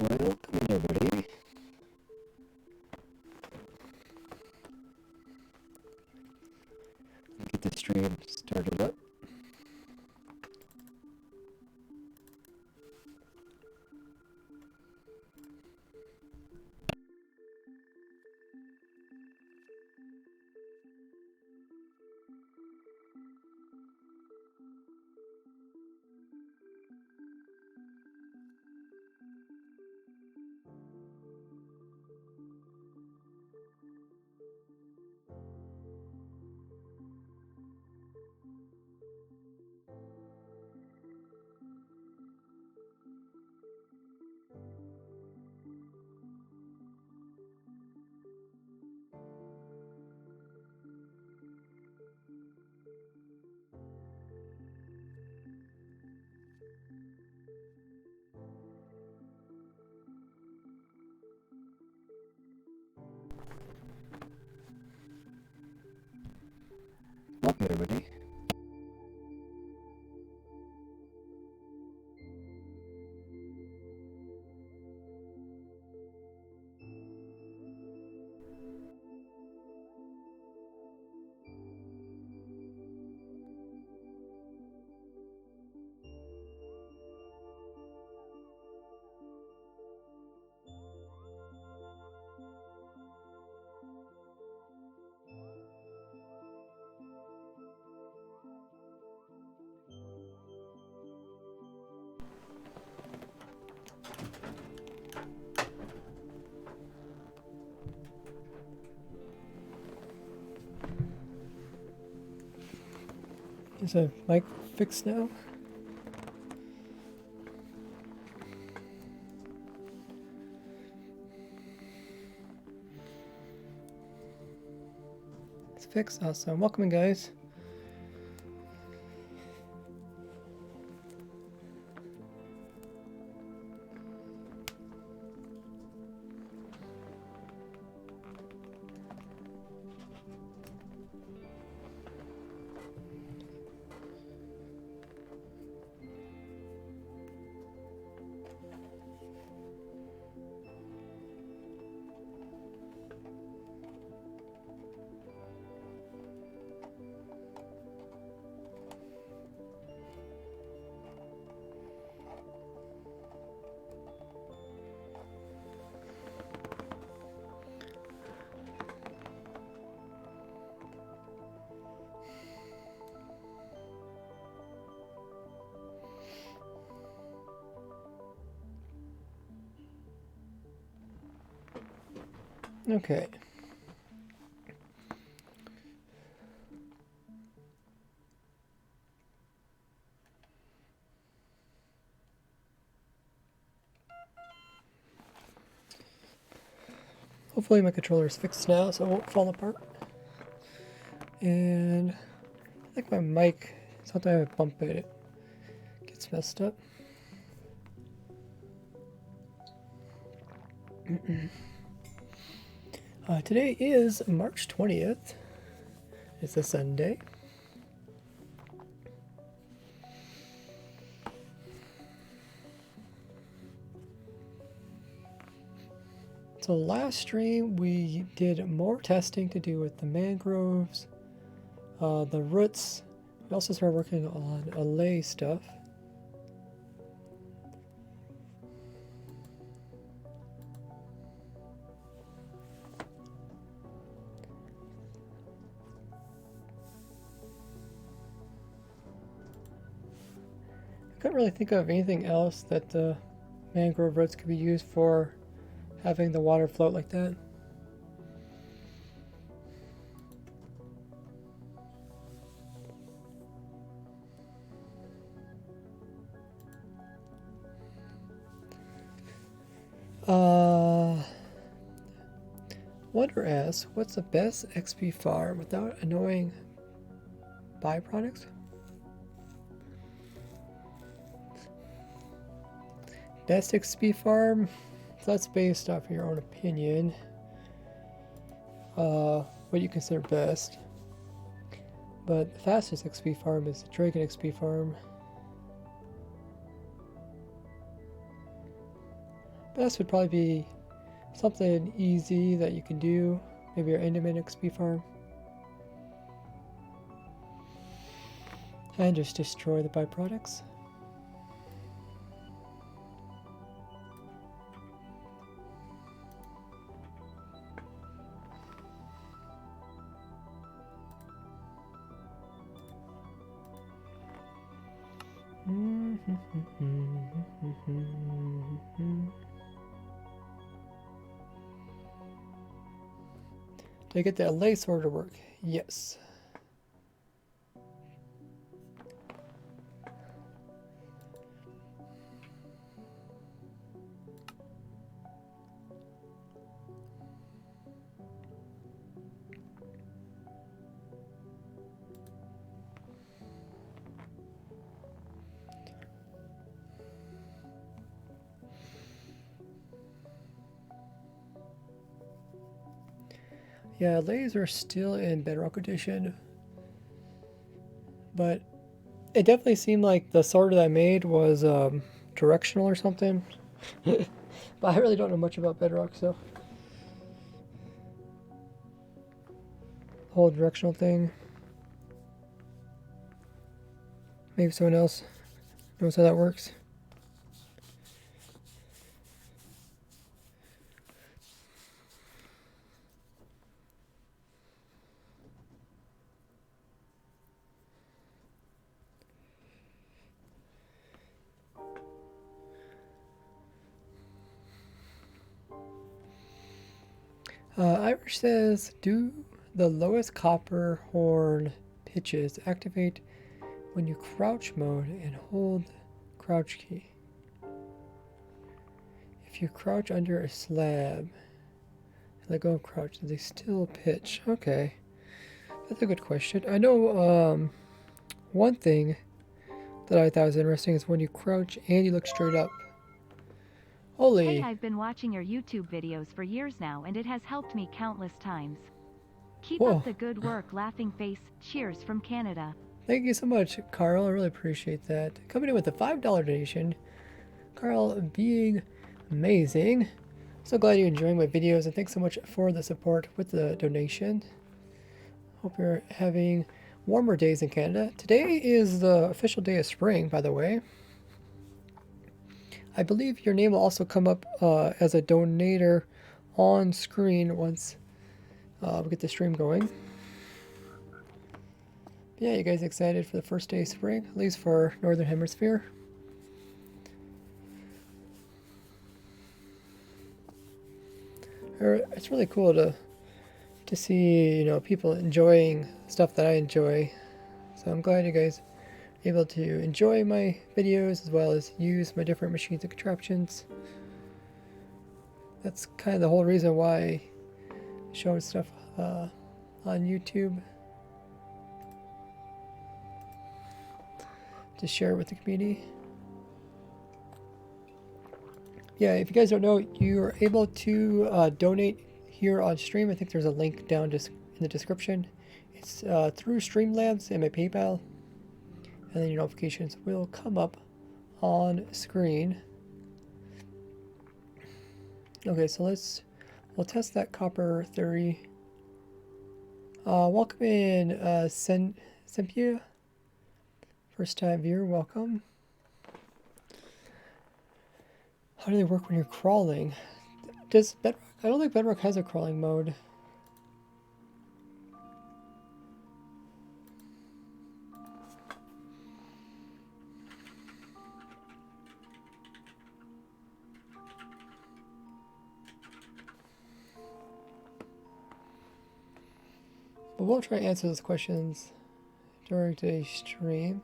Welcome everybody. Get the stream started up. Welcome everybody. Is the mic fixed now? It's fixed. Awesome. Welcome, guys. Okay. Hopefully my controller is fixed now so it won't fall apart. And I think my mic, sometimes I bump it, it gets messed up. Today is March 20th. It's a Sunday. So last stream we did more testing to do with the mangroves, the roots. We also started working on Allay stuff. I couldn't really think of anything else that the mangrove roots could be used for, having the water float like that. Wonder asks, what's the best XP farm without annoying byproducts? Best XP farm? That's based off your own opinion. What you consider best. But the fastest XP farm is the Dragon XP farm. This would probably be something easy that you can do. Maybe your Enderman XP farm. And just destroy the byproducts. Did I get the Allay sword to work? Yes. Yeah, Allays are still in Bedrock Edition, but it definitely seemed like the sword that I made was directional or something. But I really don't know much about Bedrock, so the whole directional thing. Maybe someone else knows how that works. Irish says, do the lowest copper horn pitches activate when you crouch mode and hold crouch key. If you crouch under a slab and let go of crouch, do they still pitch? Okay, that's a good question. I know one thing that I thought was interesting is when you crouch and you look straight up. Holy! Hey, I've been watching your YouTube videos for years now and it has helped me countless times. Keep Whoa. up the good work, laughing face. Cheers from Canada. Thank you so much, Carl. I really appreciate that. Coming in with a $5 donation. Carl being amazing. So glad you're enjoying my videos and thanks so much for the support with the donation. Hope you're having warmer days in Canada. Today is the official day of spring, by the way. I believe your name will also come up as a donator on screen once we get the stream going. Yeah, you guys excited for the first day of spring, at least for Northern Hemisphere? It's really cool to see, you know, people enjoying stuff that I enjoy. So I'm glad you guys are able to enjoy my videos as well as use my different machines and contraptions. That's kind of the whole reason why I show stuff on YouTube. To share it with the community. Yeah, if you guys don't know, you're able to donate here on stream. I think there's a link down in the description. It's through Streamlabs and my PayPal. And then your notifications will come up on screen. Okay, so we'll test that copper theory. Welcome in, Sempia. First time viewer, welcome. How do they work when you're crawling? Does Bedrock? I don't think Bedrock has a crawling mode. But we'll try to answer those questions during today's stream.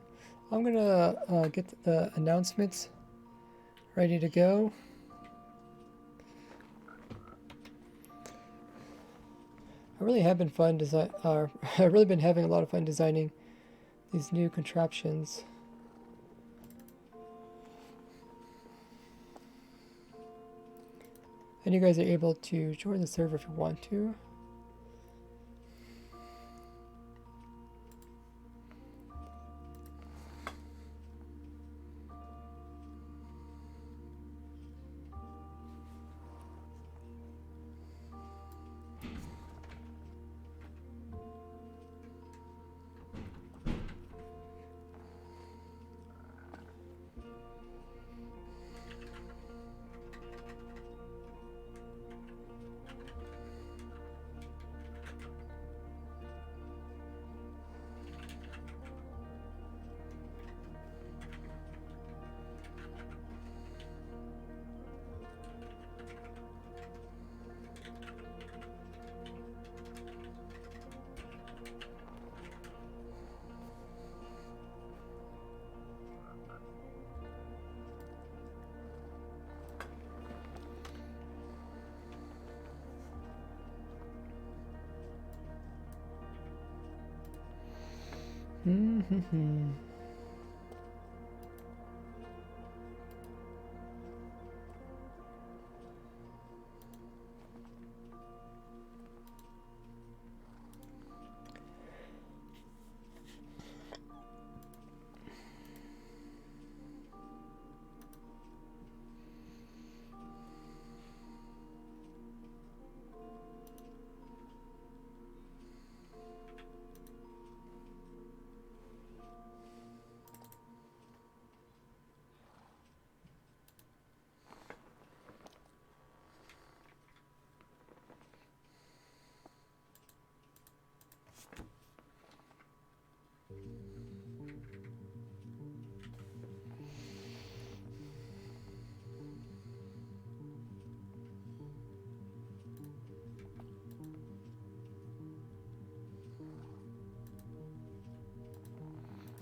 I'm gonna get the announcements ready to go. I really have been fun I've really been having a lot of fun designing these new contraptions. And you guys are able to join the server if you want to.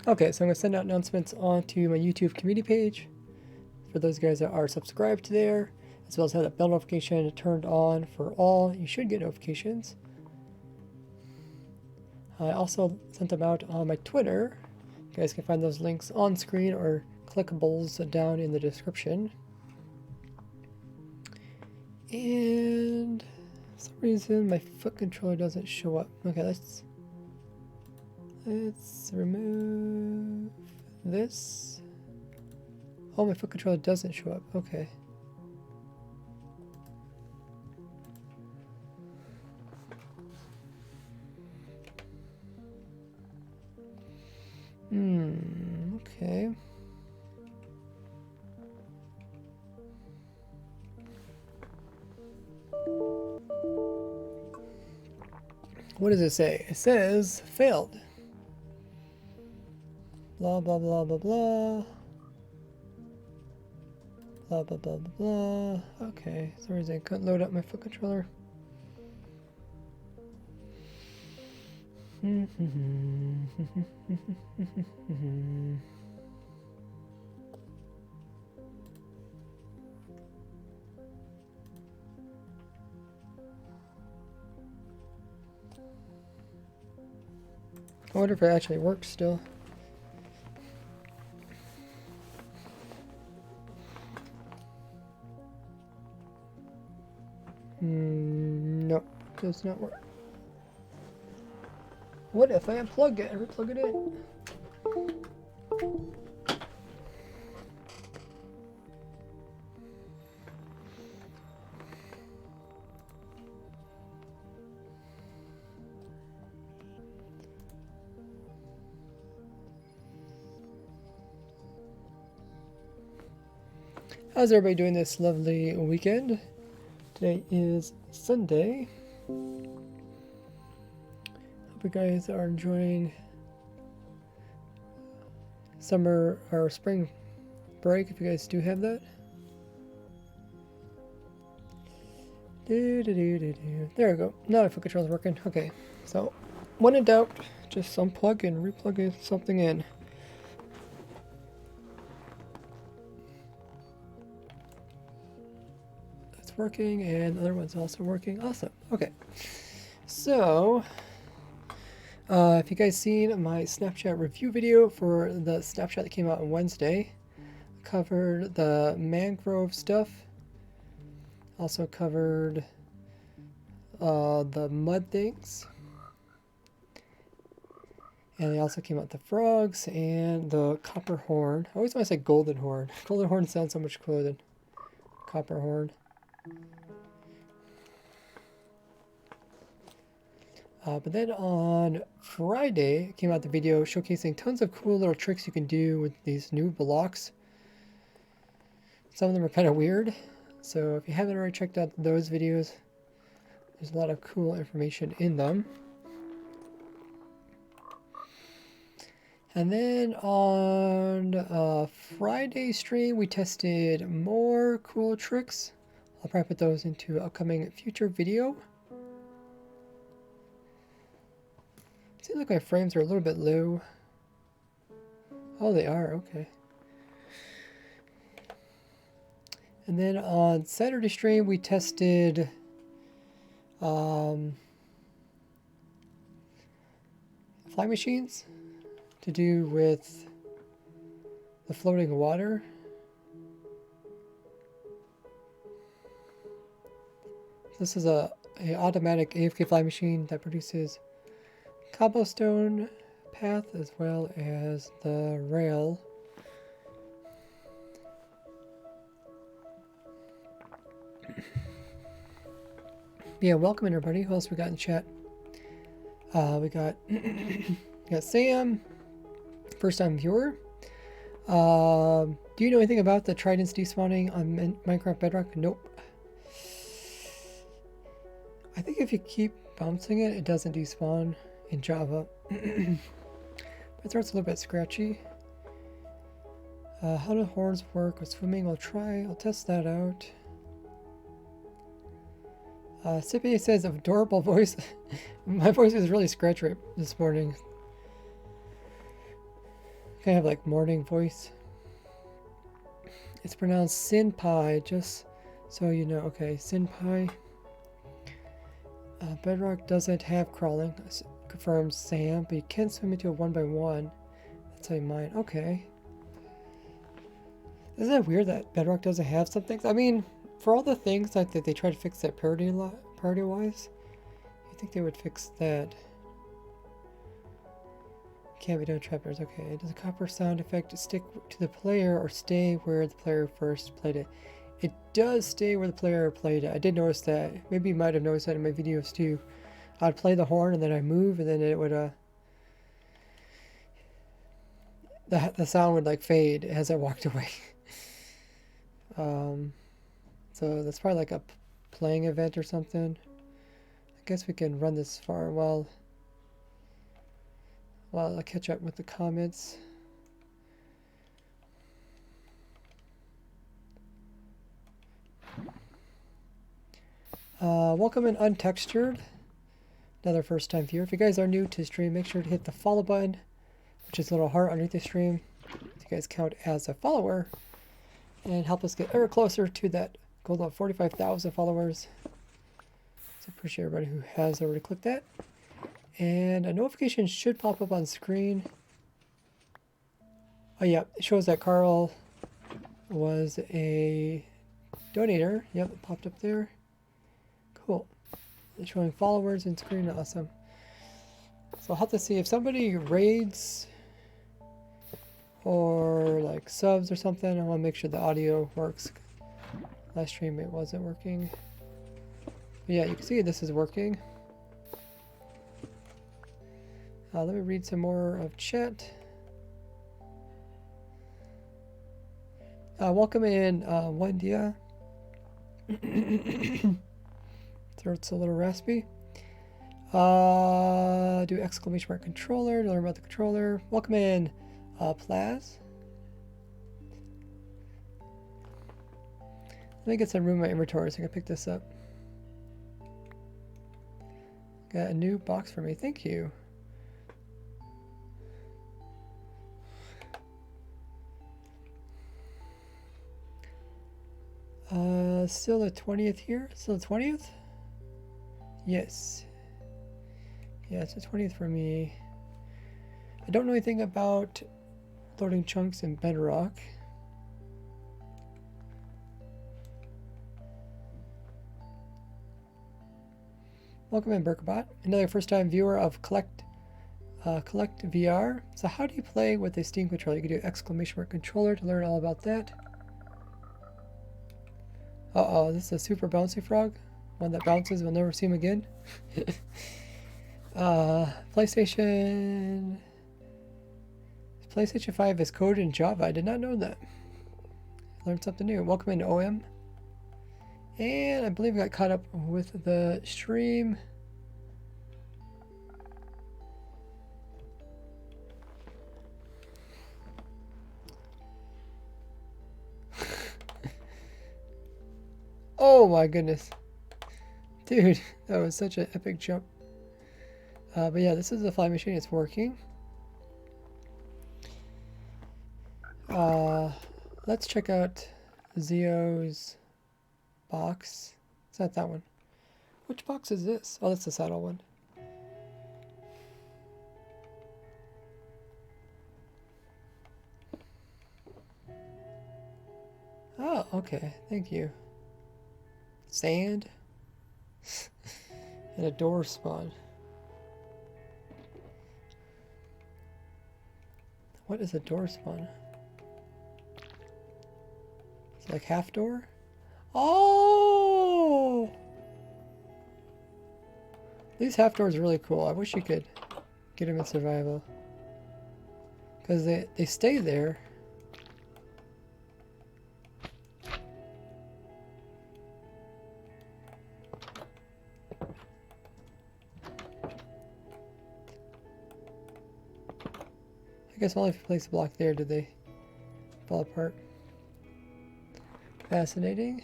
Okay, so I'm going to send out announcements onto my YouTube community page for those guys that are subscribed to there, as well as have that bell notification turned on for all. You should get notifications. I also sent them out on my Twitter. You guys can find those links on screen or clickables down in the description. And for some reason my foot controller doesn't show up. Okay, let's remove this. Oh, my foot controller doesn't show up. Okay. Okay. What does it say? It says failed. Blah blah blah blah blah. Blah blah blah blah blah. Okay, for some reason I couldn't load up my foot controller. I wonder if it actually works still. Nope, does not work. What if I unplug it and replug it in? How's everybody doing this lovely weekend? Today is Sunday. Hope you guys are enjoying summer or spring break, if you guys do have that. There we go. Now my foot control's working. Okay, so when in doubt, just unplug and replug something in. That's working, and the other one's also working. Awesome. Okay, so if you guys seen my Snapchat review video for the Snapchat that came out on Wednesday, covered the mangrove stuff. Also covered the mud things. And they also came out the frogs and the copper horn. I always want to say golden horn. Golden horn sounds so much cooler than copper horn. But then on Friday came out the video showcasing tons of cool little tricks you can do with these new blocks. Some of them are kind of weird. So if you haven't already checked out those videos, there's a lot of cool information in them. And then on Friday stream, we tested more cool tricks. I'll probably put those into an upcoming future video. Seems like my frames are a little bit low. Oh, they are, okay. And then on Saturday stream, we tested fly machines. to do with the floating water. This is a automatic AFK fly machine that produces cobblestone path as well as the rail. Yeah, welcome everybody. Who else we got in chat? We got Sam, first time viewer. Do you know anything about the tridents despawning on Minecraft Bedrock? Nope. I think if you keep bouncing it, it doesn't despawn in Java. My throat's a little bit scratchy. How do horns work with swimming? I'll test that out. Sippy says, adorable voice. My voice is really scratchy this morning. I have like morning voice. It's pronounced Sinpai, just so you know. Okay, Sinpai. Bedrock doesn't have crawling, confirms Sam, but you can swim into a 1x1. That's how you mine. Okay. Isn't it weird that Bedrock doesn't have some things? I mean, for all the things that they try to fix that parity-wise, you think they would fix that. Can't be done trappers. Okay. Does a copper sound effect stick to the player or stay where the player first played it? It does stay where the player played it. I did notice that. Maybe you might have noticed that in my videos too. I'd play the horn and then I'd move and then it would the sound would like fade as I walked away. So that's probably like a playing event or something. I guess we can run this far while I catch up with the comments. Welcome in Untextured, another first time viewer. If you guys are new to the stream, make sure to hit the follow button, which is a little heart underneath the stream. If you guys count as a follower and help us get ever closer to that goal of 45,000 followers. So appreciate everybody who has already clicked that. And a notification should pop up on screen. Oh yeah, it shows that Carl was a donator. Yep, it popped up there. Cool. It's showing followers in screen. Awesome. So I'll have to see if somebody raids or like subs or something. I want to make sure the audio works. Last stream it wasn't working. But yeah, you can see this is working. Let me read some more of chat. Welcome in, Wendia. Throat's a little raspy. Do exclamation mark controller to learn about the controller. Welcome in, Plaz. Let me get some room in my inventory so I can pick this up. Got a new box for me. Thank you. Still the 20th here? Still the 20th? Yes. Yeah, it's the 20th for me. I don't know anything about loading chunks in Bedrock. Welcome in, Berkabot. Another first-time viewer of Collect VR. So how do you play with a Steam controller? You can do exclamation mark controller to learn all about that. Uh-oh, this is a super bouncy frog. One that bounces, we'll never see him again. PlayStation 5 is coded in Java. I did not know that. Learned something new. Welcome into OM. And I believe I got caught up with the stream. Oh my goodness. Dude, that was such an epic jump. But yeah, this is the fly machine. It's working. Let's check out Zio's box. It's not that one. Which box is this? Oh, that's the saddle one. Okay, thank you. Sand and a door spawn. What is a door spawn? It's like half door? Oh! These half doors are really cool. I wish you could get them in survival. Because they stay there. I guess only if you place a block there do they fall apart. Fascinating.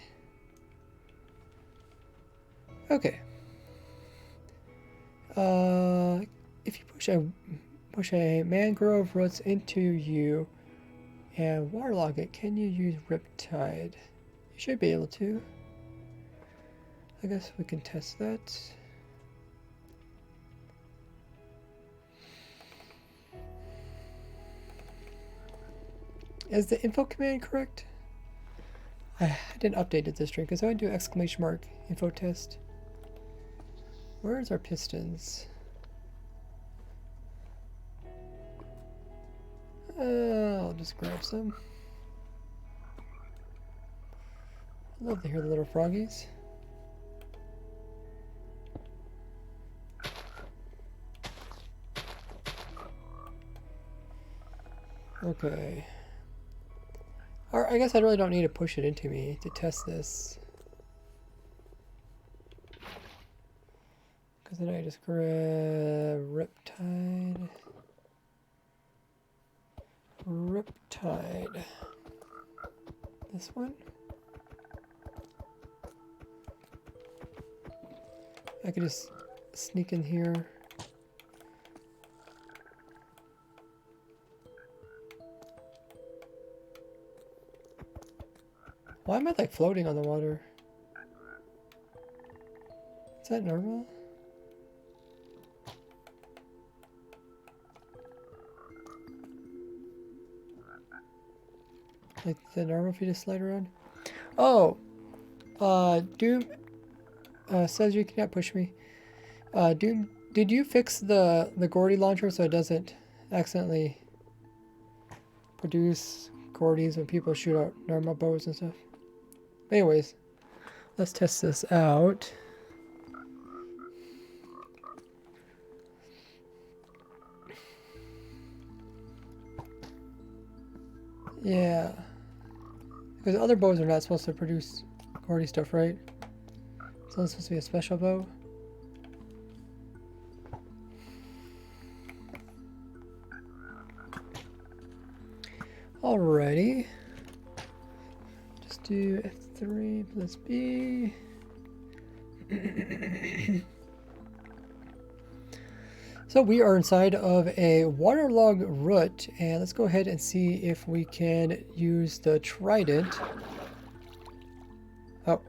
Okay. If you push a mangrove roots into you and waterlog it, can you use Riptide? You should be able to. I guess we can test that. Is the info command correct? I didn't update it this string because I would do !info test. Where's our pistons? I'll just grab some. Love to hear the little froggies. Okay. Or I guess I really don't need to push it into me to test this. Because then I just grab Riptide. Riptide. This one? I could just sneak in here. Why am I like floating on the water? Is that normal? Like the normal if you just slide around? Oh! Doom says you cannot push me. Doom, did you fix the Gordy launcher so it doesn't accidentally produce Gordys when people shoot out normal bows and stuff? Anyways, let's test this out. Yeah. Because other bows are not supposed to produce Gordy stuff, right? So it's supposed to be a special bow. Alrighty. Just do F3 plus B. So we are inside of a waterlogged root, and let's go ahead and see if we can use the trident. Oh,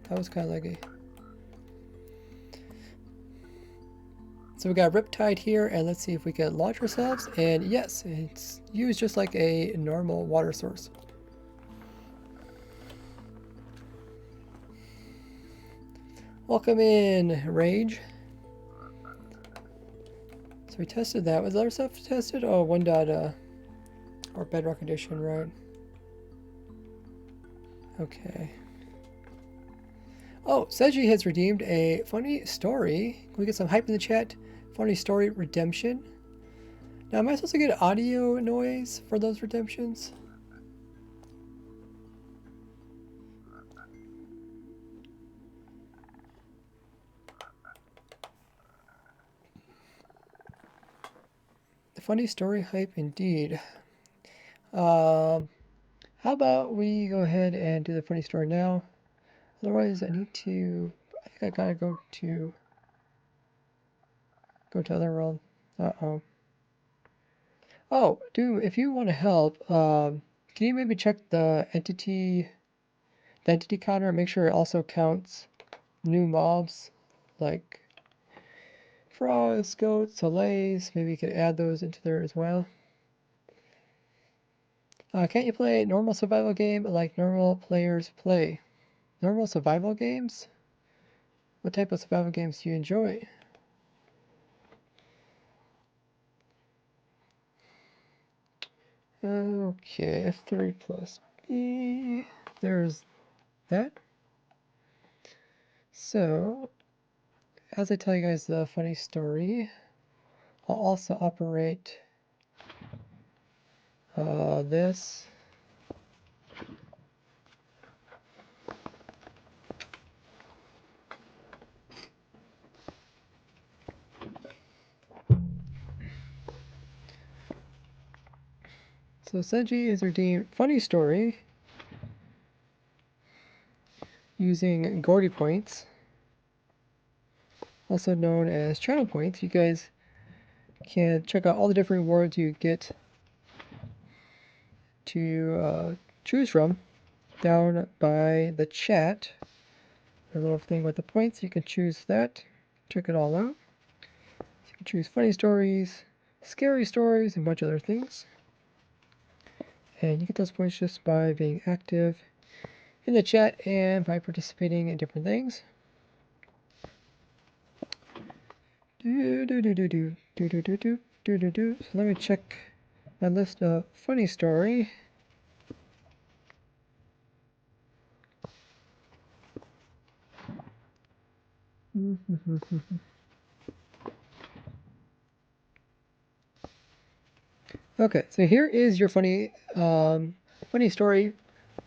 that was kind of laggy. So we got Riptide here, and let's see if we can launch ourselves. And yes, it's used just like a normal water source. Welcome in, Rage. So we tested that. Was other stuff tested? Oh, 1. Or Bedrock Edition, right? Okay. Oh, Seiji has redeemed a funny story. Can we get some hype in the chat? Funny story redemption. Now, am I supposed to get audio noise for those redemptions? The funny story hype indeed. How about we go ahead and do the funny story now? Otherwise, I need to. I think I gotta go to other world. Uh-oh. Oh, dude, if you want to help, can you maybe check the entity counter and make sure it also counts new mobs like frogs, goats, allays. Maybe you could add those into there as well. Can't you play a normal survival game like normal players play? Normal survival games? What type of survival games do you enjoy? Okay, F3 plus B. There's that. So, as I tell you guys the funny story, I'll also operate this. So Senji is redeemed funny story using Gordy points, also known as channel points. You guys can check out all the different rewards you get to choose from down by the chat. A little thing with the points, you can choose that. Check it all out. You can choose funny stories, scary stories, and a bunch of other things. And you get those points just by being active in the chat and by participating in different things. So let me check my list of funny story. Okay, so here is your funny story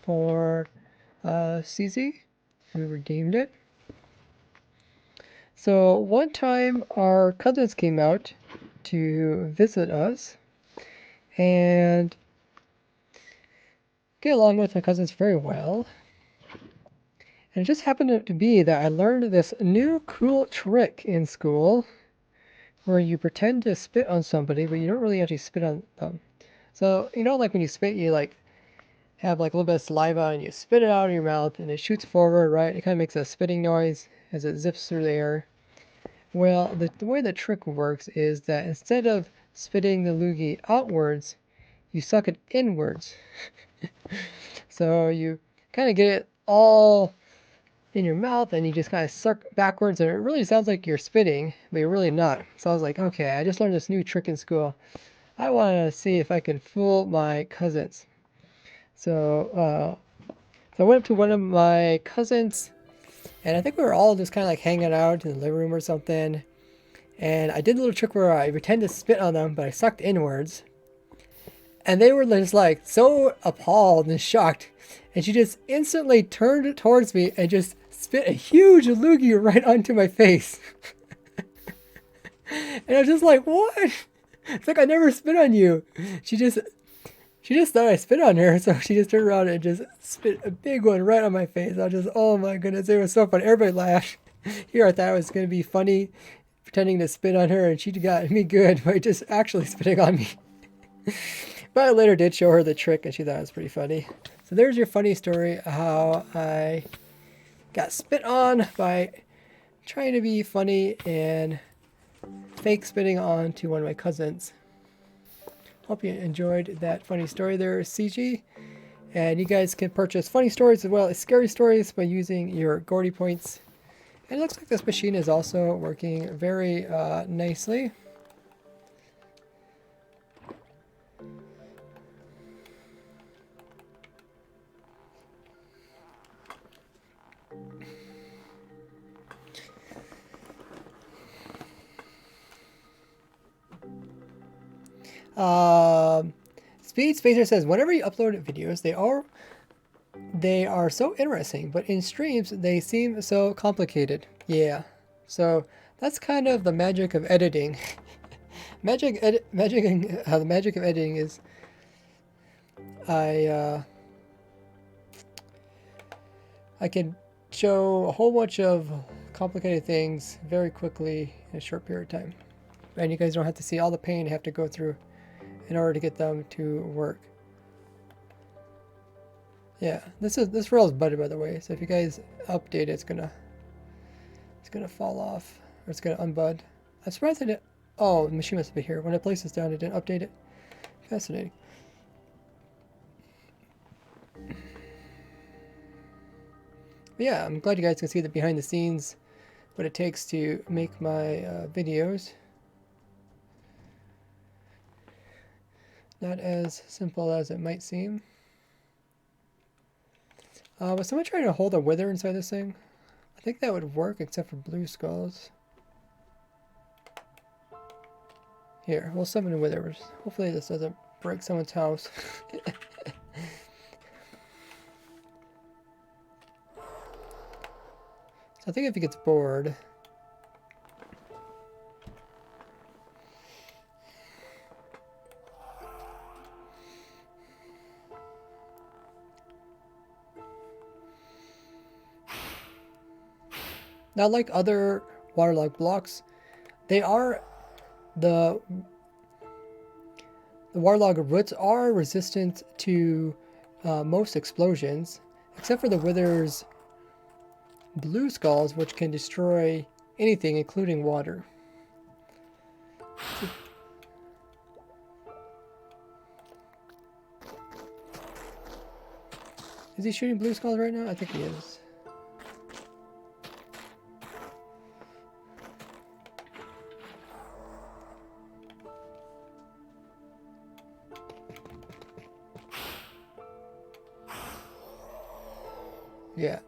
for CZ, who redeemed it. So one time our cousins came out to visit us and get along with my cousins very well. And it just happened to be that I learned this new cool trick in school where you pretend to spit on somebody, but you don't really actually spit on them. So, you know, like when you spit, you like have like a little bit of saliva and you spit it out of your mouth and it shoots forward, right? It kind of makes a spitting noise as it zips through the air. Well, the way the trick works is that instead of spitting the loogie outwards, you suck it inwards. So you kind of get it all in your mouth and you just kind of suck backwards and it really sounds like you're spitting, but you're really not. So I was like, okay, I just learned this new trick in school. I want to see if I can fool my cousins. So I went up to one of my cousins and I think we were all just kind of like hanging out in the living room or something. And I did a little trick where I pretended to spit on them, but I sucked inwards. And they were just like so appalled and shocked. And she just instantly turned towards me and just spit a huge loogie right onto my face. And I was just like, what? It's like I never spit on you. She just thought I spit on her, so she just turned around and just spit a big one right on my face. I was just, oh my goodness, it was so funny. Everybody laughed. Here I thought it was going to be funny, pretending to spit on her, and she got me good by just actually spitting on me. But I later did show her the trick, and she thought it was pretty funny. So there's your funny story, how I got spit on by trying to be funny and fake spitting on to one of my cousins. Hope you enjoyed that funny story there, CG. And you guys can purchase funny stories as well as scary stories by using your Gordy points. And it looks like this machine is also working very nicely. Speed Spacer says, whenever you upload videos, they are so interesting, but in streams they seem so complicated. Yeah, so that's kind of the magic of editing. The magic of editing is I can show a whole bunch of complicated things very quickly in a short period of time, and you guys don't have to see all the pain you have to go through in order to get them to work. Yeah, this rail is budded, by the way, so if you guys update it, it's gonna fall off, or it's gonna unbud. I'm surprised I didn't. Oh, the machine must be here. When I placed this down, it didn't update it. Fascinating. But yeah, I'm glad you guys can see the behind the scenes, what it takes to make my videos. Not as simple as it might seem. Was someone trying to hold a wither inside this thing? I think that would work, except for blue skulls. Here, we'll summon withers. Hopefully this doesn't break someone's house. So I think if he gets bored... Now, like other waterlogged blocks, they are the waterlogged roots are resistant to most explosions, except for the wither's blue skulls, which can destroy anything, including water. Is he shooting blue skulls right now? I think he is. Yeah.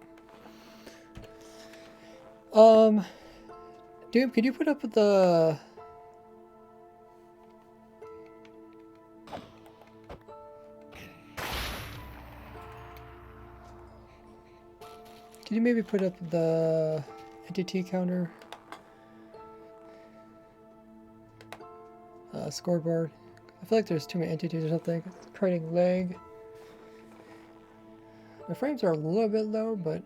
Dude, could you put up the... Could you maybe put up the entity counter? Scoreboard. I feel like there's too many entities or something. Creating lag. My frames are a little bit low, but...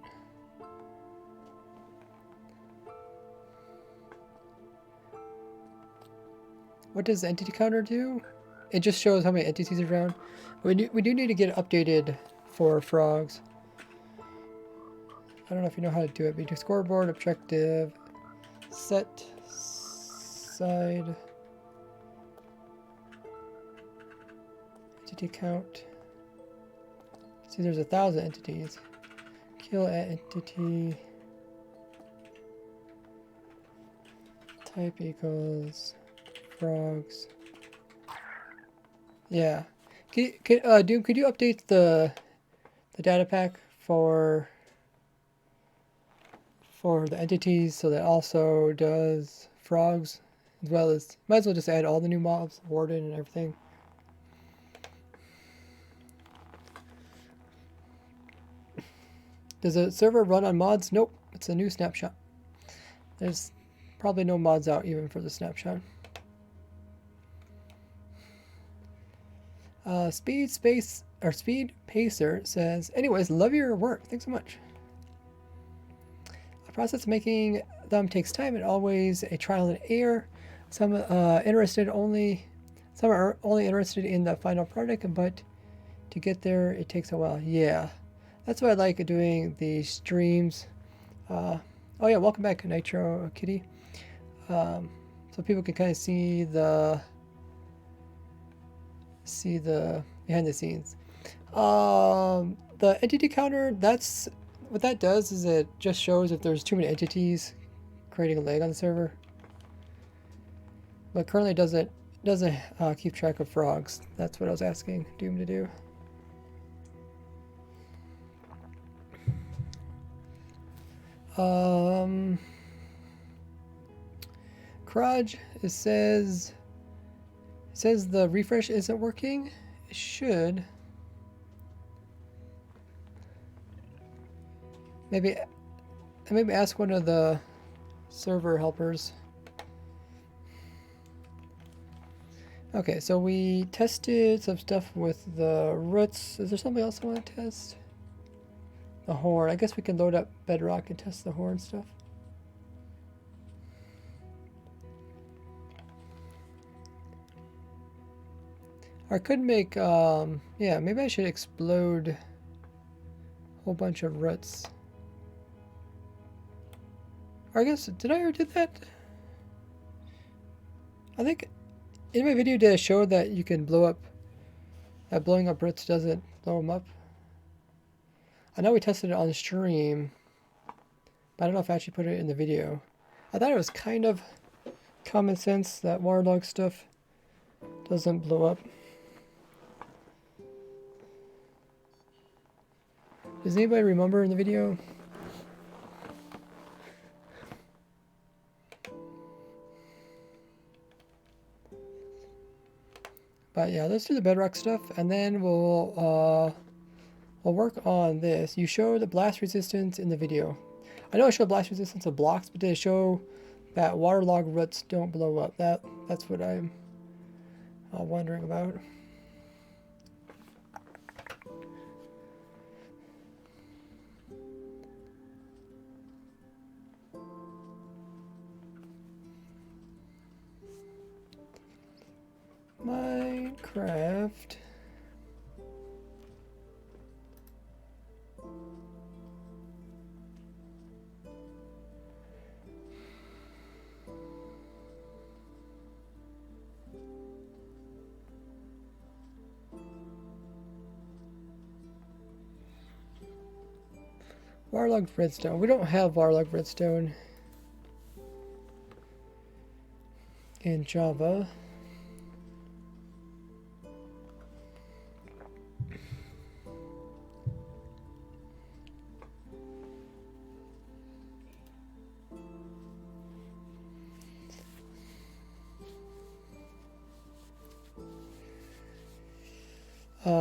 What does the entity counter do? It just shows how many entities are around. We do need to get it updated for frogs. I don't know if you know how to do it, but you do scoreboard, objective, set, side, entity count. See, there's 1,000 entities. Kill at entity. Type equals frogs. Yeah. Doom, could you update the data pack for the entities so that also does frogs, as well as, might as well just add all the new mobs, warden and everything. Does the server run on mods? Nope, it's a new snapshot. There's probably no mods out even for the snapshot. Speed Pacer says, anyways, love your work. Thanks so much. The process of making them takes time and always a trial and error. Some are only interested in the final product, but to get there it takes a while. Yeah, that's why I like doing the streams. Oh yeah, welcome back, Nitro Kitty. So people can kind of see the behind the scenes. The entity counter, that's what that does, is it just shows if there's too many entities creating a lag on the server. But currently doesn't keep track of frogs. That's what I was asking Doom to do. Kraj, it says the refresh isn't working. It should. Maybe ask one of the server helpers. Okay, so we tested some stuff with the roots. Is there something else I want to test? The horn. I guess we can load up Bedrock and test the horn stuff. Or I could make, yeah, maybe I should explode a whole bunch of roots. Or I guess, did I already do that? I think in my video did I show that you can blow up, that blowing up roots doesn't blow them up? I know we tested it on stream. But I don't know if I actually put it in the video. I thought it was kind of common sense that waterlog stuff doesn't blow up. Does anybody remember in the video? But yeah, let's do the bedrock stuff, and then we'll work on this. You showed the blast resistance in the video. I know I showed blast resistance of blocks, but did it show that waterlogged roots don't blow up? That's what I'm wondering about. Minecraft. Waterlogged redstone. We don't have waterlogged redstone in Java.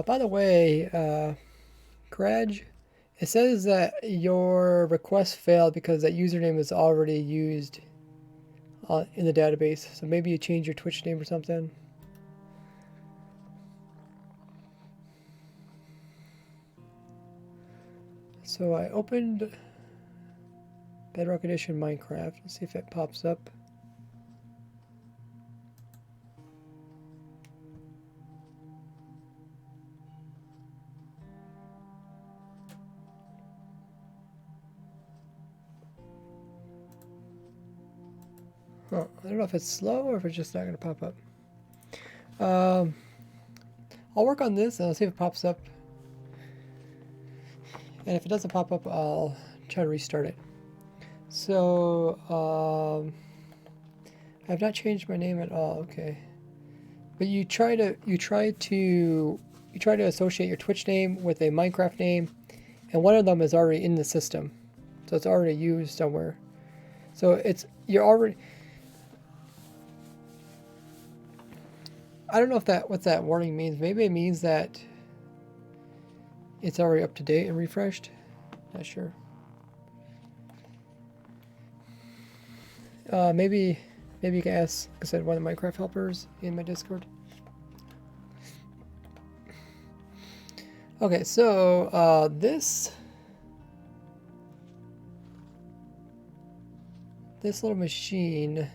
By the way, Grudge, it says that your request failed because that username is already used in the database. So maybe you change your Twitch name or something. So I opened Bedrock Edition Minecraft. Let's see if it pops up. Huh, I don't know if it's slow or if it's just not going to pop up. I'll work on this and I'll see if it pops up. And if it doesn't pop up, I'll try to restart it. So, I've not changed my name at all. Okay, but you try to associate your Twitch name with a Minecraft name, and one of them is already in the system, so it's already used somewhere. So you're already. I don't know if what that warning means. Maybe it means that it's already up to date and refreshed. Not sure. Maybe you can ask, like I said, one of the Minecraft helpers in my Discord. Okay, so this little machine.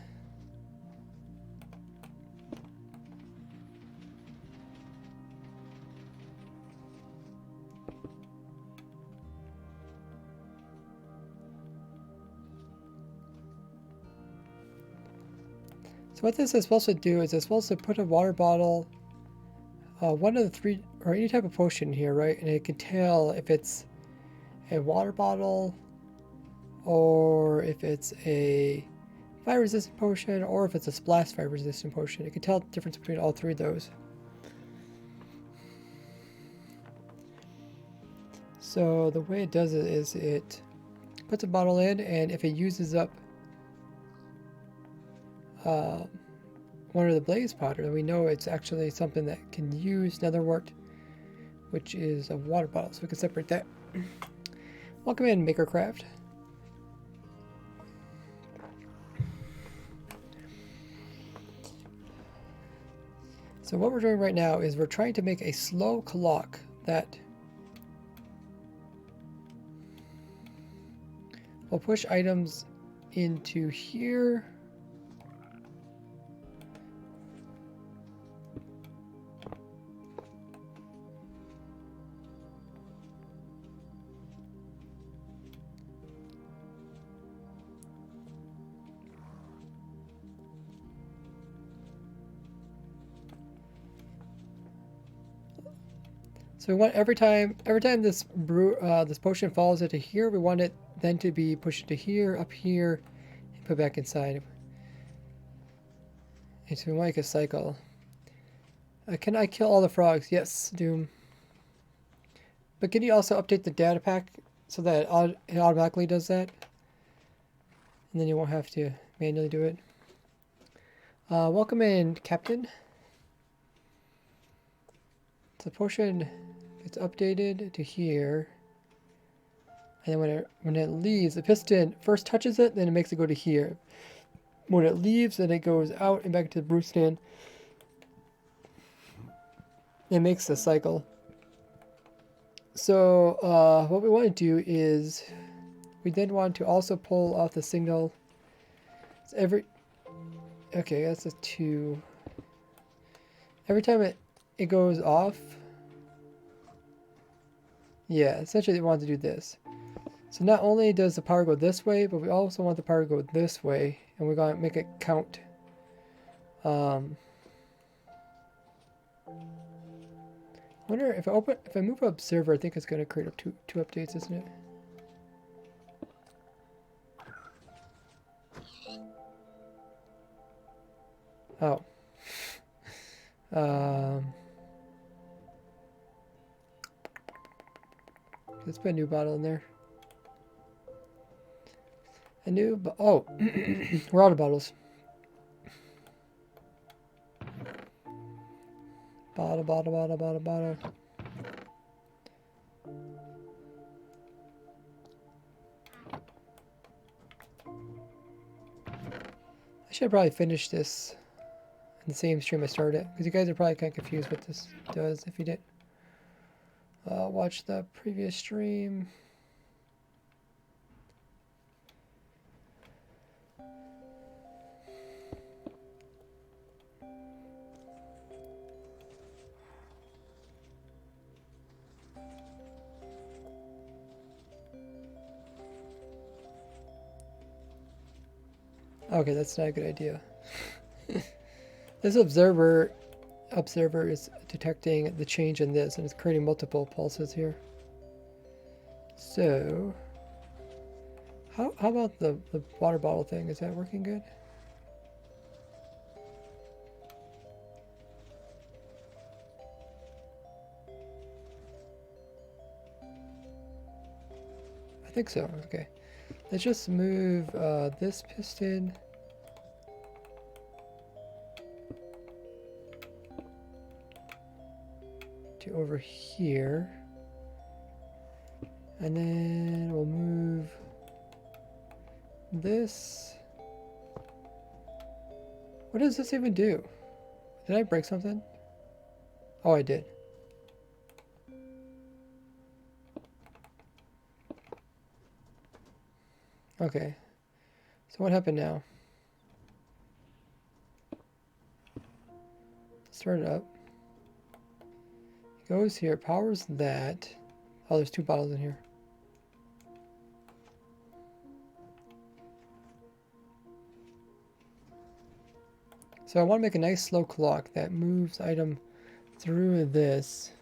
So what this is supposed to do is it's supposed to put a water bottle, one of the three, or any type of potion here, right? And it can tell if it's a water bottle, or if it's a fire resistant potion, or if it's a splash fire resistant potion. It can tell the difference between all three of those. So the way it does it is it puts a bottle in, and if it uses up one of the blaze powder, then we know it's actually something that can use netherwort, which is a water bottle. So we can separate that. Welcome in, Makercraft. So what we're doing right now is we're trying to make a slow clock that will push items into here. So we want every time this this potion falls into here, we want it then to be pushed to here, up here, and put back inside. And so we want like a cycle. Can I kill all the frogs? Yes, Doom. But can you also update the data pack so that it automatically does that? And then you won't have to manually do it. Welcome in, Captain. So the potion gets updated to here. And then when it leaves, the piston first touches it, then it makes it go to here. When it leaves, then it goes out and back to the brew stand. It makes a cycle. So what we want to do is we then want to also pull off the signal. It's okay, that's a 2. Every time it goes off, yeah, essentially we want to do this. So not only does the power go this way, but we also want the power to go this way, and we're going to make it count. I wonder if I move observer, I think it's going to create two updates, isn't it? Oh. Let's put a new bottle in there. Oh, we're out of bottles. Bottle. I should probably finish this in the same stream I started, because you guys are probably kind of confused what this does if you didn't watch the previous stream. Okay, that's not a good idea. This observer is detecting the change in this, and it's creating multiple pulses here. So, how about the water bottle thing? Is that working good? I think so. Okay, let's just move this piston to over here, and then we'll move this. What does this even do? Did I break something? Oh, I did. Okay, so what happened now? Start it up. It goes here, powers that. Oh, there's 2 bottles in here. So I want to make a nice slow clock that moves item through this.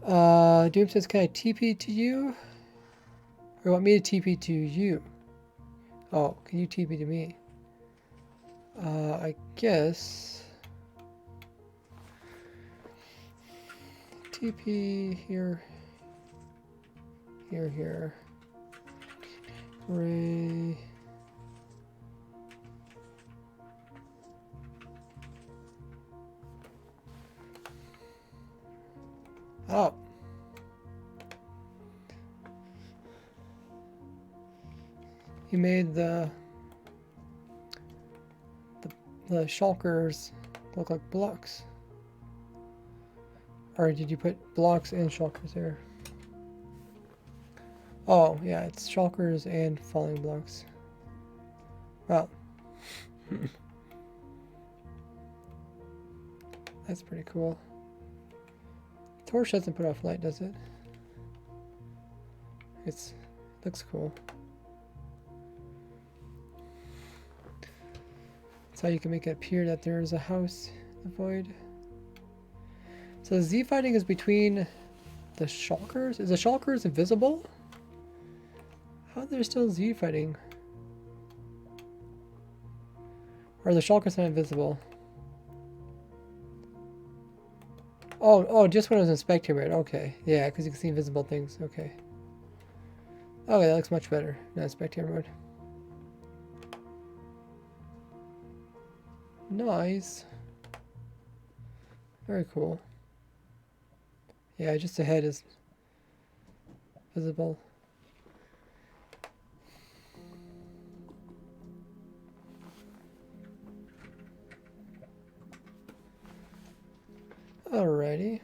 Doom says, can I TP to you? Or you want me to TP to you? Oh, can you TP to me? I guess... TP here. Here. Ray... Oh. You made the shulkers look like blocks. Or did you put blocks and shulkers here? Oh, yeah, it's shulkers and falling blocks. Wow. That's pretty cool. Torch doesn't put off light, does it? It looks cool. That's how you can make it appear that there is a house in the void. So Z fighting is between the shulkers? Is the shulkers invisible? How are there still Z fighting? Or are the shulkers not invisible? Oh, just when it was in spectator mode. Okay, yeah, because you can see invisible things. Okay. Okay, that looks much better. Not spectator mode. Nice. Very cool. Yeah, just the head is visible. Alrighty.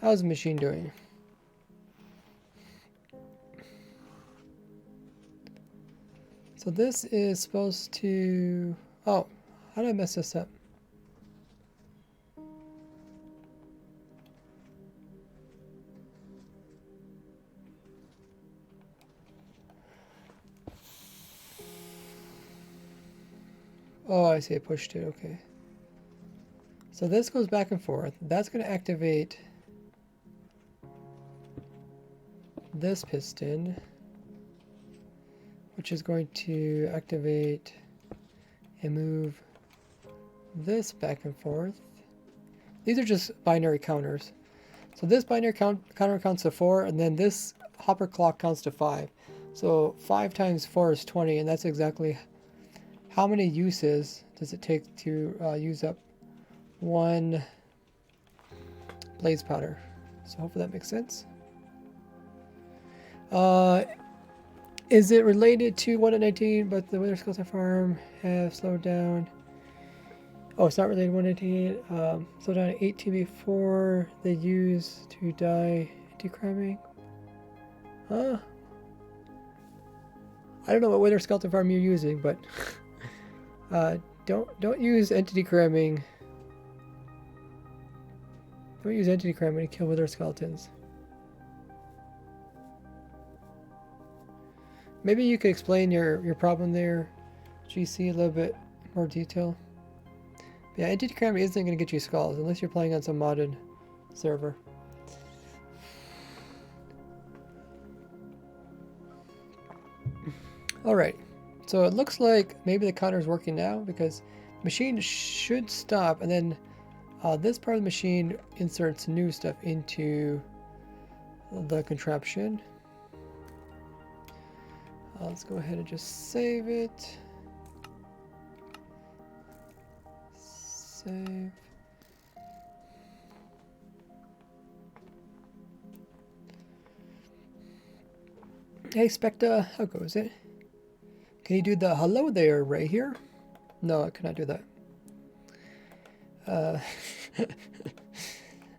How's the machine doing? So this is supposed to... Oh, how did I mess this up? Oh, I see, I pushed it, okay. So this goes back and forth. That's going to activate this piston, which is going to activate and move this back and forth. These are just binary counters. So this binary counter counts to 4, and then this hopper clock counts to 5. So 5 times 4 is 20, and that's exactly how many uses does it take to use up one blaze powder. So hopefully that makes sense. Is it related to 119, but the Wither Skeleton Farm have slowed down? Oh, it's not related to 119. Slowed down 18 before they use to die anti-cramming. Huh? I don't know what Wither Skeleton Farm you're using, but don't use entity cramming. Don't use entity cramming to kill Wither Skeletons. Maybe you could explain your problem there, GC, a little bit more detail. But yeah, entity cramming isn't going to get you skulls unless you're playing on some modded server. Alright, so it looks like maybe the counter is working now because the machine should stop, and then this part of the machine inserts new stuff into the contraption. Let's go ahead and just save it. Save. Hey Specta, how goes it? Can you do the hello there right here? No, I cannot do that.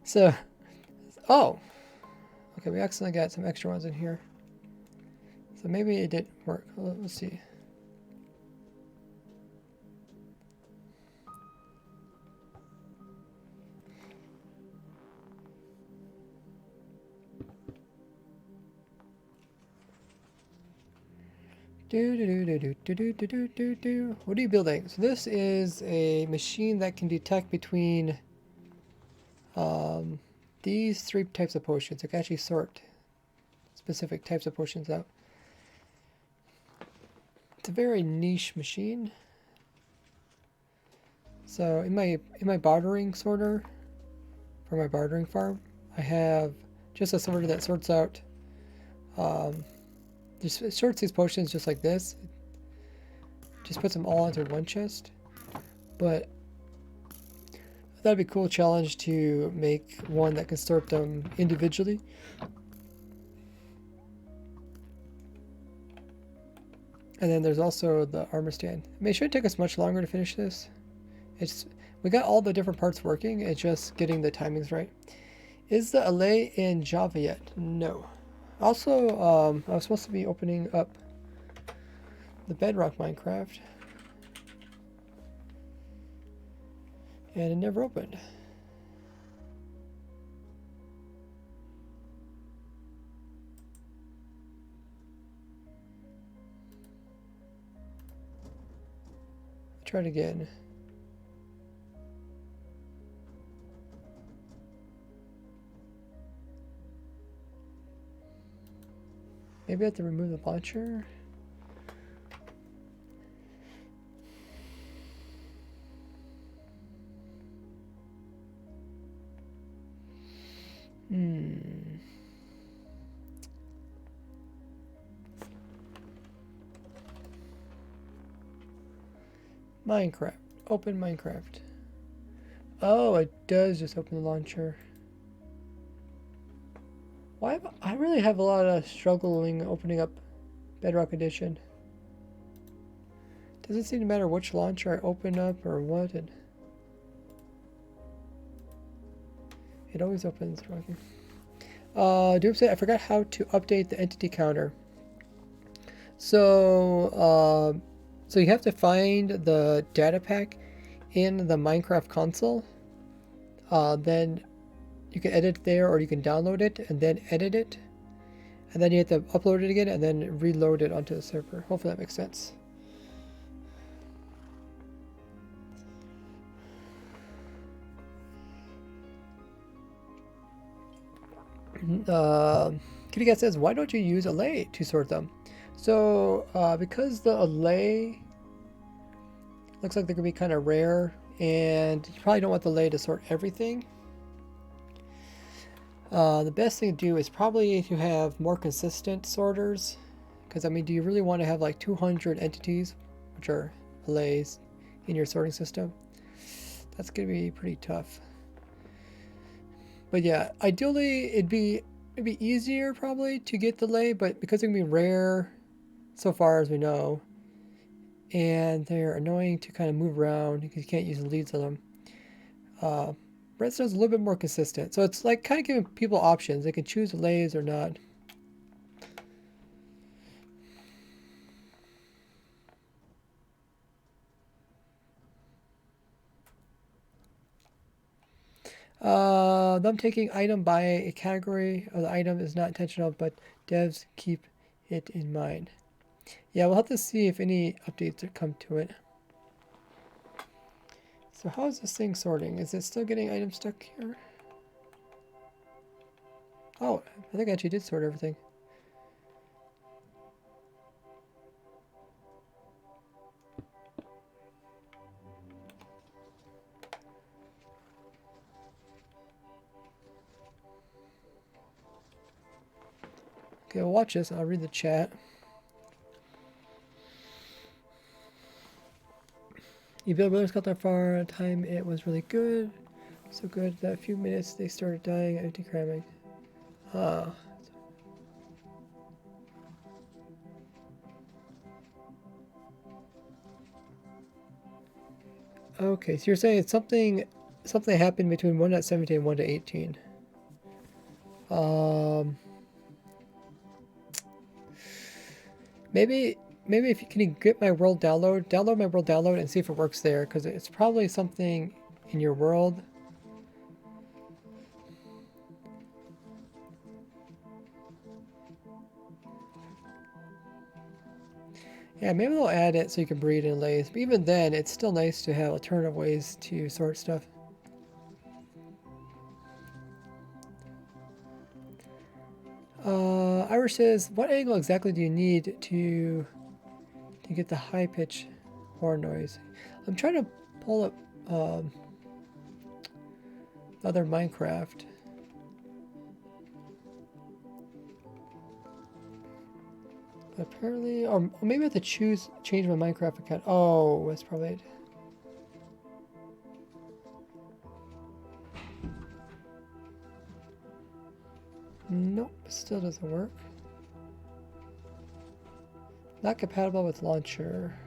So, oh, okay, we accidentally got some extra ones in here. So maybe it didn't work. Let's see. What are you building? So this is a machine that can detect between these 3 types of potions. It can actually sort specific types of potions out. It's a very niche machine. So in my bartering sorter for my bartering farm, I have just a sorter that sorts out just sorts these potions just like this. Just puts them all into one chest. But that'd be a cool challenge to make one that can sort them individually. And then there's also the armor stand. I mean, it shouldn't take us much longer to finish this. We got all the different parts working. It's just getting the timings right. Is the Allay in Java yet? No. Also, I was supposed to be opening up the Bedrock Minecraft, and it never opened. Try it again. Maybe I have to remove the launcher. Minecraft. Open Minecraft. Oh, it does just open the launcher. Why? I really have a lot of struggling opening up Bedrock Edition. Doesn't seem to matter which launcher I open up or what. It always opens wrong. Doop said I forgot how to update the entity counter. So, so you have to find the data pack in the Minecraft console. Then you can edit it there, or you can download it and then edit it. And then you have to upload it again and then reload it onto the server. Hopefully that makes sense. Kitty Cat says, why don't you use Allay to sort them? So, because the Allay looks like they're going to be kind of rare, and you probably don't want the Allay to sort everything. The best thing to do is probably to have more consistent sorters. Because, I mean, do you really want to have like 200 entities, which are Allays, in your sorting system? That's going to be pretty tough. But yeah, ideally it'd be easier probably to get the Allay, but because they're gonna be rare so far as we know, and they're annoying to kind of move around because you can't use the leads on them. Redstone's a little bit more consistent, so it's like kind of giving people options. They can choose Allays or not. Them taking item by a category of the item is not intentional, but devs keep it in mind. Yeah, we'll have to see if any updates come to it. So how is this thing sorting? Is it still getting items stuck here? Oh, I think I actually did sort everything. Okay, well, watch this. I'll read the chat. You build buildings got that far time, it was really good. So good that a few minutes they started dying, empty cramming. Ah. Okay, so you're saying it's something happened between 1.17 and 1.18. Maybe if you can get my world download my world download and see if it works there, because it's probably something in your world. Yeah, maybe they'll add it so you can breed in Allays, but even then, it's still nice to have alternative ways to sort stuff. Irish says, what angle exactly do you need to get the high pitch horn noise? I'm trying to pull up other Minecraft. Apparently, or maybe I have to change my Minecraft account. Oh, that's probably it. Nope, still doesn't work. Not compatible with launcher.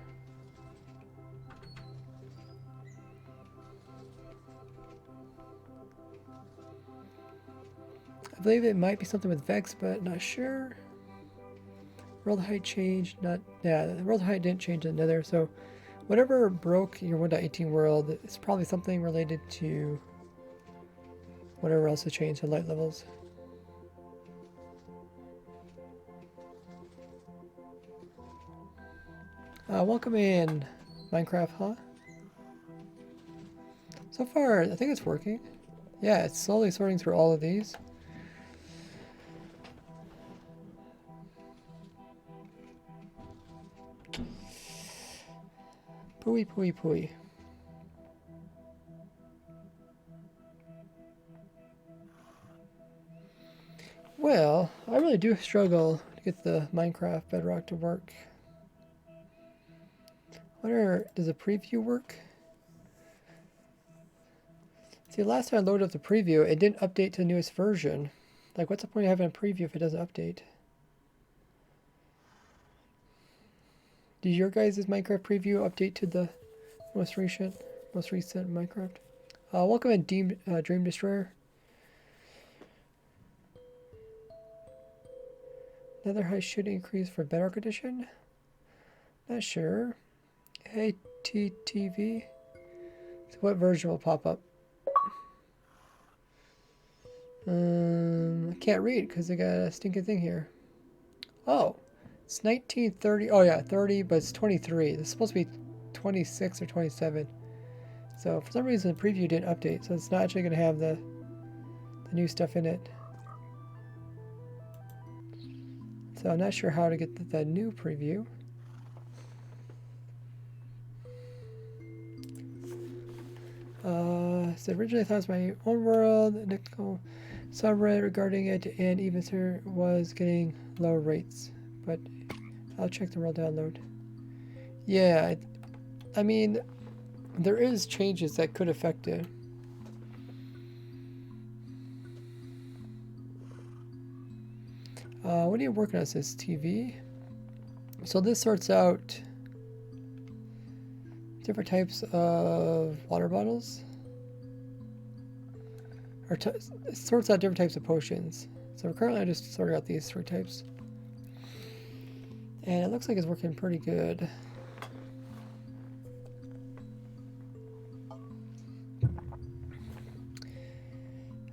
I believe it might be something with Vex, but not sure. World height changed, yeah, the world height didn't change in the Nether, so whatever broke your 1.18 world, it's probably something related to whatever else has changed the light levels. Welcome in, Minecraft, huh? So far, I think it's working. Yeah, it's slowly sorting through all of these. Pooey, pooey, pooey. Well, I really do struggle to get the Minecraft Bedrock to work. I wonder, does a preview work? See, last time I loaded up the preview, it didn't update to the newest version. Like, what's the point of having a preview if it doesn't update? Did your guys' Minecraft preview update to the most recent Minecraft? Welcome in Dream Destroyer. Nether height should increase for Bedrock Edition? Not sure. Hey, TTV. So what version will pop up? I can't read because I got a stinking thing here. Oh, it's 1930. Oh yeah, 30, but it's 23. This is supposed to be 26 or 27. So for some reason the preview didn't update, so it's not actually going to have the new stuff in it. So I'm not sure how to get the new preview. So originally I thought it was my own world. Nickel subreddit regarding it, and even sir was getting low rates. But I'll check the world download. Yeah, I mean, there is changes that could affect it. What are you working on? Says TV. So this sorts out different types of water bottles. Or it sorts out different types of potions. So currently I just sorted out these 3 types. And it looks like it's working pretty good.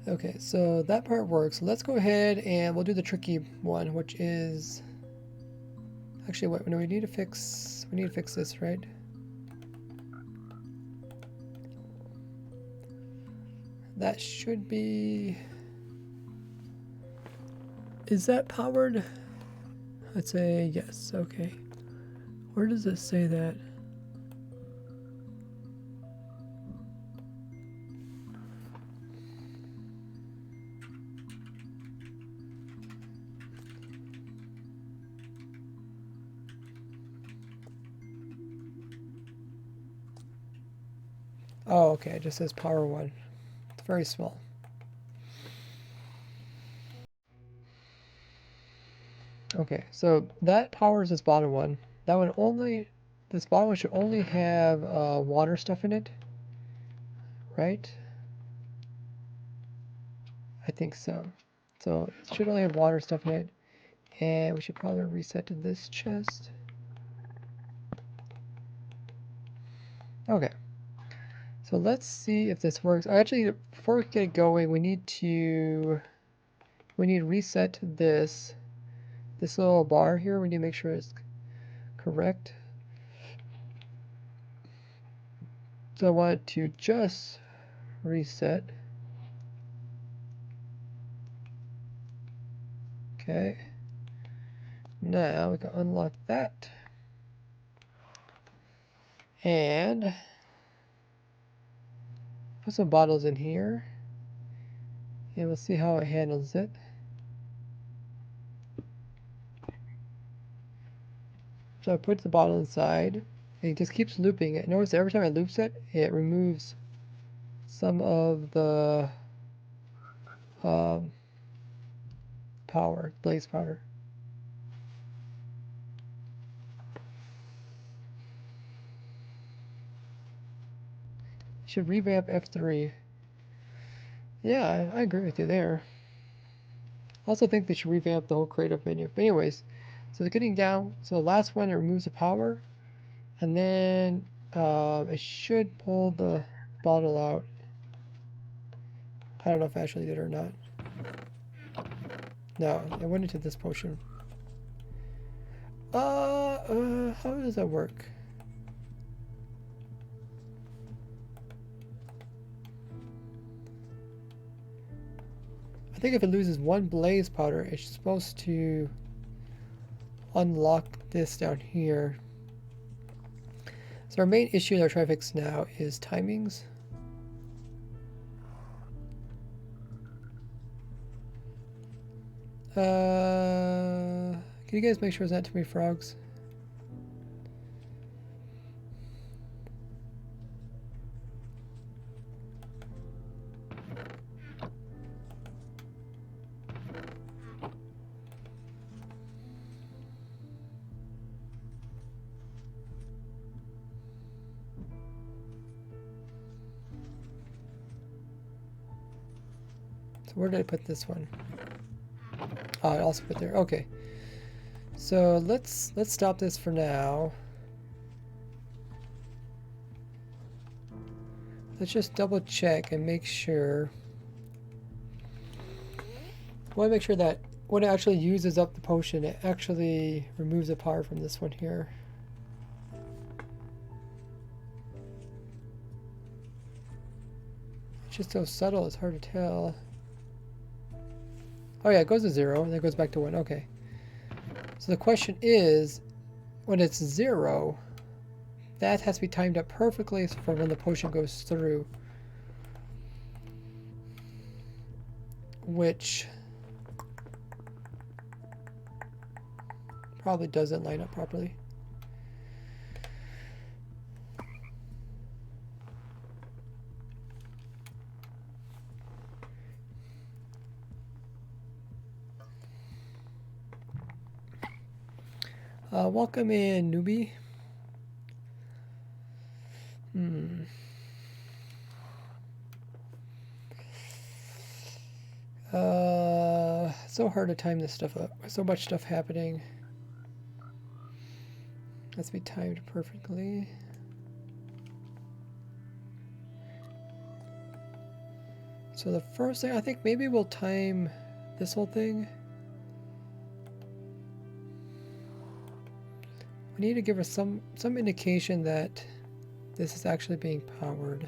Okay, so that part works. So let's go ahead and we'll do the tricky one, which is actually what we need to fix. We need to fix this, right? That should be. Is that powered? Let's say yes. Okay. Where does it say that? Oh, okay. It just says power 1. It's very small. Okay, so that powers this bottom one. That one only. This bottom one should only have water stuff in it, right? I think so. So it should only have water stuff in it. And we should probably reset to this chest. Okay. So let's see if this works. Actually, before we get going, we need to reset this little bar here. We need to make sure it's correct. So I want to just reset. Okay. Now we can unlock that. And put some bottles in here. And we'll see how it handles it. So I put the bottle inside. And it just keeps looping it. Notice every time I loops it, it removes some of the blaze powder. Should revamp F3. Yeah, I agree with you there. I also think they should revamp the whole creative menu. But anyways, so they're getting down. So the last one, it removes the power. And then it should pull the bottle out. I don't know if I actually did or not. No, it went into this potion. How does that work? I think if it loses one blaze powder, it's supposed to unlock this down here. So our main issue that we're trying to fix now is timings. Can you guys make sure there's not too many frogs? So where did I put this one? Oh, I also put there. Okay. So let's stop this for now. Let's just double check and make sure. I want to make sure that when it actually uses up the potion, it actually removes the power from this one here. It's just so subtle, it's hard to tell. Oh yeah, it goes to 0, and then it goes back to 1. Okay. So the question is, when it's 0, that has to be timed up perfectly for when the potion goes through. Which probably doesn't line up properly. Welcome in, newbie. So hard to time this stuff up. So much stuff happening. Has to be timed perfectly. So the first thing, I think maybe we'll time this whole thing. We need to give us some indication that this is actually being powered.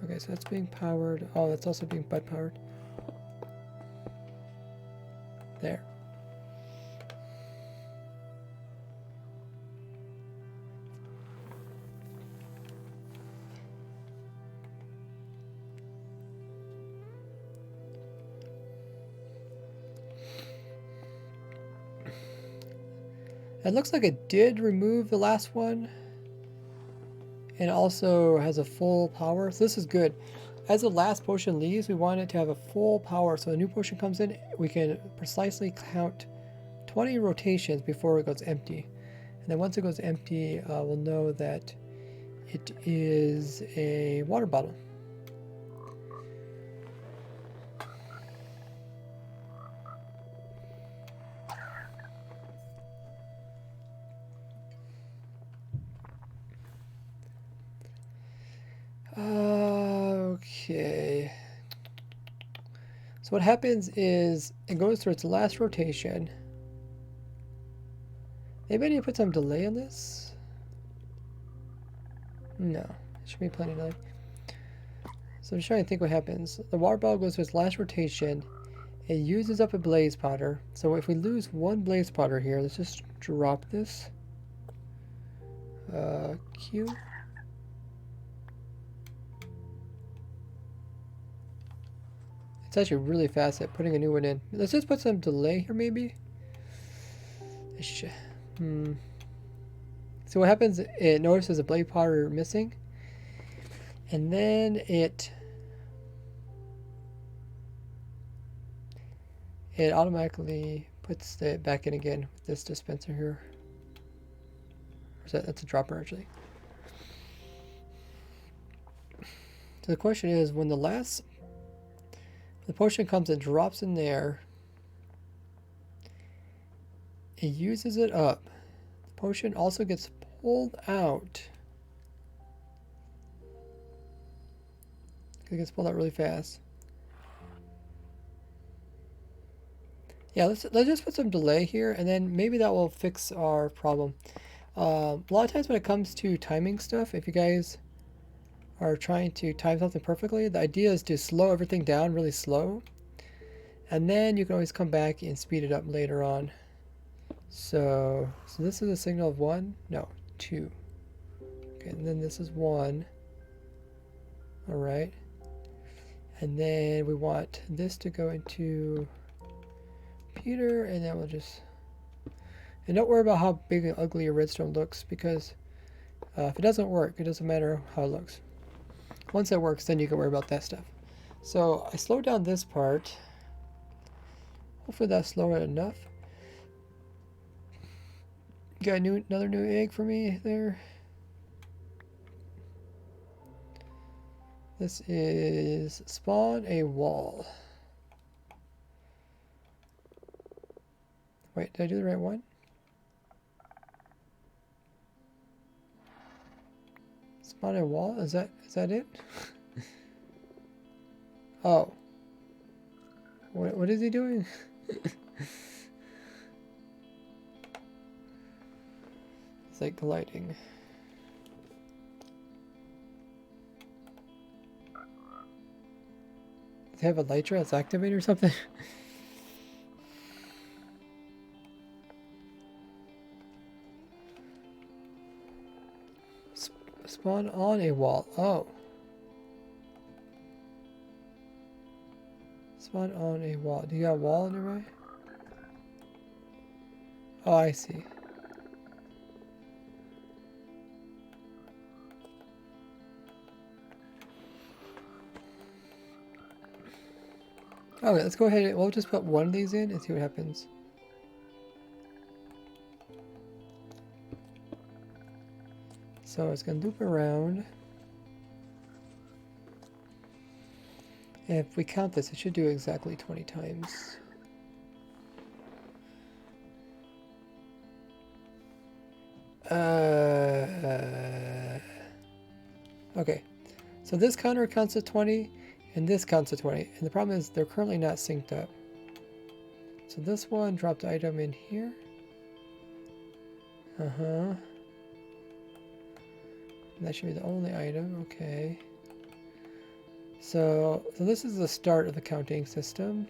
Okay, so that's being powered. Oh, that's also being bud powered. There. It looks like it did remove the last one. And also has a full power. So this is good. As the last potion leaves, we want it to have a full power. So a new potion comes in, we can precisely count 20 rotations before it goes empty. And then once it goes empty, we'll know that it is a water bottle. Okay. So what happens is it goes through its last rotation. Maybe I need to put some delay on this. No, it should be plenty of delay. So I'm just trying to think what happens. The water bottle goes through its last rotation. It uses up a blaze powder. So if we lose one blaze powder here, let's just drop this. Q. It's actually really fast at putting a new one in. Let's just put some delay here, maybe. So what happens? It notices a blaze powder missing, and then it automatically puts it back in again with this dispenser here. Or is that's a dropper actually. So the question is, when the potion comes and drops in there, it uses it up. The potion also gets pulled out. It gets pulled out really fast. Yeah, let's just put some delay here, and then maybe that will fix our problem. A lot of times when it comes to timing stuff, if you guys are trying to time something perfectly, the idea is to slow everything down really slow, and then you can always come back and speed it up later on. So this is a signal of 1, no, 2. Okay, and then this is 1. All right. And then we want this to go into computer, and then we'll just, and don't worry about how big and ugly your redstone looks, because if it doesn't work, it doesn't matter how it looks. Once it works, then you can worry about that stuff. So I slowed down this part. Hopefully that's slow enough. Got another new egg for me there. This is spawn a wall. Wait, did I do the right one? Spawn a wall? Is that it? Oh. What is he doing? It's like gliding. Does he have a Lytra that's activated or something? Spawn on a wall. Oh. Spawn on a wall. Do you got a wall nearby? Oh, I see. Okay, let's go ahead and we'll just put one of these in and see what happens. So it's going to loop around. And if we count this, it should do exactly 20 times. Okay, so this counter counts to 20, and this counts to 20. And the problem is they're currently not synced up. So this one dropped item in here. That should be the only item, okay. So this is the start of the counting system.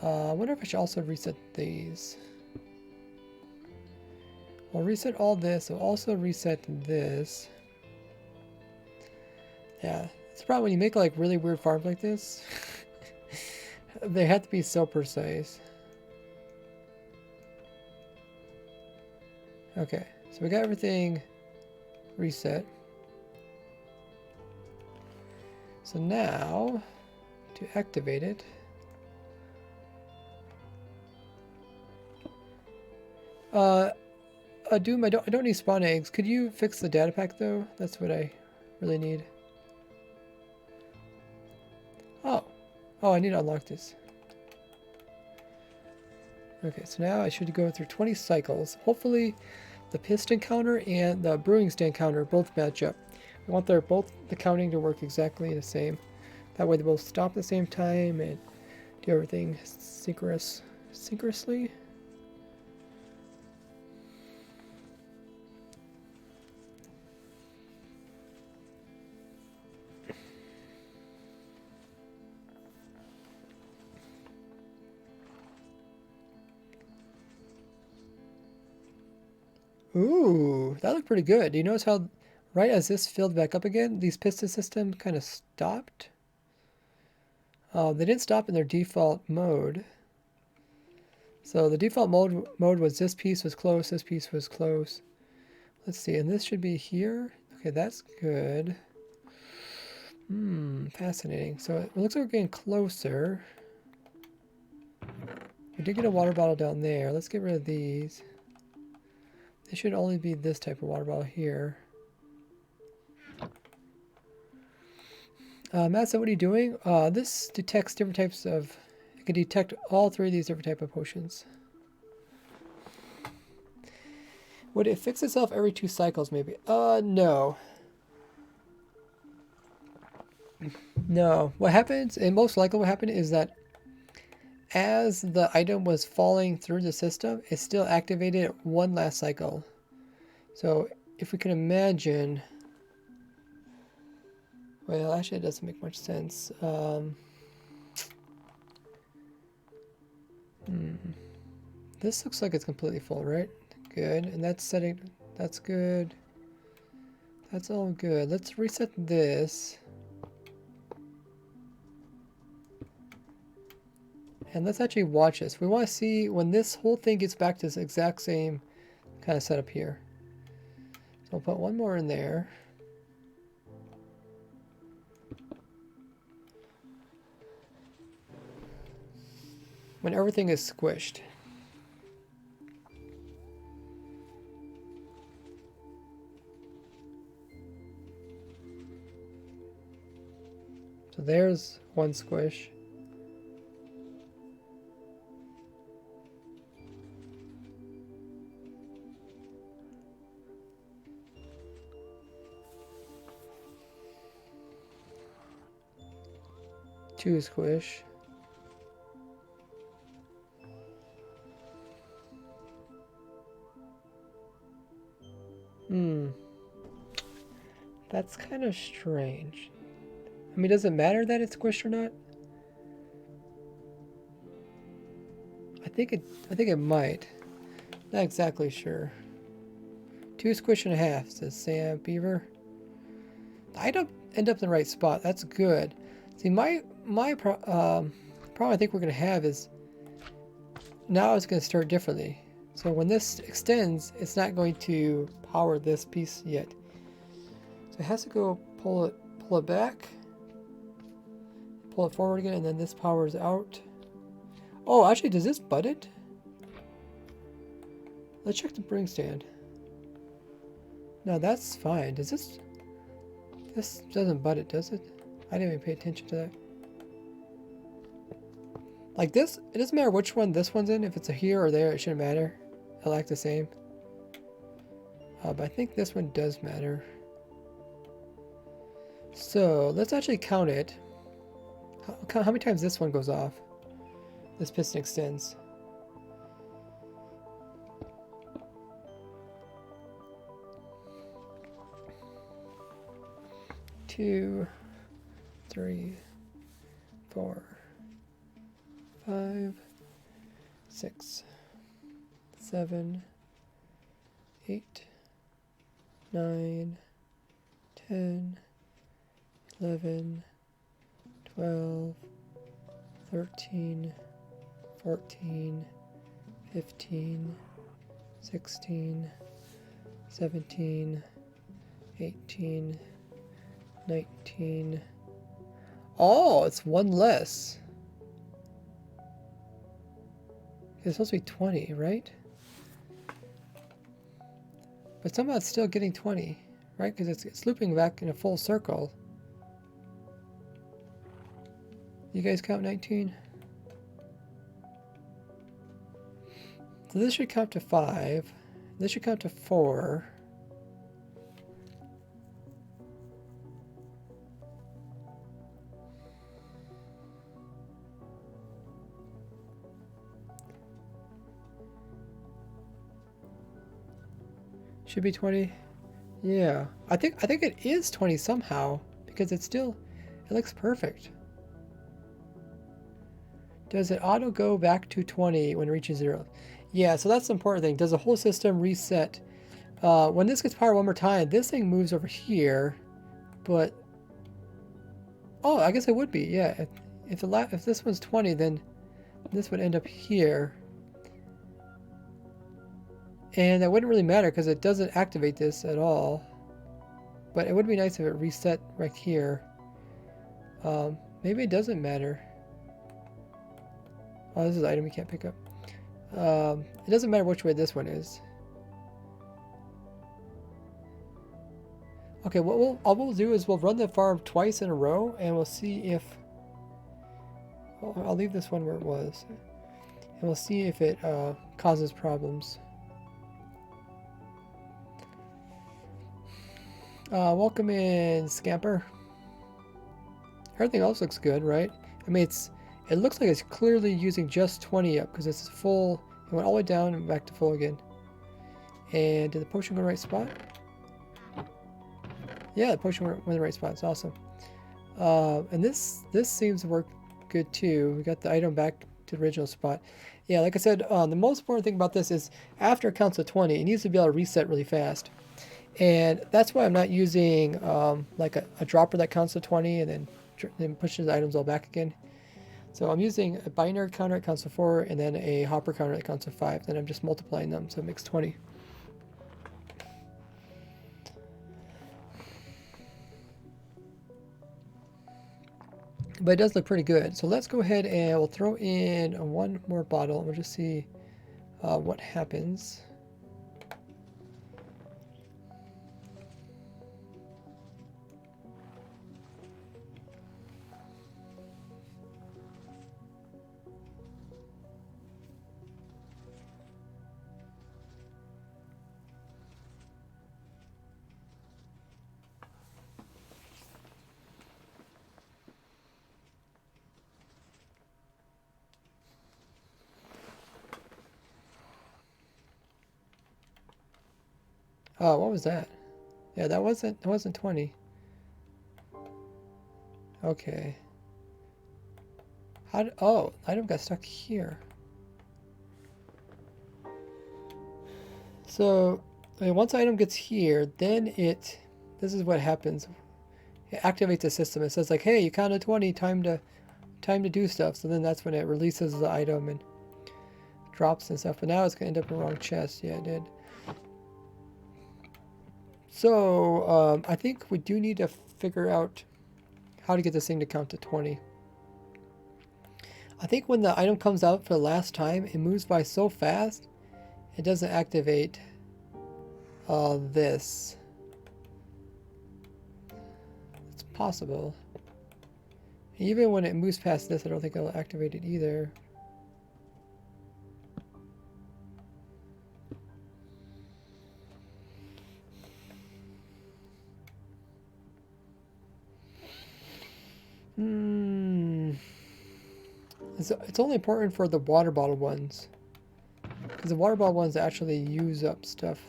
I wonder if I should also reset these. I'll reset all this. I'll also reset this. Yeah, it's the problem when you make like really weird farms like this. They have to be so precise. Okay, so we got everything reset. So now, to activate it, Doom, I don't need spawn eggs. Could you fix the data pack though? That's what I really need. Oh, I need to unlock this. Okay, so now I should go through 20 cycles. Hopefully the piston counter and the brewing stand counter both match up. I want the counting to work exactly the same. That way they both stop at the same time and do everything synchronously. Ooh, that looked pretty good. Do you notice how right as this filled back up again, these piston systems kind of stopped? They didn't stop in their default mode. So the default mode was this piece was close, this piece was close. Let's see, and this should be here. Okay, that's good. Fascinating. So it looks like we're getting closer. We did get a water bottle down there. Let's get rid of these. It should only be this type of water bottle here. Matt said, what are you doing? This detects different types of... It can detect all three of these different type of potions. Would it fix itself every 2 cycles, maybe? No. No. What happens, and most likely what happened, is that as the item was falling through the system, it still activated one last cycle. So if we can imagine, well, actually it doesn't make much sense. This looks like it's completely full, right? Good, and that's setting, that's good. That's all good. Let's reset this. And let's actually watch this. We want to see when this whole thing gets back to this exact same kind of setup here. So we'll put one more in there. When everything is squished. So there's one squish. Two squish. That's kind of strange. I mean, does it matter that it's squished or not? I think it might. Not exactly sure. 2 squish and a half, says Sam Beaver. I don't end up in the right spot. That's good. See, my problem I think we're gonna have is now it's gonna start differently. So when this extends, it's not going to power this piece yet. So it has to go pull it back, pull it forward again, and then this powers out. Oh, actually, does this butt it? Let's check the spring stand. No, that's fine. Does this? This doesn't butt it, does it? I didn't even pay attention to that. Like this, it doesn't matter which one this one's in. If it's a here or there, it shouldn't matter. It'll act the same. But I think this one does matter. So let's actually count it. How many times this one goes off? This piston extends. Two, 3, 4, 5, 6, 7, 8, 9, 10, 11, 12, 13, 14, 15, 16, 17, 18, 19. Oh, it's one less. It's supposed to be 20, right? But somehow it's still getting 20, right? Because it's looping back in a full circle. You guys count 19? So this should count to 5. This should count to 4. Should be 20. Yeah. I think it is 20 somehow because it looks perfect. Does it auto go back to 20 when it reaches 0? Yeah, so that's the important thing. Does the whole system reset? When this gets powered one more time, this thing moves over here, but oh, I guess it would be. Yeah. If this one's 20, then this would end up here. And that wouldn't really matter because it doesn't activate this at all. But it would be nice if it reset right here. Maybe it doesn't matter. Oh, this is an item we can't pick up. It doesn't matter which way this one is. Okay, all we'll do is we'll run the farm twice in a row and we'll see if... I'll leave this one where it was. And we'll see if it causes problems. Welcome in, Scamper. Everything else looks good, right? I mean, It looks like it's clearly using just 20 up because it's full. It went all the way down and back to full again. And did the potion go in the right spot? Yeah, the potion went in the right spot. It's awesome. And this seems to work good too. We got the item back to the original spot. Yeah, like I said, the most important thing about this is after it counts to 20, it needs to be able to reset really fast. And that's why I'm not using like a dropper that counts to 20 and then pushes the items all back again. So I'm using a binary counter that counts to 4 and then a hopper counter that counts to 5. Then I'm just multiplying them so it makes 20. But it does look pretty good. So let's go ahead and we'll throw in one more bottle and we'll just see what happens. Oh, what was that? Yeah, that wasn't 20. Okay. Oh, item got stuck here. So, once item gets here, then this is what happens. It activates the system. It says like, hey, you counted 20, time to do stuff. So then that's when it releases the item and drops and stuff. But now it's gonna end up in the wrong chest. Yeah, it did. So, I think we do need to figure out how to get this thing to count to 20. I think when the item comes out for the last time, it moves by so fast, it doesn't activate this. It's possible. Even when it moves past this, I don't think it'll activate it either. It's only important for the water bottle ones. Because the water bottle ones actually use up stuff.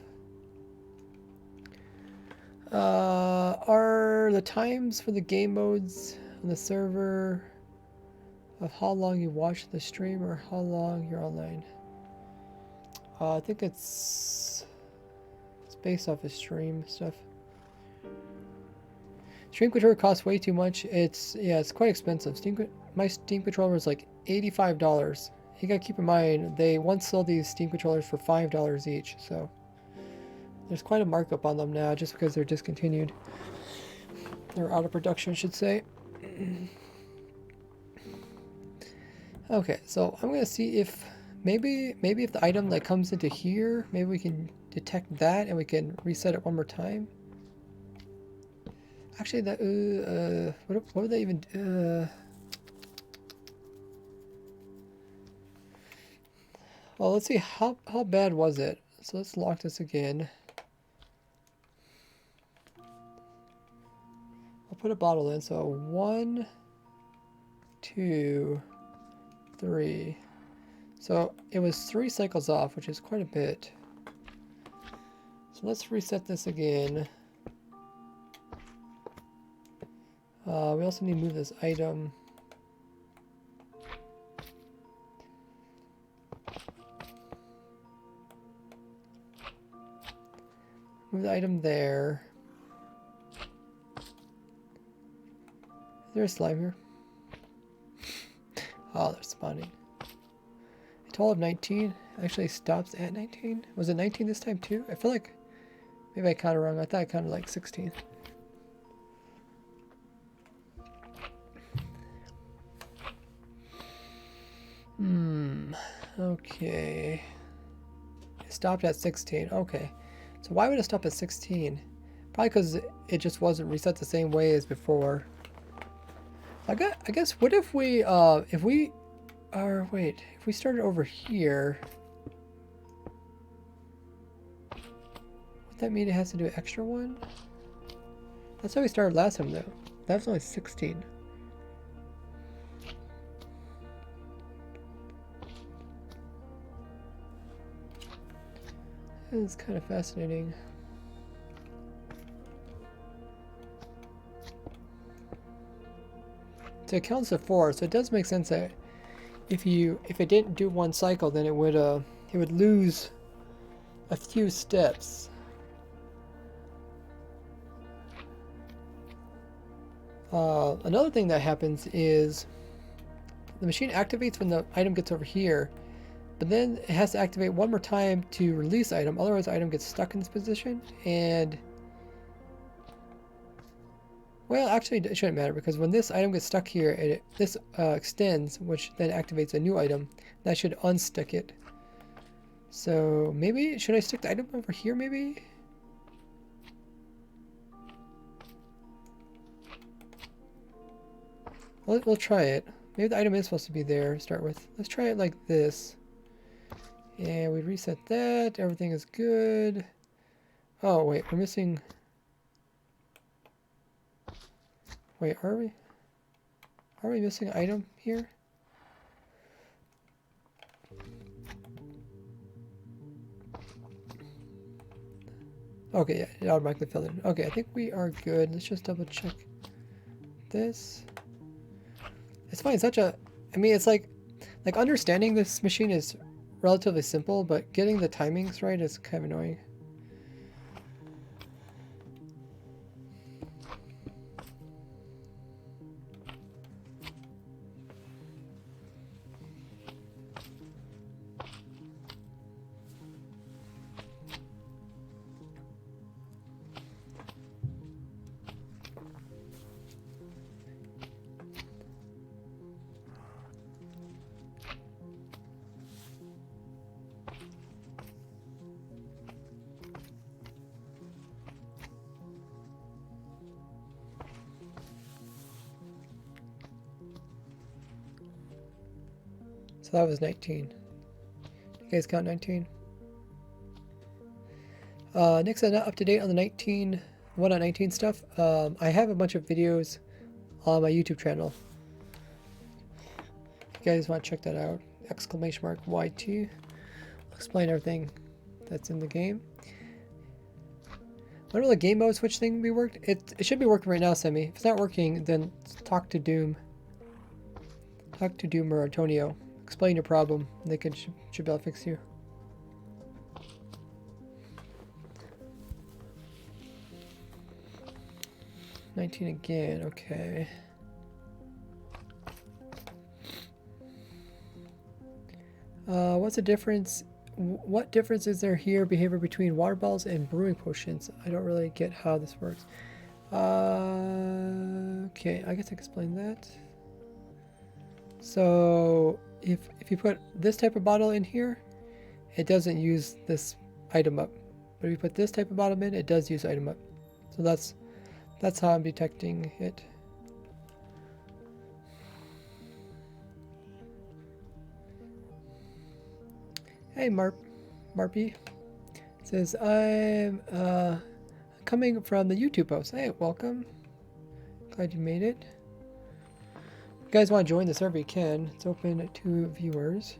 Are the times for the game modes on the server of how long you watch the stream or how long you're online? I think it's based off of stream stuff. Stream controller costs way too much. It's quite expensive. My Steam controller is like $85. You gotta keep in mind they once sold these Steam controllers for $5 each, so there's quite a markup on them now just because they're discontinued. They're out of production, I should say. Okay, so I'm gonna see if maybe if the item that comes into here, maybe we can detect that and we can reset it one more time. Actually, that what would that even well, let's see how bad was it. So let's lock this again. I'll put a bottle in. So 1, 2, 3. So it was 3 cycles off, which is quite a bit. So let's reset this again. We also need to move this item. Move the item there. Is there a slime here? Oh, they're spawning. A total of 19. Actually stops at 19. Was it 19 this time too? I feel like maybe I counted wrong. I thought I counted like 16. Okay. It stopped at 16. Okay. So why would it stop at 16? Probably because it just wasn't reset the same way as before. I guess what if we if we started over here, would that mean it has to do an extra one? That's how we started last time though. That was only 16. This is kind of fascinating. So it counts to 4, so it does make sense that if it didn't do one cycle, then it would lose a few steps. Another thing that happens is the machine activates when the item gets over here, but then it has to activate one more time to release the item, otherwise the item gets stuck in this position. And well, actually it shouldn't matter, because when this item gets stuck here, this extends, which then activates a new item. That should unstick it. So maybe, should I stick the item over here maybe? We'll try it. Maybe the item is supposed to be there to start with. Let's try it like this. And we reset that. Everything is good. Oh, wait. We're missing... Wait, are we? Are we missing an item here? Okay, yeah. It automatically filled in. Okay, I think we are good. Let's just double check this. It's fine. Such a... I mean, it's like understanding this machine is relatively simple, but getting the timings right is kind of annoying. So that was 19. You guys count 19? Nick's not up to date on the 1.19 stuff. I have a bunch of videos on my YouTube channel. If you guys want to check that out, !YT. I'll explain everything that's in the game. When will the game mode switch thing be worked? It should be working right now, Semi. If it's not working, then talk to Doom. Talk to Doom or Antonio. Explain your problem. They should be able to fix you. $19 again. Okay. What's the difference? What difference is there here behavior between water balls and brewing potions? I don't really get how this works. Okay, I guess I can explain that. So if you put this type of bottle in here, it doesn't use this item up. But if you put this type of bottle in, it does use item up. So that's how I'm detecting it. Hey Marpy. It says I'm coming from the YouTube post. Hey, welcome. Glad you made it. If you guys want to join the server, you can. It's open to viewers.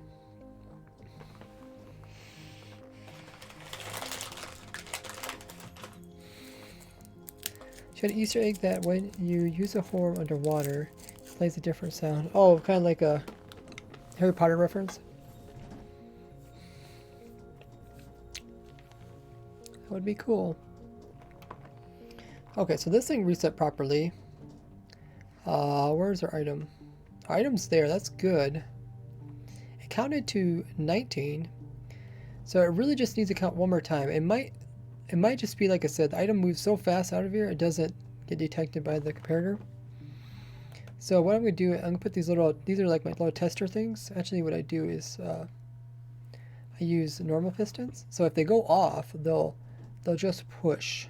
She had an Easter egg that when you use a form underwater, it plays a different sound. Oh, kind of like a Harry Potter reference. That would be cool. Okay, so this thing reset properly. Where's our item? Our item's there, that's good. It counted to 19. So it really just needs to count one more time. It might just be, like I said, the item moves so fast out of here, it doesn't get detected by the comparator. So what I'm going to do, I'm going to put these are like my little tester things. Actually, what I do is I use normal pistons. So if they go off, they'll just push.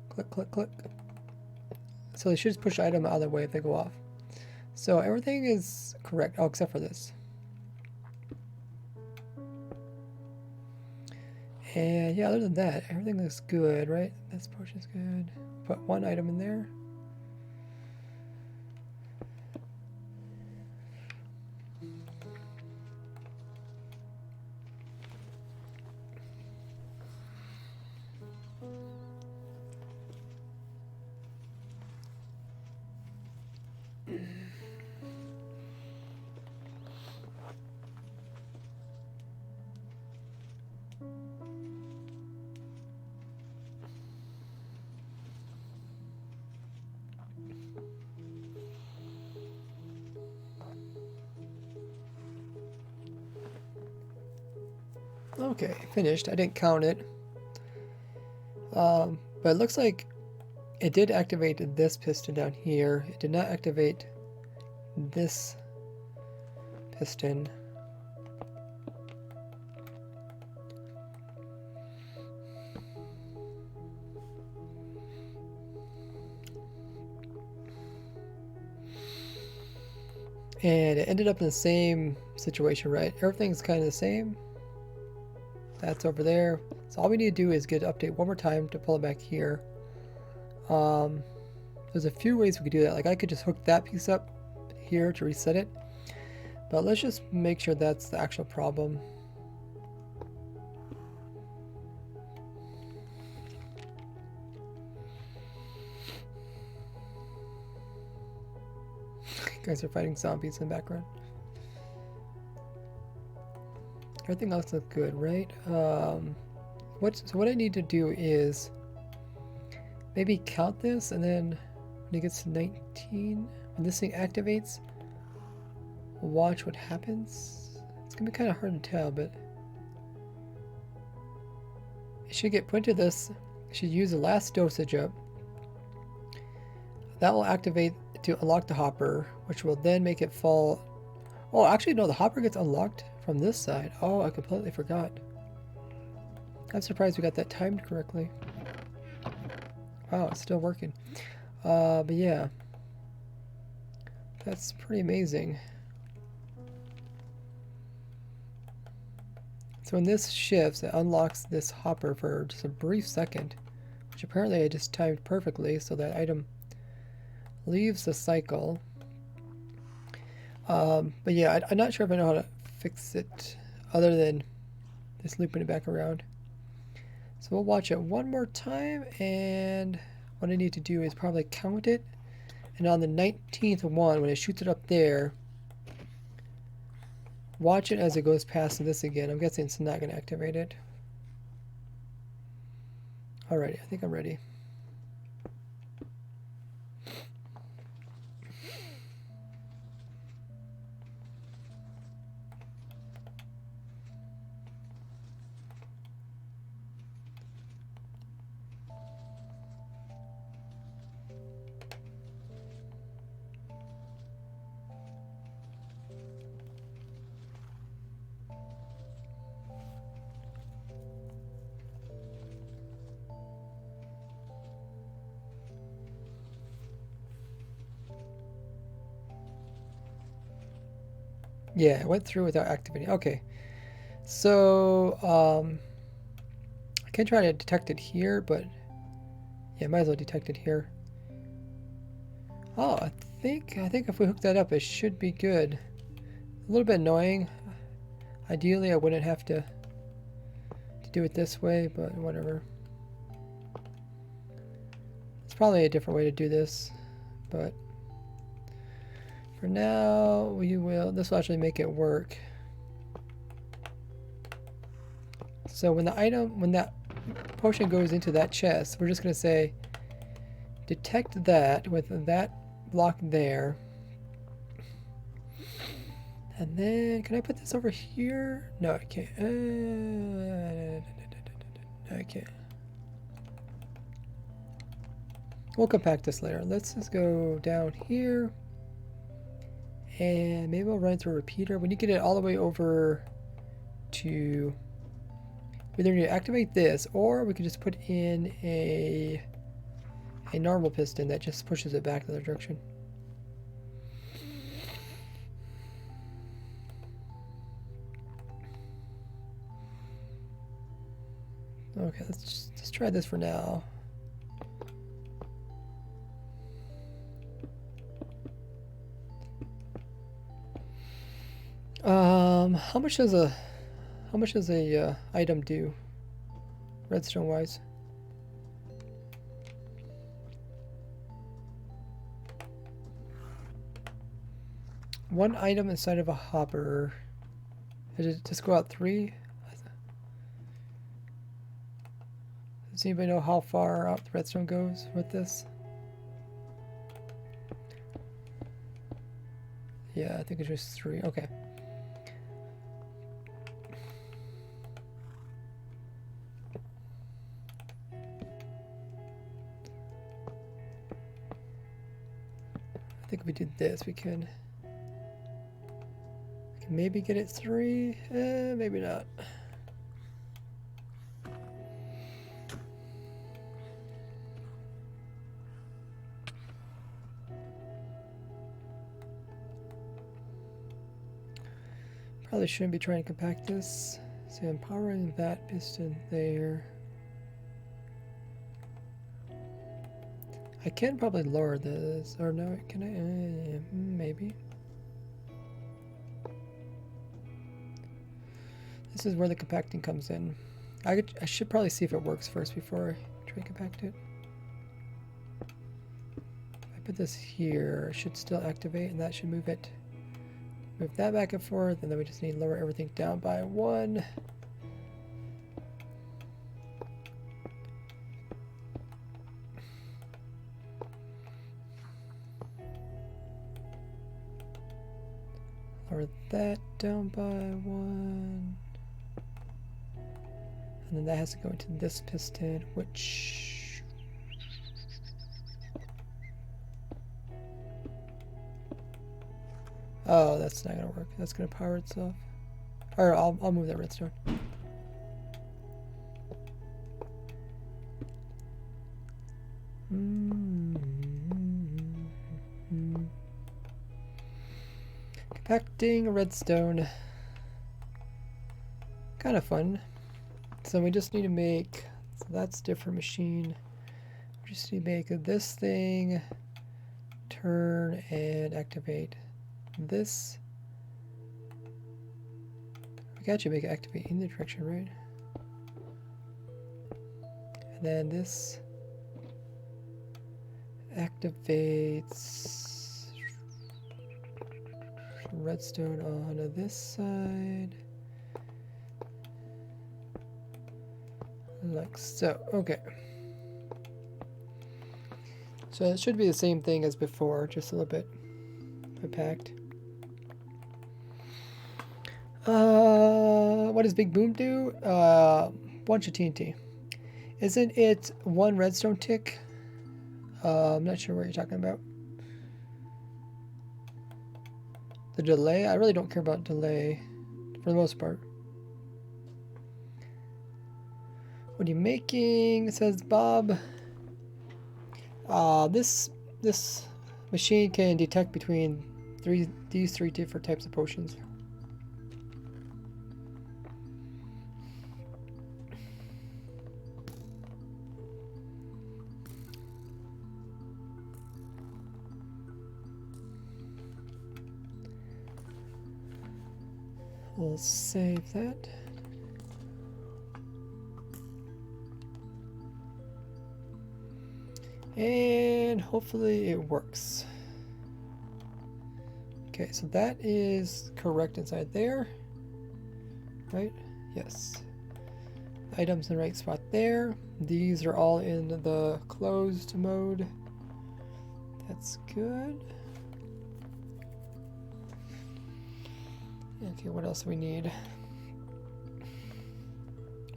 Click, click, click. So they should just push the item out of the way if they go off. So everything is correct, oh, except for this. And yeah, other than that, everything looks good, right? This potion's good. Put one item in there. Okay, finished. I didn't count it. But it looks like it did activate this piston down here. It did not activate this piston. And it ended up in the same situation, right? Everything's kind of the same. That's over there. So all we need to do is get an update one more time to pull it back here. There's a few ways we could do that. Like I could just hook that piece up here to reset it. But let's just make sure that's the actual problem. You guys are fighting zombies in the background. Everything else looks good, right? So what I need to do is maybe count this, and then when it gets to 19, when this thing activates, watch what happens. It's gonna be kind of hard to tell, but it should get put into this. It should use the last dosage up. That will activate to unlock the hopper, which will then make it fall. Oh, actually, no, the hopper gets unlocked from this side. Oh, I completely forgot. I'm surprised we got that timed correctly. Wow, it's still working. But yeah, that's pretty amazing. So when this shifts, it unlocks this hopper for just a brief second, which apparently I just timed perfectly, so that item leaves the cycle. But yeah, I'm not sure if I know how to fix it other than just looping it back around. So we'll watch it one more time, and what I need to do is probably count it, and on the 19th one, when it shoots it up there, watch it as it goes past this again. I'm guessing it's not going to activate it. Alrighty, I think I'm ready. Yeah, it went through without activating. Okay, so I can try to detect it here, but yeah, might as well detect it here. Oh, I think if we hook that up, it should be good. A little bit annoying. Ideally, I wouldn't have to do it this way, but whatever. It's probably a different way to do this, but for now, this will actually make it work. So when that potion goes into that chest, we're just going to say, detect that with that block there. And then, can I put this over here? No, I can't. No, I can't. We'll compact this later. Let's just go down here. And maybe we'll run through a repeater. When you get it all the way over to... We either need to activate this, or we could just put in a normal piston that just pushes it back the other direction. Okay, let's just try this for now. How much does a item do, redstone wise? one item inside of a hopper. Did it just go out 3? Does anybody know how far out the redstone goes with this? Yeah, I think it's just 3. Okay. I think if we did this, we can maybe get it 3. Maybe not. Probably shouldn't be trying to compact this. So I'm powering that piston there. I can probably lower this, or no, can I? Maybe. This is where the compacting comes in. I should probably see if it works first before I try to compact it. If I put this here, it should still activate, and that should move it. Move that back and forth, and then we just need to lower everything down by 1. Lower that down by 1. And then that has to go into this piston, which... Oh, that's not gonna work. That's gonna power itself. Or I'll move that redstone. Compacting redstone. Kind of fun. So we just need to make, so that's different machine. We just need to make this thing turn and activate this. We can actually make it activate in the direction, right? And then this activates redstone on this side. Like so. Okay. So it should be the same thing as before, just a little bit compact. What does Big Boom do? Bunch of TNT. Isn't it 1 redstone tick? I'm not sure what you're talking about. The delay? I really don't care about delay for the most part. What are you making? Says Bob. This machine can detect between these 3 different types of potions. We'll save that. And hopefully it works. Okay, so that is correct inside there. Right? Yes. Items in the right spot there. These are all in the closed mode. That's good. Okay, what else do we need?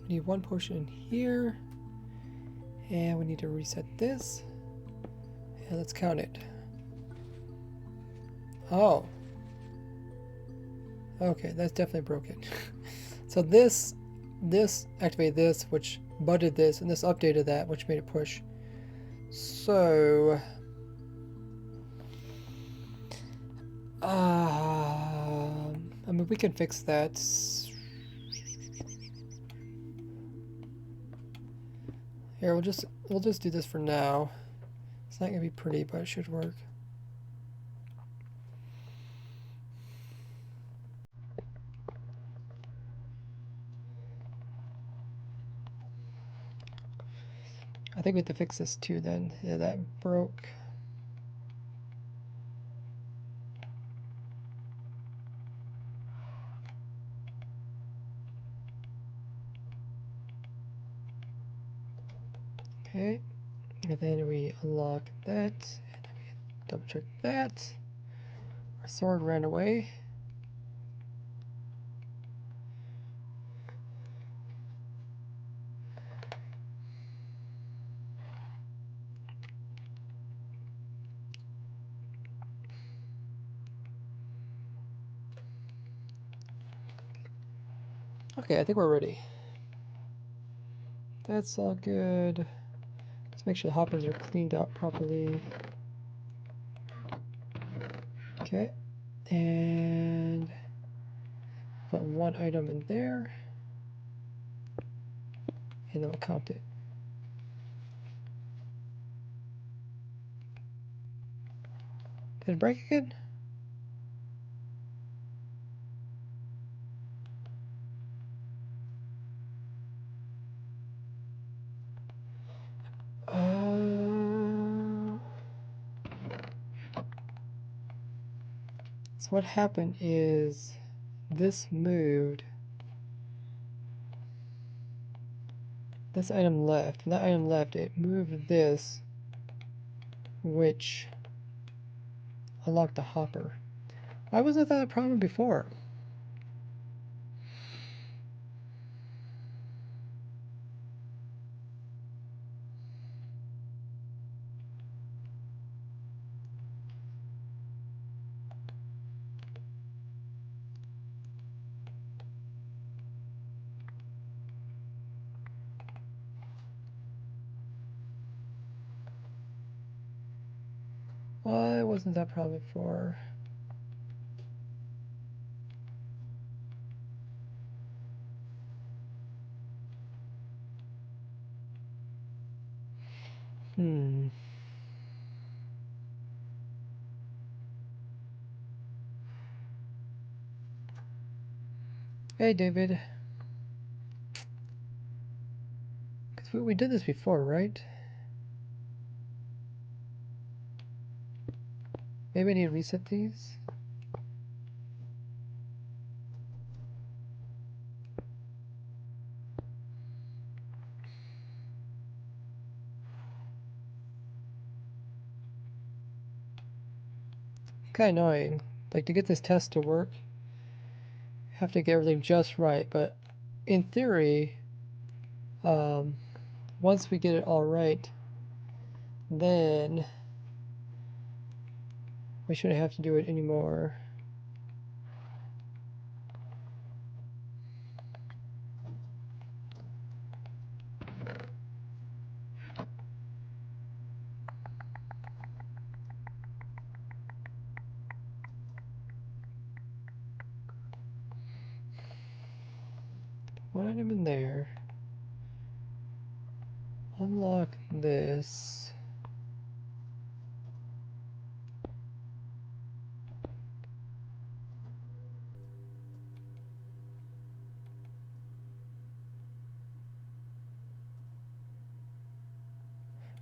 We need 1 potion here. And we need to reset this. And let's count it. Oh. Okay, that's definitely broken. So this activated this, which butted this, and this updated that, which made it push. So... I mean, we can fix that. Here, we'll just do this for now. It's not gonna be pretty, but it should work. I think we have to fix this too then. Yeah, that broke. Okay, and then we unlock that, and we double check that. Our sword ran away. Okay, I think we're ready. That's all good. Let's make sure the hoppers are cleaned out properly. Okay, and put one item in there, and then we'll count it. Did it break again? So what happened is this moved. This item left. When that item left, it moved this, which unlocked the hopper. Why wasn't that a problem before? Why wasn't that problem before? Hey, David. Because we did this before, right? Maybe I need to reset these? Kinda annoying. Like, to get this test to work, you have to get everything just right, but in theory, once we get it all right, then we shouldn't have to do it anymore. One item in there. Unlock this.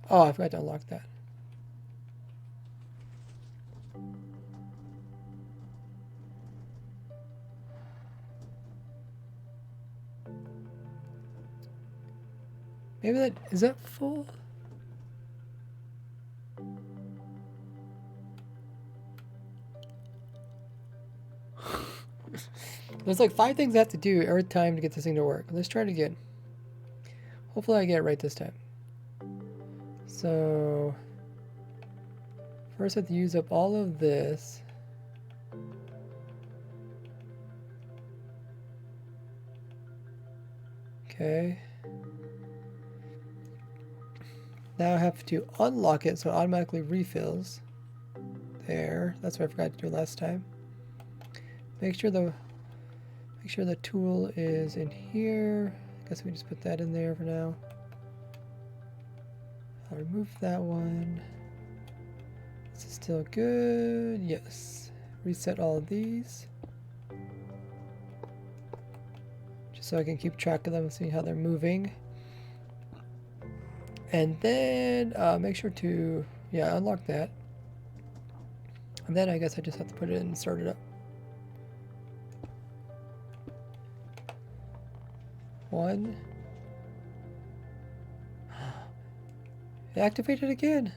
Oh, I forgot to unlock that. Maybe that, is that full? There's like 5 things I have to do every time to get this thing to work. Let's try it again. Hopefully I get it right this time. So, first I have to use up all of this. Okay. Now I have to unlock it so it automatically refills. There. That's what I forgot to do last time. Make sure the tool is in here. I guess we just put that in there for now. I'll remove that one. This is still good. Yes. Reset all of these. Just so I can keep track of them and see how they're moving. And then make sure to, unlock that. And then I guess I just have to put it in and start it up. One. Activate it again.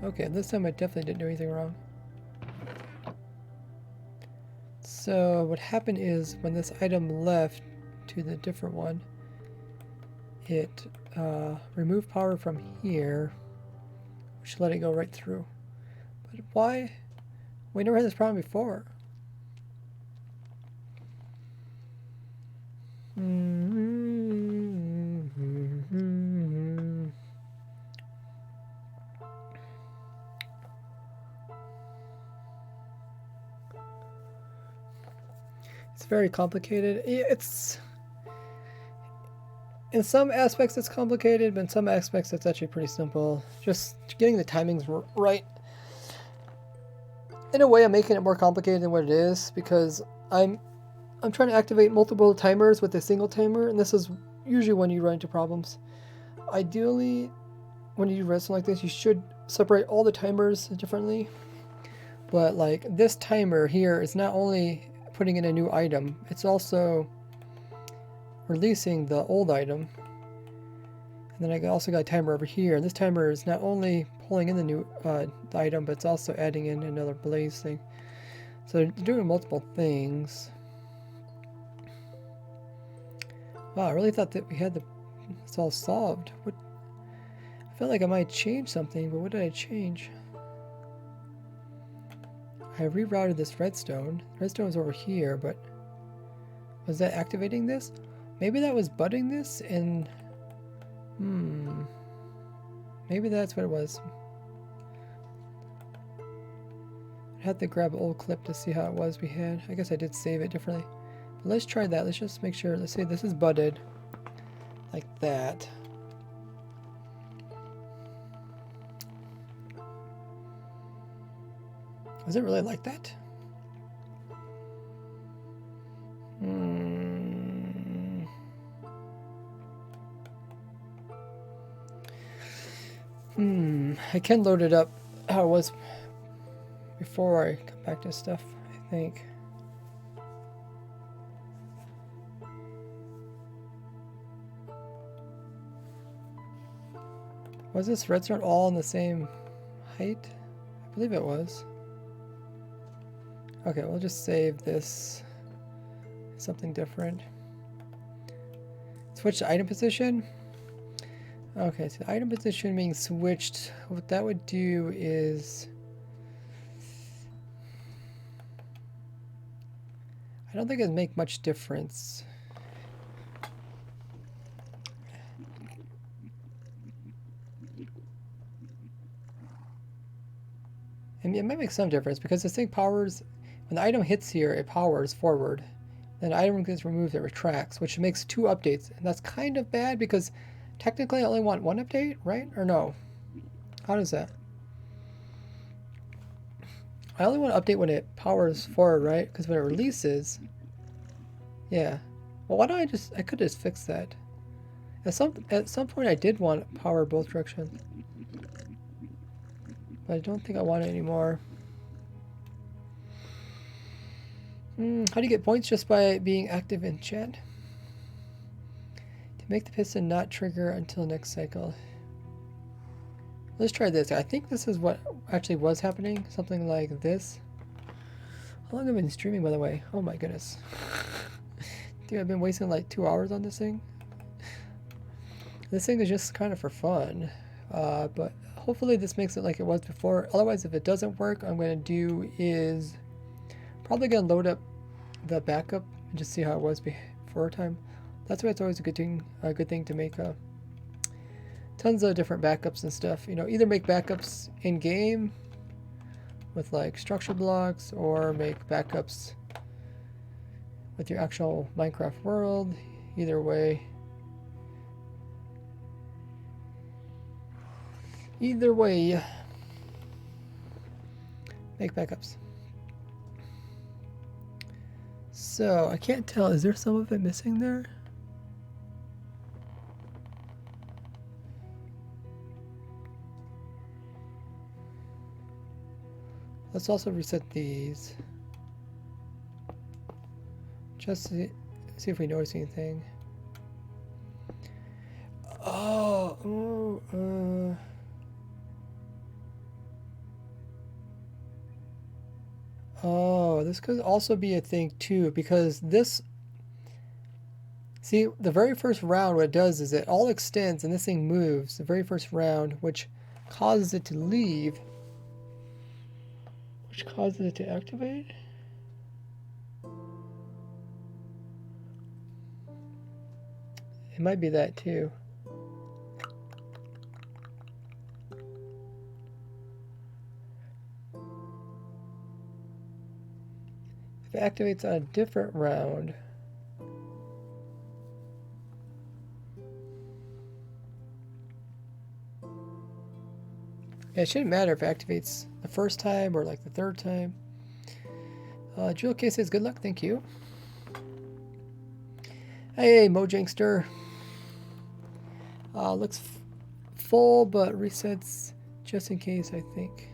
Okay, this time I definitely didn't do anything wrong. So what happened is when this item left to the different one, it removed power from here, which let it go right through. But why? We never had this problem before. It's very complicated. It's in some aspects it's complicated, but in some aspects it's actually pretty simple. Just getting the timings right. In a way, I'm making it more complicated than what it is because I'm trying to activate multiple timers with a single timer, and this is usually when you run into problems. Ideally, when you do redstone like this, you should separate all the timers differently. But like this timer here is not only putting in a new item, it's also releasing the old item. And then I also got a timer over here, and this timer is not only pulling in the new item, but it's also adding in another blaze thing. So they're doing multiple things. Wow, I really thought that we had it's all solved. I felt like I might change something, but what did I change? I rerouted this redstone. Redstone is over here, but was that activating this? Maybe that was budding this and maybe that's what it was. I had to grab an old clip to see how it was we had. I guess I did save it differently. But let's try that. Let's just make sure. Let's say this is budded. Like that. Was it really like that? I can load it up how it was before I come back to stuff, I think. Was this redstone all in the same height? I believe it was. Okay, we'll just save this. Something different. Switch to item position. Okay, so the item position being switched, what that would do is... I don't think it'd make much difference. I mean, it might make some difference because this thing powers... When the item hits here, it powers forward. Then the item gets removed, it retracts, which makes 2 updates. And that's kind of bad because technically I only want 1 update, right? Or no? How does that? I only want to update when it powers forward, right? Because when it releases... Yeah. Well, why don't I could just fix that. At some point I did want power both directions. But I don't think I want it anymore. How do you get points? Just by being active in chat? To make the piston not trigger until next cycle. Let's try this. I think this is what actually was happening. Something like this. How long have I been streaming, by the way? Oh my goodness. Dude, I've been wasting like 2 hours on this thing. This thing is just kind of for fun. But hopefully this makes it like it was before. Otherwise, if it doesn't work, I'm going to do is... Probably going to load up the backup and just see how it was before time. That's why it's always a good thing to make tons of different backups and stuff. You know, either make backups in game with like structure blocks, or make backups with your actual Minecraft world. Either way. Either way, make backups. So, I can't tell, is there some of it missing there? Let's also reset these. Just to see if we notice anything. Oh, Oh, this could also be a thing too, because this, see, the very first round, what it does is it all extends and this thing moves the very first round, which causes it to leave, which causes it to activate. It might be that too. If it activates on a different round, yeah, it shouldn't matter if it activates the first time or like the third time. Jewel Case says good luck, thank you. Hey, Mojankster. Looks full, but resets just in case, I think.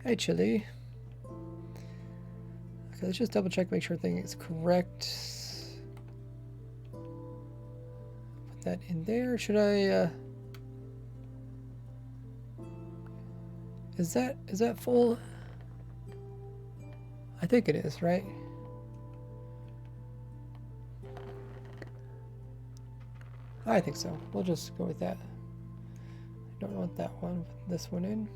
Hey, Chili. Okay, let's just double check, make sure everything is correct. Put that in there. Should I, is that full? I think it is, right? I think so. We'll just go with that. I don't want that one. Put this one in.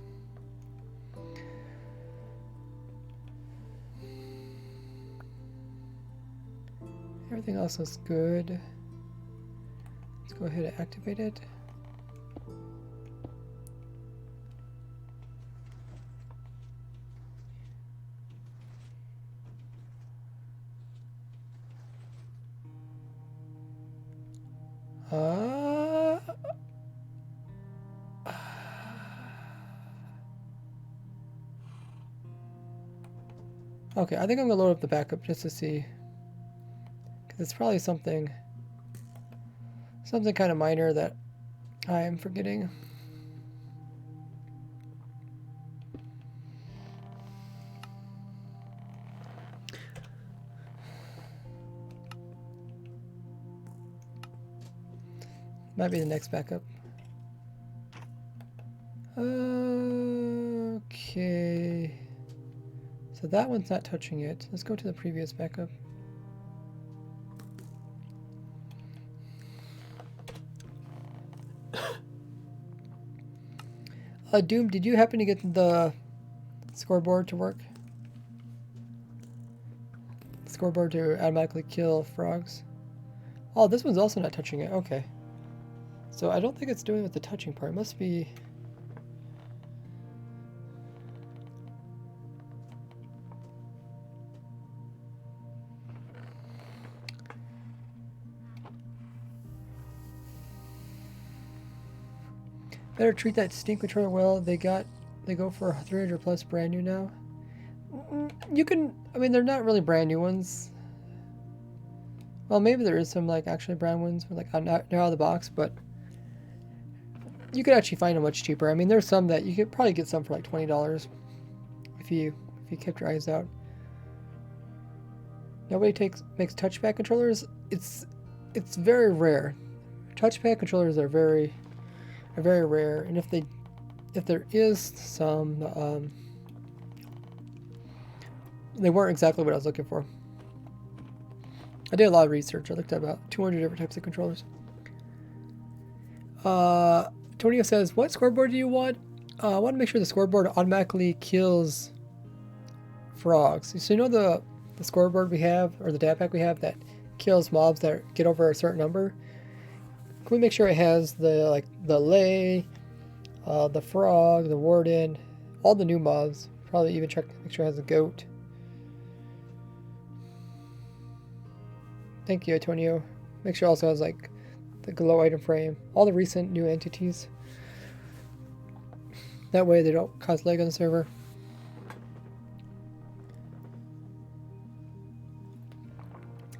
Everything else is good. Let's go ahead and activate it. Okay, I think I'm gonna load up the backup just to see, because it's probably something kind of minor that I am forgetting. Might be the next backup. Okay. So that one's not touching it. Let's go to the previous backup. Doom, did you happen to get the scoreboard to work? Scoreboard to automatically kill frogs. Oh, this one's also not touching it. Okay. So I don't think it's doing with the touching part. It must be... Better treat that Steam controller well. They go for 300 plus brand new now. You can, I mean, they're not really brand new ones. Well, maybe there is some like actually brand ones, like they're out of the box, but you could actually find them much cheaper. I mean, there's some that you could probably get some for like $20 if you kept your eyes out. Nobody makes touchpad controllers. It's very rare. Touchpad controllers are very rare, and if there is some, they weren't exactly what I was looking for. I did a lot of research. I looked at about 200 different types of controllers. Tonio says, what scoreboard do you want? I want to make sure the scoreboard automatically kills frogs. So you know the scoreboard we have, or the data pack we have that kills mobs that get over a certain number? Can we make sure it has the Allay, the frog, the warden, all the new mobs? Probably even make sure it has a goat. Thank you, Antonio. Make sure it also has like the glow item frame, all the recent new entities. That way they don't cause lag on the server.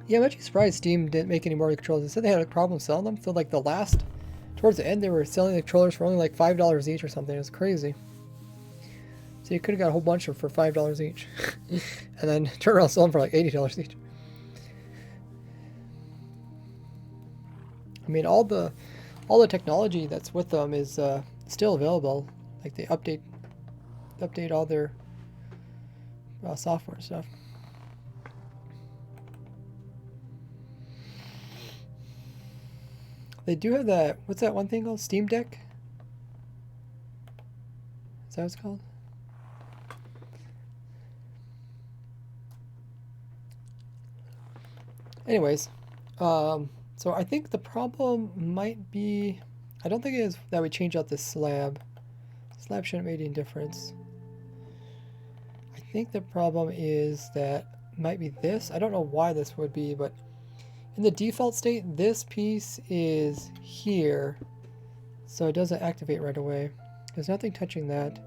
Yeah, I'm actually surprised Steam didn't make any more controllers. They said they had a problem selling them. So like towards the end, they were selling the controllers for only like $5 each or something. It was crazy. So you could have got a whole bunch of for $5 each, and then turn around and sell them for like $80 each. I mean, all the technology that's with them is still available. Like they update update all their software and stuff. They do have that, what's that one thing called? Steam Deck? Is that what it's called? Anyways, so I think the problem might be, I don't think it is that we change out this slab. Slab shouldn't make any difference. I think the problem is that might be this. I don't know why this would be, but in the default state, this piece is here, so it doesn't activate right away. There's nothing touching that.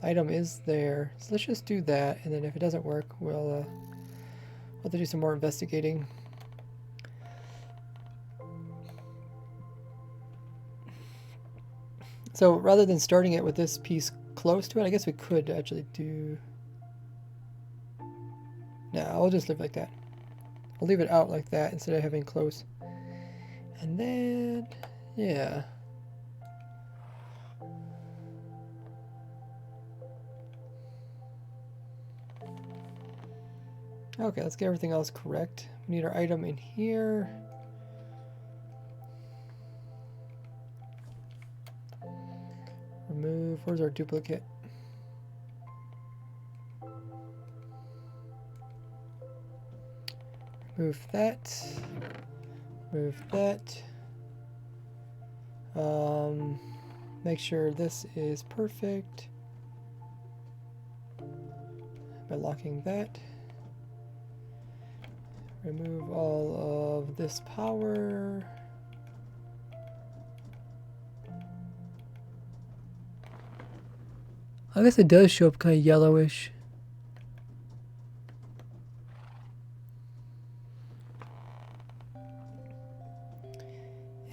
The item is there, so let's just do that, and then if it doesn't work, we'll have to do some more investigating. So rather than starting it with this piece close to it, I guess we could actually do... No, I'll just leave it like that. I'll leave it out like that instead of having close. And then, yeah. Okay, let's get everything else correct. We need our item in here. Remove, where's our duplicate? Move that. Move that. Make sure this is perfect by locking that. Remove all of this power. I guess it does show up kind of yellowish.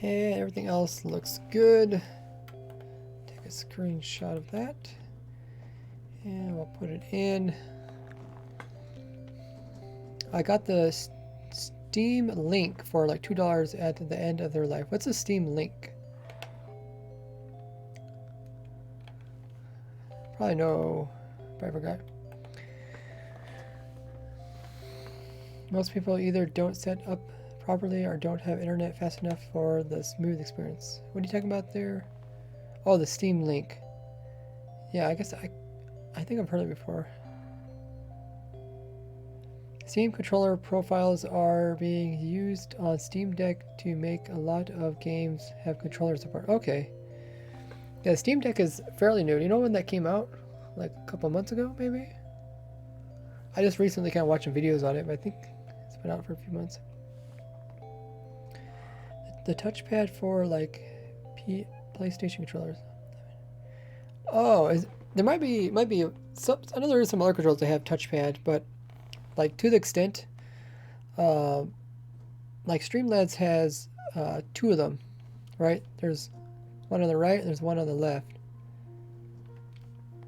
And everything else looks good. Take a screenshot of that. And we'll put it in. I got the Steam Link for like $2 at the end of their life. What's a Steam Link? Probably know, but I forgot. Most people either don't set up properly or don't have internet fast enough for the smooth experience. What are you talking about there? Oh, the Steam Link. Yeah, I guess I think I've heard it before. Steam controller profiles are being used on Steam Deck to make a lot of games have controller support. Okay. Yeah, Steam Deck is fairly new. Do you know when that came out? Like a couple months ago, maybe? I just recently kind of watching videos on it, but I think it's been out for a few months. The touchpad for like PlayStation controllers. Oh, there might be some, I know there is some other controllers that have touchpad, but like to the extent, like Streamlabs has 2 of them, right? There's one on the right and there's one on the left.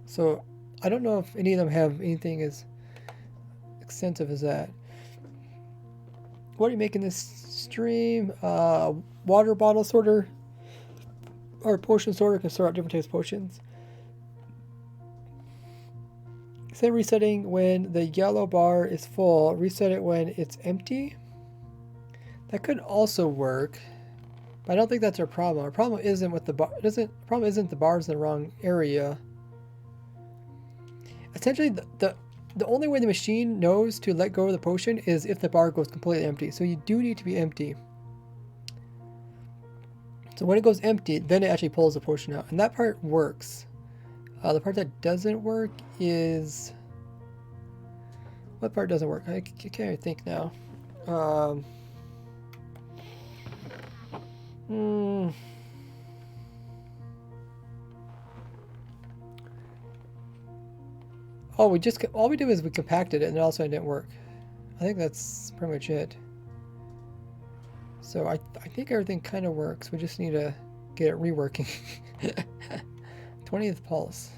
So I don't know if any of them have anything as extensive as that. What are you making this stream? Water bottle sorter or potion sorter can sort out different types of potions. Instead of resetting when the yellow bar is full, reset it when it's empty. That could also work, but I don't think that's our problem. Our problem isn't with the bar. Problem isn't the bars in the wrong area. Essentially, the only way the machine knows to let go of the potion is if the bar goes completely empty. So you do need to be empty. So when it goes empty, then it actually pulls the potion out, and that part works. The part that doesn't work is... What part doesn't work? I can't even think now. Oh, all we did was we compacted it, and it also didn't work. I think that's pretty much it. So I think everything kind of works. We just need to get it reworking. 20th pulse.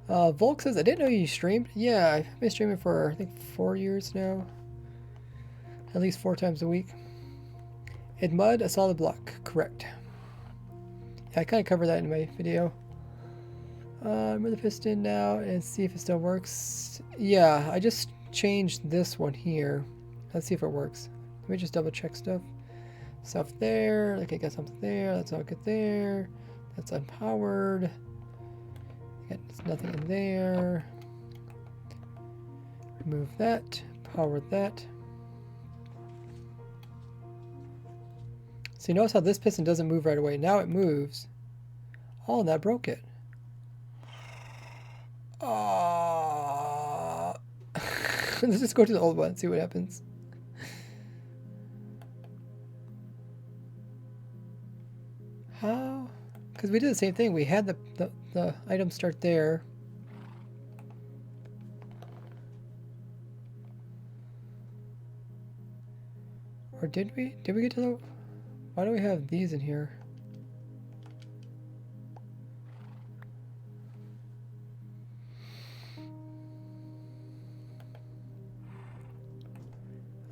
Volk says, I didn't know you streamed. Yeah, I've been streaming for, I think, 4 years now. At least 4 times a week. In mud, a solid block. Correct. Yeah, I kind of covered that in my video. Remove the piston now and see if it still works. Yeah, I just changed this one here. Let's see if it works. Let me just double check stuff. Stuff there. Okay, got something there. That's all good there. That's unpowered. There's nothing in there. Remove that. Power that. So you notice how this piston doesn't move right away. Now it moves. Oh, and that broke it. Let's just go to the old one and see what happens. How? Because we did the same thing. We had the item start there. Or did we? Did we get to the... Why do we have these in here?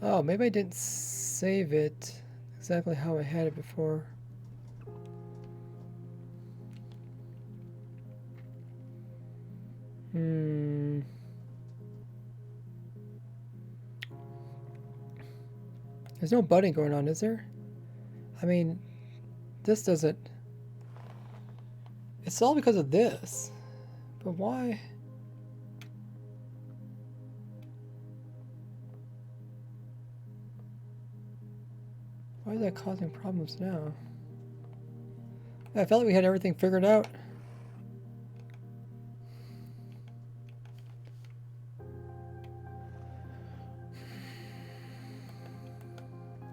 Oh, maybe I didn't save it exactly how I had it before. There's no budding going on, is there? I mean, this doesn't... It's all because of this. But why? Why is that causing problems now? I felt like we had everything figured out.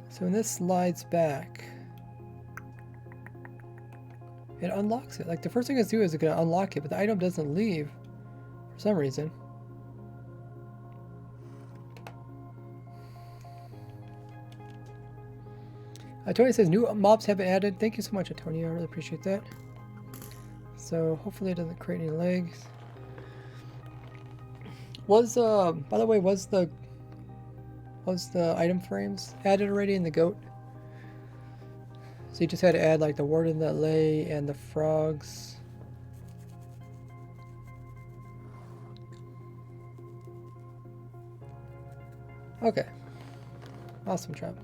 So when this slides back, it unlocks it. Like the first thing it's do is it's gonna unlock it, but the item doesn't leave for some reason. Tony says new mobs have been added. Thank you so much, Tony. I really appreciate that. So hopefully it doesn't create any legs. Was by the way, was the item frames added already in the goat? So you just had to add like the warden, the Allay, and the frogs. Okay. Awesome job.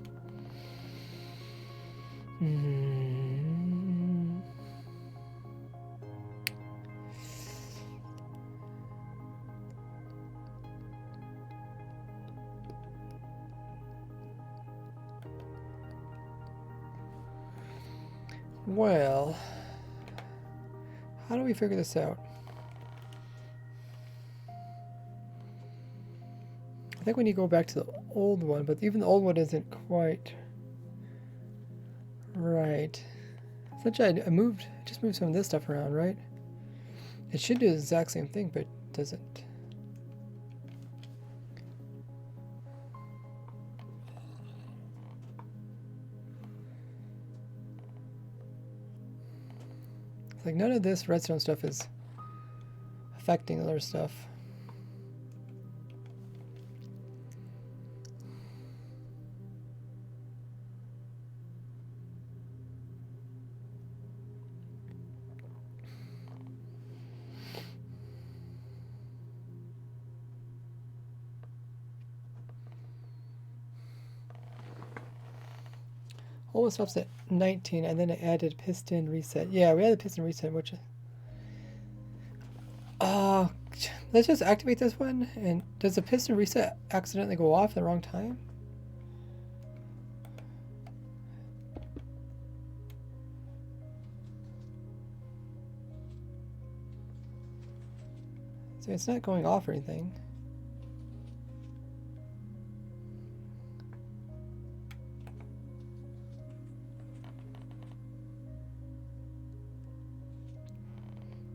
Well, how do we figure this out? I think we need to go back to the old one, but even the old one isn't quite right. Essentially, I just moved some of this stuff around, right? It should do the exact same thing, but it doesn't. It's like none of this redstone stuff is affecting other stuff. All the stuff's at 19, and then it added piston reset. Yeah, we had the piston reset, which... let's just activate this one, and does the piston reset accidentally go off at the wrong time? So it's not going off or anything.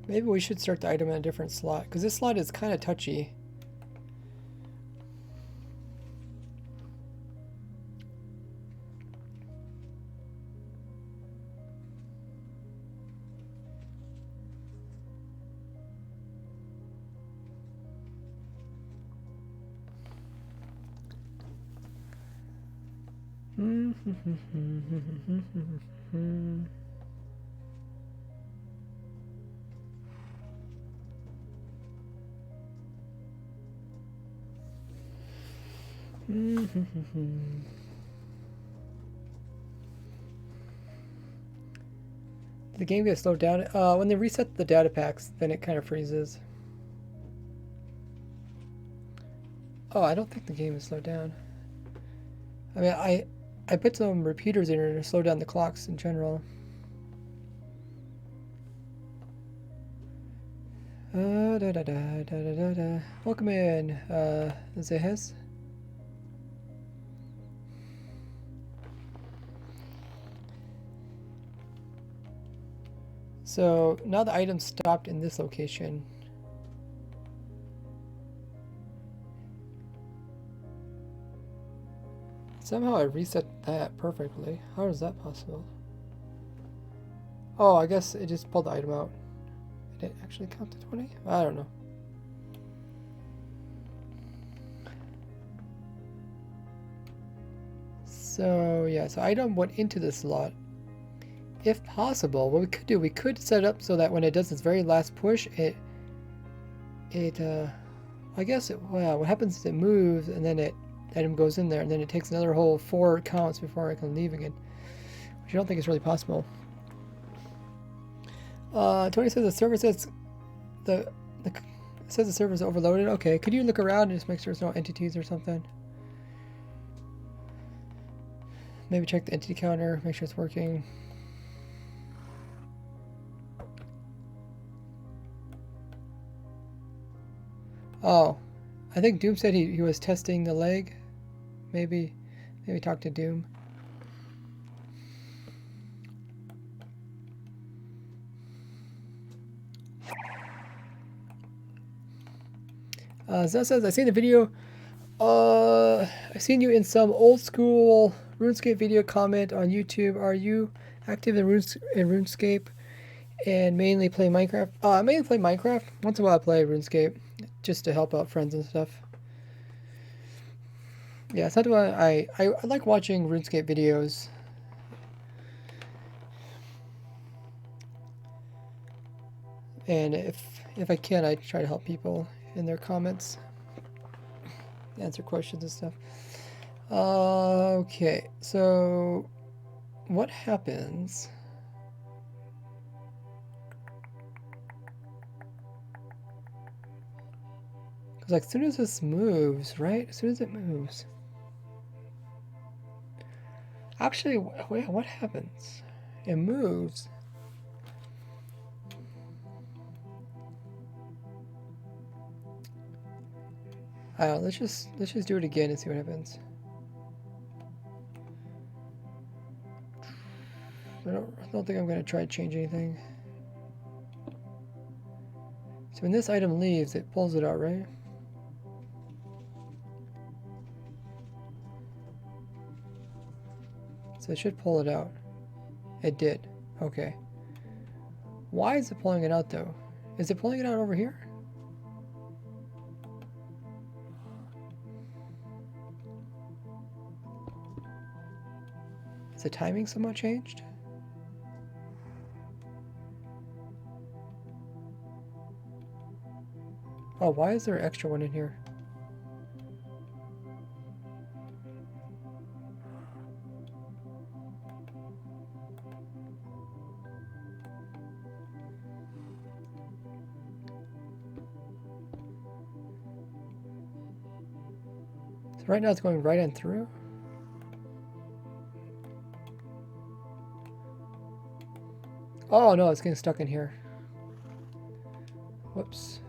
Maybe we should start the item in a different slot, because this slot is kind of touchy. The game gets slowed down. When they reset the data packs, then it kind of freezes. Oh, I don't think the game is slowed down. I mean, I put some repeaters in here to slow down the clocks in general. Welcome in, Zehes. So now the item stopped in this location. Somehow I reset that perfectly. How is that possible? Oh, I guess it just pulled the item out. Did it actually count to 20? I don't know. So yeah, so item went into the slot. If possible, what we could do, we could set it up so that when it does its very last push, I guess what happens is it moves and then the item goes in there and then it takes another whole 4 counts before it can leave again, which I don't think is really possible. Tony says the server says it says the server is overloaded. Okay, could you look around and just make sure there's no entities or something? Maybe check the entity counter, make sure it's working. Oh, I think Doom said he was testing the leg. Maybe talk to Doom. Zell says, I seen the video. I've seen you in some old school RuneScape video comment on YouTube. Are you active in RuneScape and mainly play Minecraft? I mainly play Minecraft. Once in a while I play RuneScape just to help out friends and stuff. Yeah, it's not why I like watching RuneScape videos. And if I can, I try to help people in their comments, answer questions and stuff. Okay, so what happens? Because like as soon as this moves, right? As soon as it moves. Actually, wait, what happens? It moves. Let's just do it again and see what happens. I don't think I'm gonna try to change anything. So when this item leaves, it pulls it out, right? So it should pull it out. It did. Okay. Why is it pulling it out though? Is it pulling it out over here? Is the timing somehow changed? Oh, why is there an extra one in here? So right now it's going right on through. Oh no, it's getting stuck in here. Whoops.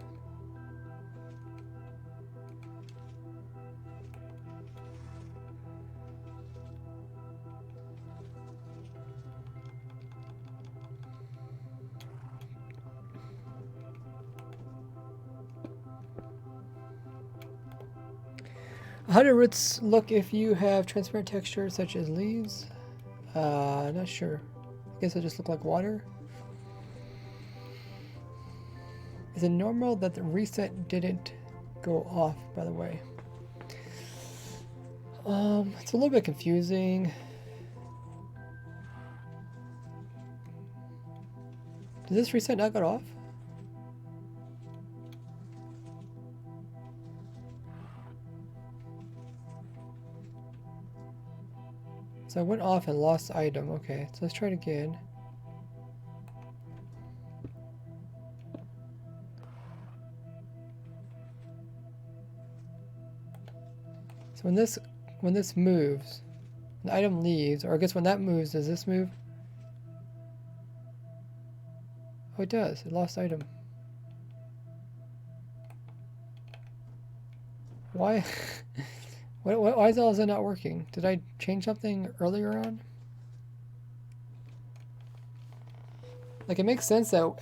How do roots look if you have transparent texture such as leaves? Not sure. I guess it just look like water. Is it normal that the reset didn't go off, by the way? It's a little bit confusing. Did this reset not go off? So I went off and lost the item. Okay, so let's try it again. So when this moves, the item leaves, or I guess when that moves, does this move? Oh, it does. It lost item. Why? Why is all of that not working? Did I change something earlier on? Like, it makes sense that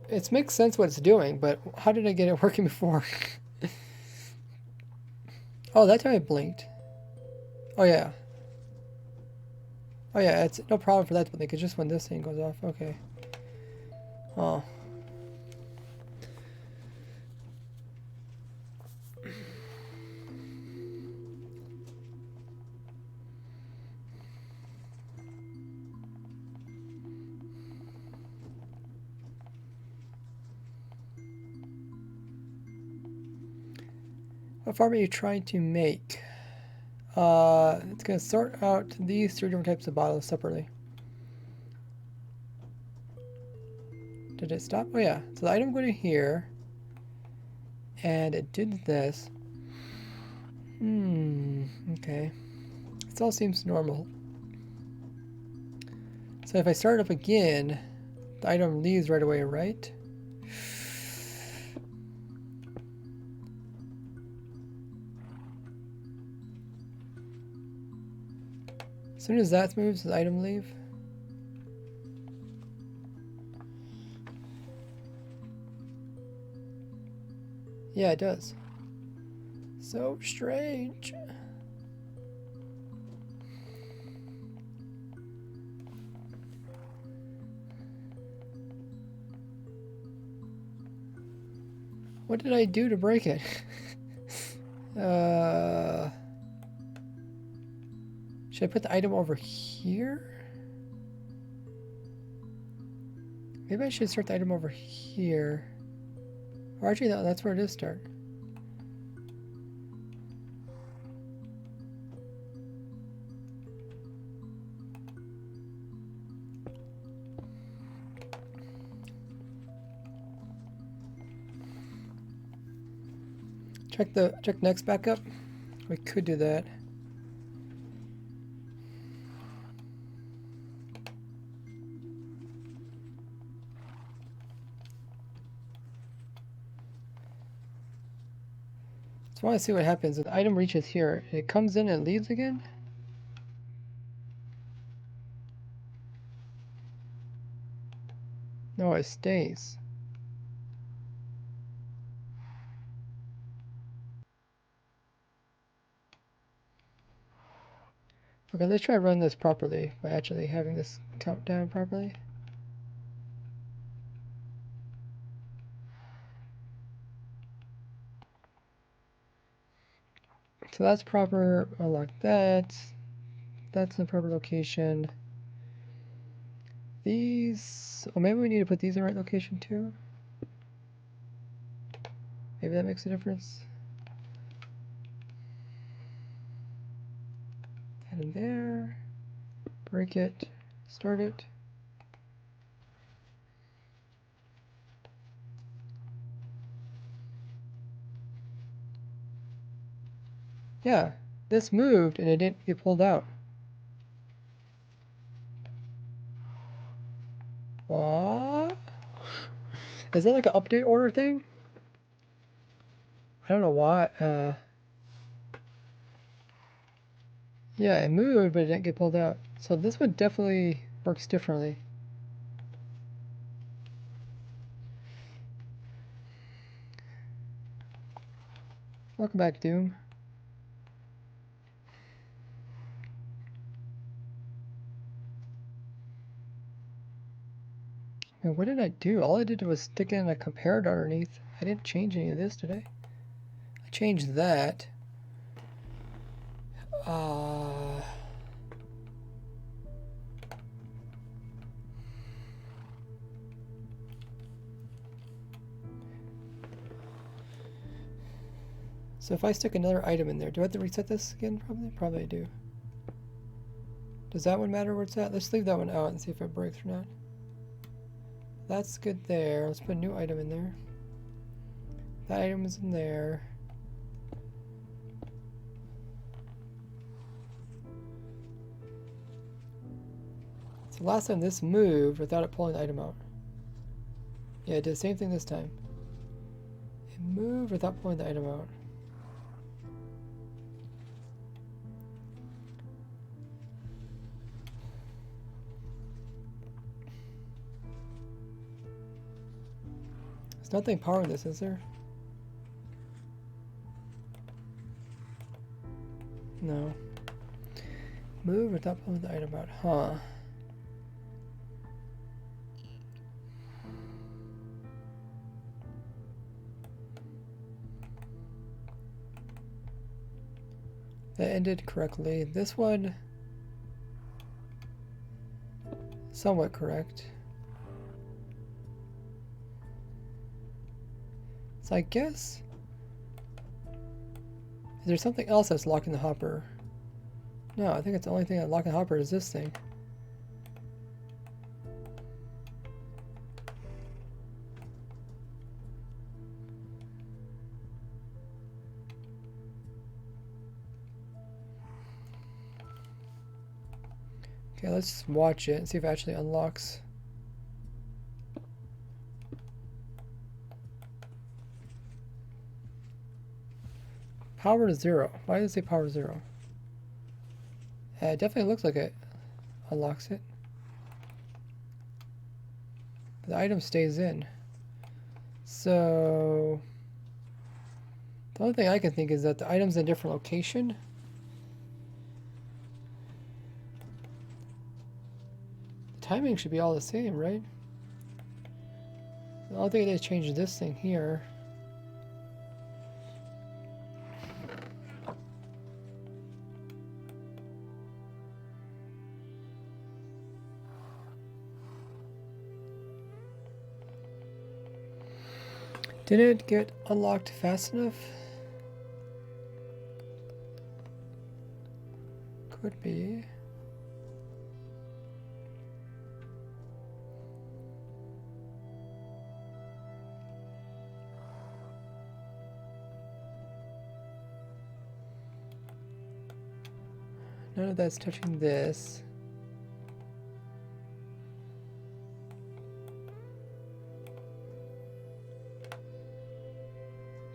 it makes sense what it's doing, but how did I get it working before? Oh, that time it blinked. Oh yeah. Oh yeah, it's no problem for that to blink. It's just when this thing goes off. Okay. Oh. What farm are you trying to make? It's going to sort out these 3 different types of bottles separately. Did it stop? Oh yeah. So the item go to here. And it did this. Okay. This all seems normal. So if I start up again, the item leaves right away, right? As soon as that moves, does the item leave? Yeah, it does. So strange. What did I do to break it? Should I put the item over here? Maybe I should start the item over here. Or actually, no, that's where it is start. Check next backup. We could do that. So I want to see what happens. If the item reaches here, it comes in and leaves again? No, it stays. Okay, let's try to run this properly by actually having this count down properly. So that's proper. Unlock that. That's in the proper location. These. Oh, maybe we need to put these in the right location too. Maybe that makes a difference. Add in there. Break it. Start it. Yeah, this moved and it didn't get pulled out. What? Is that like an update order thing? I don't know why. Yeah, it moved, but it didn't get pulled out. So this one definitely works differently. Welcome back, Doom. And what did I do? All I did was stick in a comparator underneath. I didn't change any of this, did I? I changed that. So if I stick another item in there, do I have to reset this again? Probably I do. Does that one matter where it's at? Let's leave that one out and see if it breaks or not. That's good there. Let's put a new item in there. That item is in there. So last time this moved without it pulling the item out. Yeah, it did the same thing this time. It moved without pulling the item out. There's nothing powering this, is there? No. Move without pulling the item out, huh? That ended correctly. This one, somewhat correct. So I guess, is there something else that's locking the hopper? No, I think it's the only thing that locking the hopper is this thing. Okay, let's watch it and see if it actually unlocks. Power to 0. Why does it say power 0? It definitely looks like it unlocks it. But the item stays in. So the only thing I can think is that the item's in a different location. The timing should be all the same, right? The only thing they changed is this thing here. Did it get unlocked fast enough? Could be. None of that's touching this.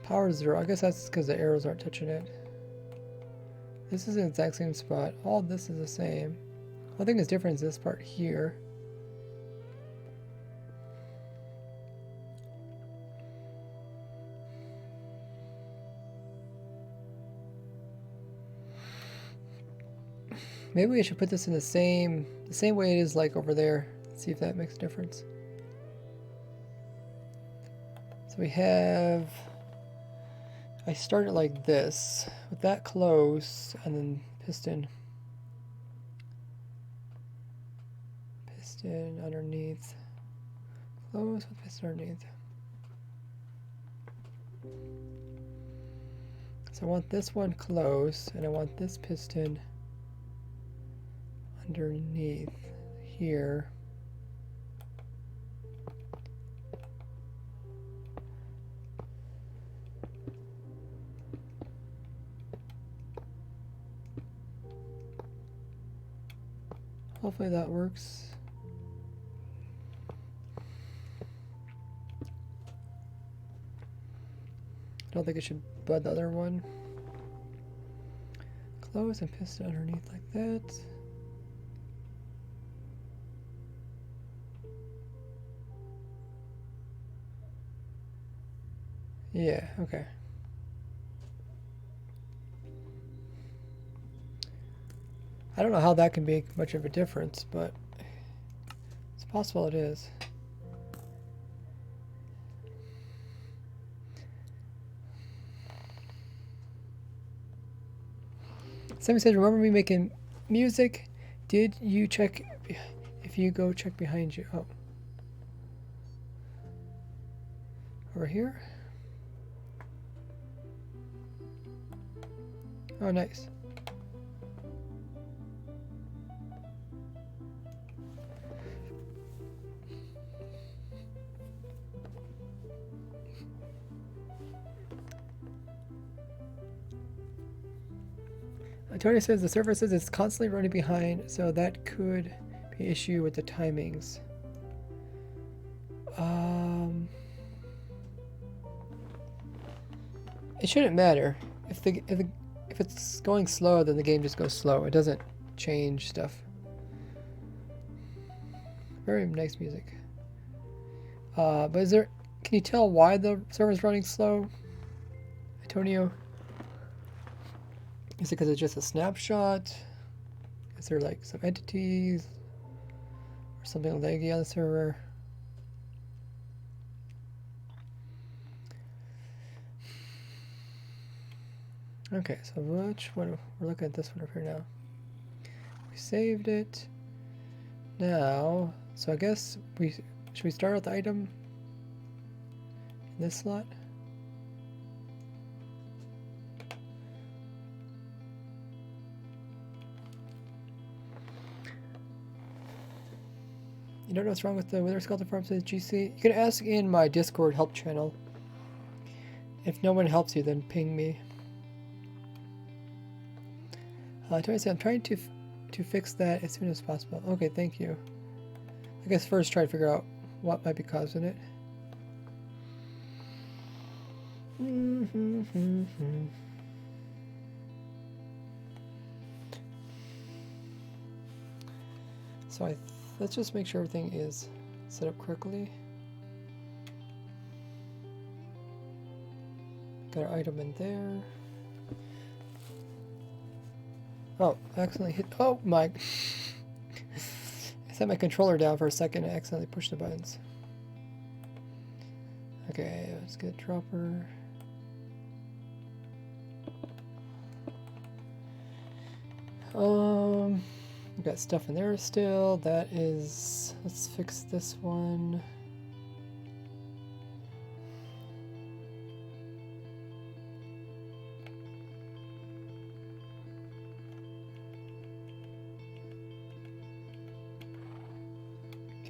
Power 0. I guess that's because the arrows aren't touching it. This is the exact same spot. All this is the same. One thing that's different is this part here. Maybe we should put this in the same way it is like over there. Let's see if that makes a difference. So we have, I started like this, with that close, and then piston underneath, close with piston underneath. So I want this one close, and I want this piston underneath here. Hopefully that works. I don't think it should bud the other one. Close and piston underneath like that. Yeah, okay. I don't know how that can make much of a difference, but it's possible it is. Somebody says, remember me making music? Did you check, if you go check behind you? Oh. Over here? Oh, nice. Tony says the server says it's constantly running behind, so that could be an issue with the timings. It shouldn't matter. If it's going slow, then the game just goes slow. It doesn't change stuff. Very nice music. But can you tell why the server's running slow, Antonio? Is it because it's just a snapshot? Is there like some entities or something laggy on the server? Okay, so which one? We're looking at this one over here now. We saved it. Now, so I guess should we start with the item in this slot? You don't know what's wrong with the Wither Skeleton Farm, says GC. You can ask in my Discord help channel. If no one helps you, then ping me. Tony said, I'm trying to fix that as soon as possible. Okay, thank you. I guess first try to figure out what might be causing it. So let's just make sure everything is set up correctly. Got our item in there. Oh, I accidentally hit. Oh my! I set my controller down for a second and accidentally pushed the buttons. Okay, let's get dropper. We got stuff in there still. That is. Let's fix this one.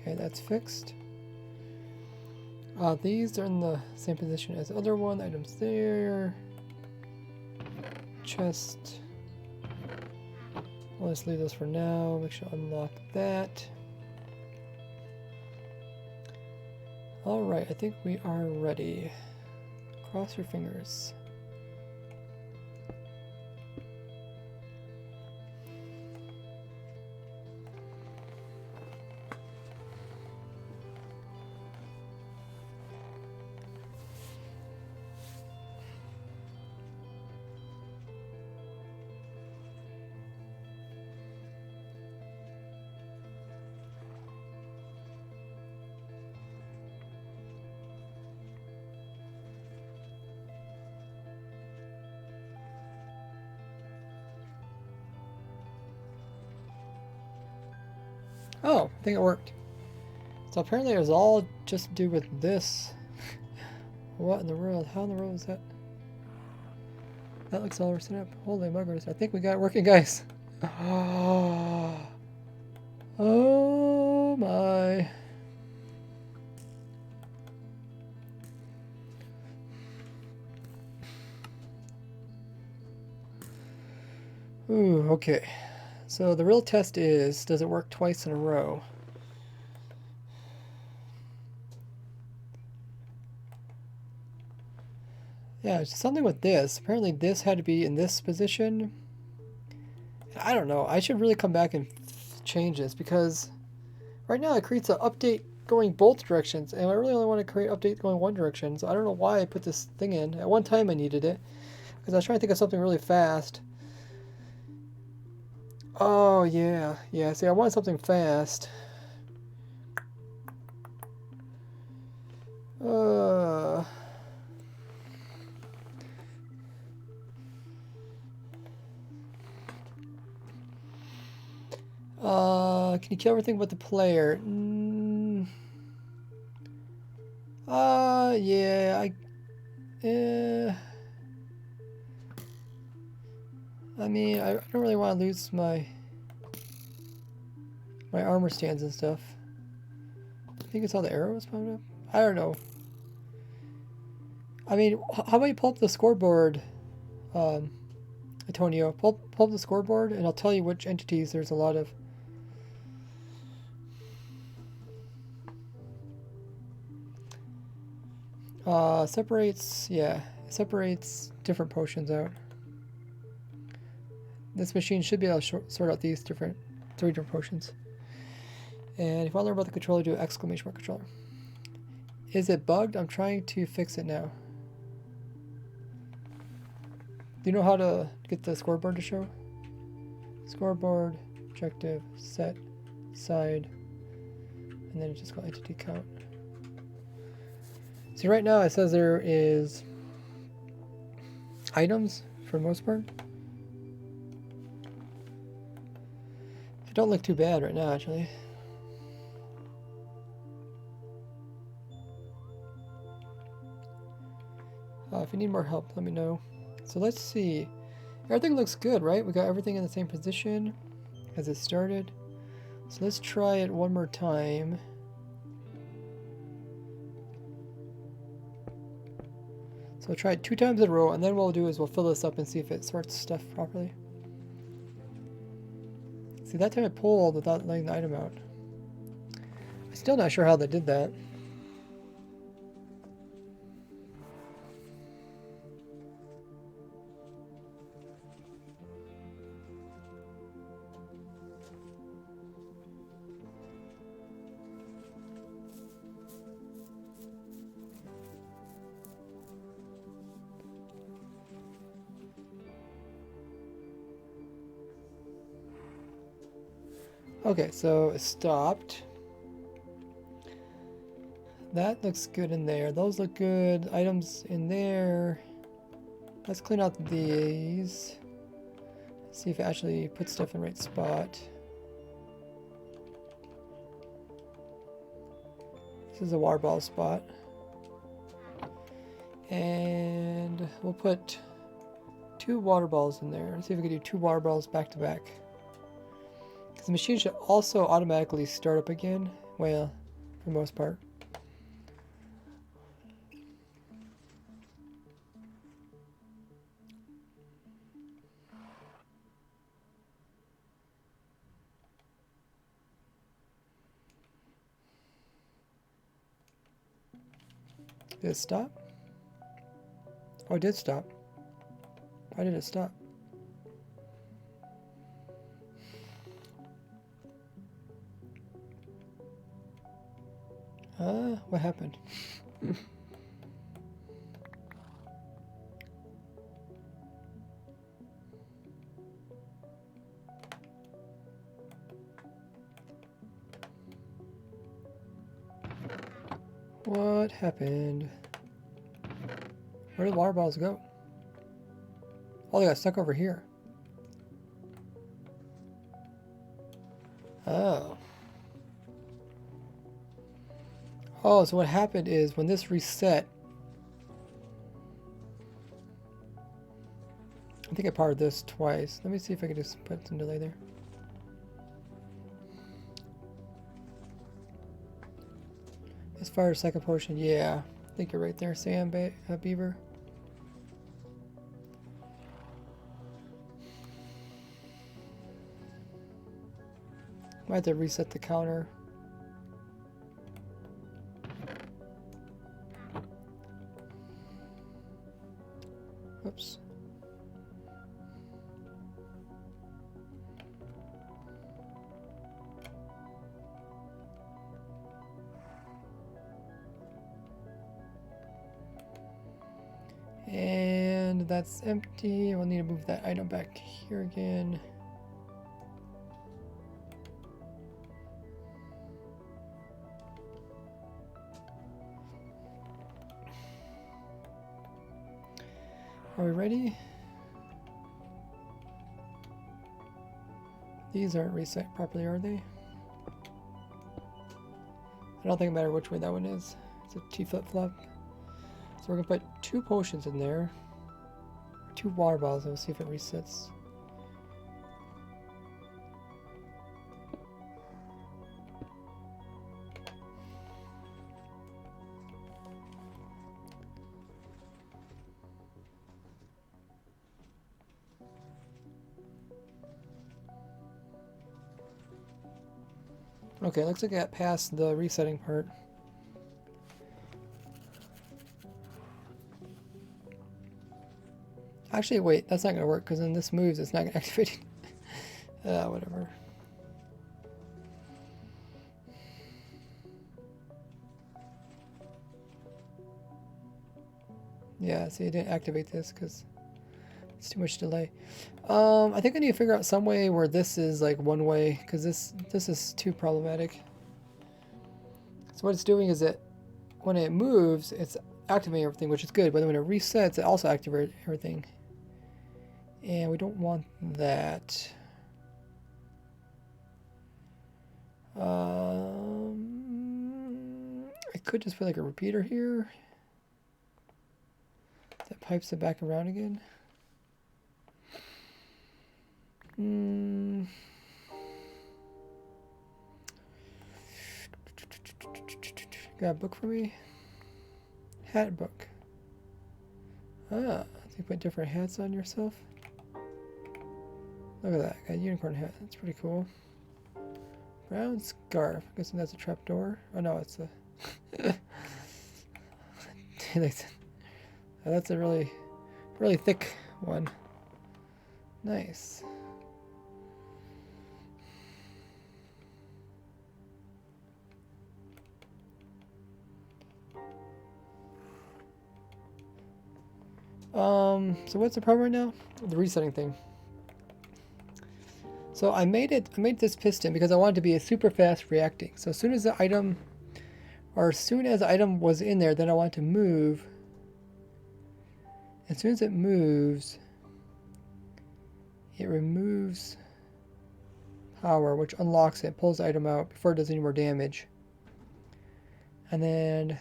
Okay, that's fixed. These are in the same position as the other one. Items there. Chest. Let's leave this for now. Make sure to unlock that. Alright, I think we are ready. Cross your fingers. Oh, I think it worked. So apparently it was all just to do with this. What in the world? How in the world is that? That looks all set up. Holy muggers. I think we got it working, guys. Oh my. Ooh, okay. So the real test is, does it work twice in a row? Yeah, it's something with this. Apparently this had to be in this position. I don't know. I should really come back and change this because right now it creates an update going both directions, and I really only want to create update going one direction. So I don't know why I put this thing in. At one time I needed it because I was trying to think of something really fast. Oh, yeah. Yeah, see, I wanted something fast. Can you kill everything but the player? Yeah, I mean, I don't really want to lose my armor stands and stuff. I think it's all the arrows popped up. I don't know. I mean, how about you pull up the scoreboard, Antonio, pull up the scoreboard and I'll tell you which entities there's a lot of. Separates different potions out. This machine should be able to sort out these 3 different potions. And if you want to learn about the controller, do exclamation mark controller. Is it bugged? I'm trying to fix it now. Do you know how to get the scoreboard to show? Scoreboard, objective, set, side, and then just call entity count. See, right now it says there is items for the most part. They don't look too bad right now, actually. If you need more help, let me know. So let's see. Everything looks good, right? We got everything in the same position as it started. So let's try it one more time. So we'll try it 2 times in a row, and then what we'll do is we'll fill this up and see if it sorts stuff properly. See, that time it pulled without letting the item out. I'm still not sure how they did that. Okay, so it stopped. That looks good in there. Those look good. Items in there. Let's clean out these. See if it actually puts stuff in the right spot. This is a water ball spot. And we'll put 2 water balls in there. Let's see if we can do 2 water balls back to back. Because the machine should also automatically start up again. Well, for the most part. Did it stop? Oh, it did stop. Why did it stop? What happened? What happened? Where did the water balls go? Oh, they got stuck over here. Oh. Oh, so what happened is when this reset, I think I powered this twice. Let me see if I can just put some delay there. As far as second potion, yeah. I think you're right there, Sam Beaver. Might have to reset the counter. Oops. And that's empty. We'll need to move that item back here again. Are we ready? These aren't reset properly, are they? I don't think it matters which way that one is. It's a T flip-flop. So we're gonna put 2 potions in there. 2 water balls, and we'll see if it resets. Okay, looks like I got past the resetting part. Actually, wait, that's not going to work because when this moves, it's not going to activate it. Whatever. Yeah, see, it didn't activate this because it's too much delay. I think I need to figure out some way where this is like one way because this is too problematic. So what it's doing is that when it moves, it's activating everything, which is good, but then when it resets, it also activates everything. And we don't want that. I could just put like a repeater here that pipes it back around again. Got a book for me? Hat book. Ah, you put different hats on yourself. Look at that, got a unicorn hat. That's pretty cool. Brown scarf. I'm guessing that's a trap door. Oh no, it's a. That's a really, really thick one. Nice. So what's the problem right now? The resetting thing. So I made this piston because I wanted to be a super fast reacting. So as soon as the item, or as soon as the item was in there, then I want to move. As soon as it moves, it removes power, which unlocks it, pulls the item out before it does any more damage. And then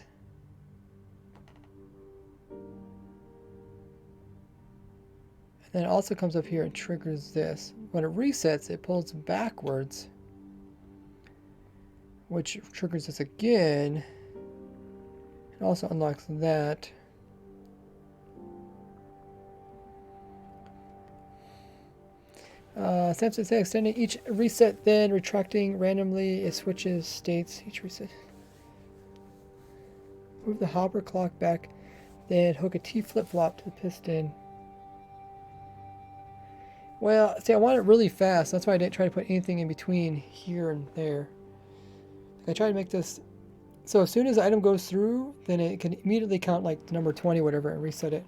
it also comes up here and triggers this. When it resets, it pulls backwards, which triggers this again. It also unlocks that. Samson says extending each reset, then retracting randomly. It switches states each reset. Move the hopper clock back, then hook a T flip-flop to the piston. Well, see, I want it really fast. That's why I didn't try to put anything in between here and there. I tried to make this so as soon as the item goes through, then it can immediately count like the number 20, whatever, and reset it.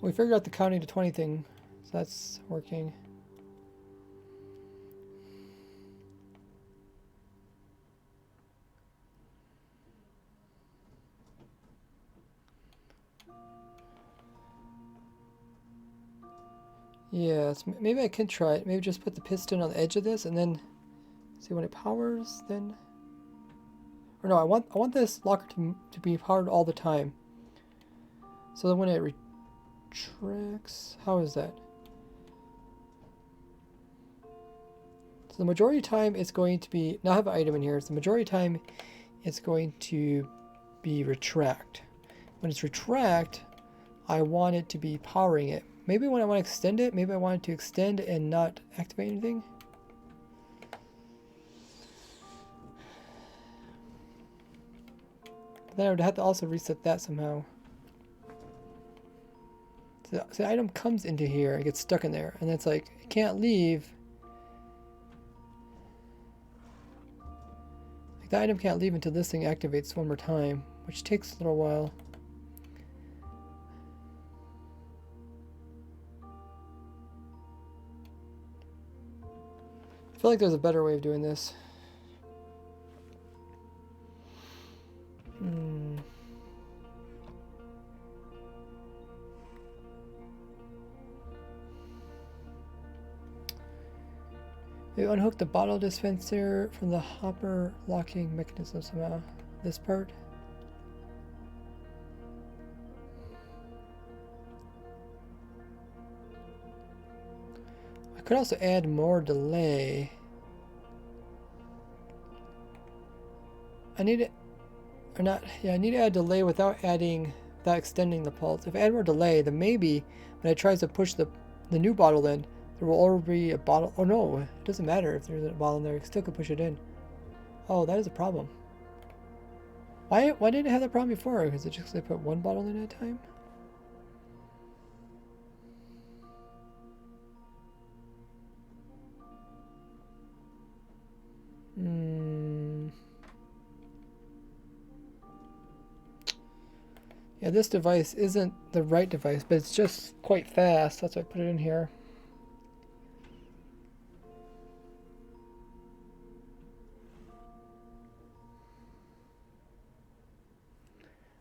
We figured out the counting to 20 thing, so that's working. Yes, maybe I can try it. Maybe just put the piston on the edge of this and then see when it powers, then. Or no, I want this locker to be powered all the time. So then when it retracts, how is that? So the majority of time it's going to be, now I have an item in here, so the majority of time it's going to be retract. When it's retract, I want it to be powering it. Maybe when I want to extend it, maybe I want it to extend and not activate anything. But then I would have to also reset that somehow. So the item comes into here, it gets stuck in there, and it's like, it can't leave. Like the item can't leave until this thing activates one more time, which takes a little while. I feel like there's a better way of doing this. We unhook the bottle dispenser from the hopper locking mechanism somehow. This part. I could also add more delay. I need it, or not, yeah, I need to add delay without adding without extending the pulse. If I add more delay, then maybe when it tries to push the new bottle in, there will already be a bottle. Oh no, it doesn't matter if there's a bottle in there. You still can push it in. Oh, that is a problem. Why didn't it have that problem before? Because it just put one bottle in at a time? Yeah, this device isn't the right device, but it's just quite fast. That's why I put it in here.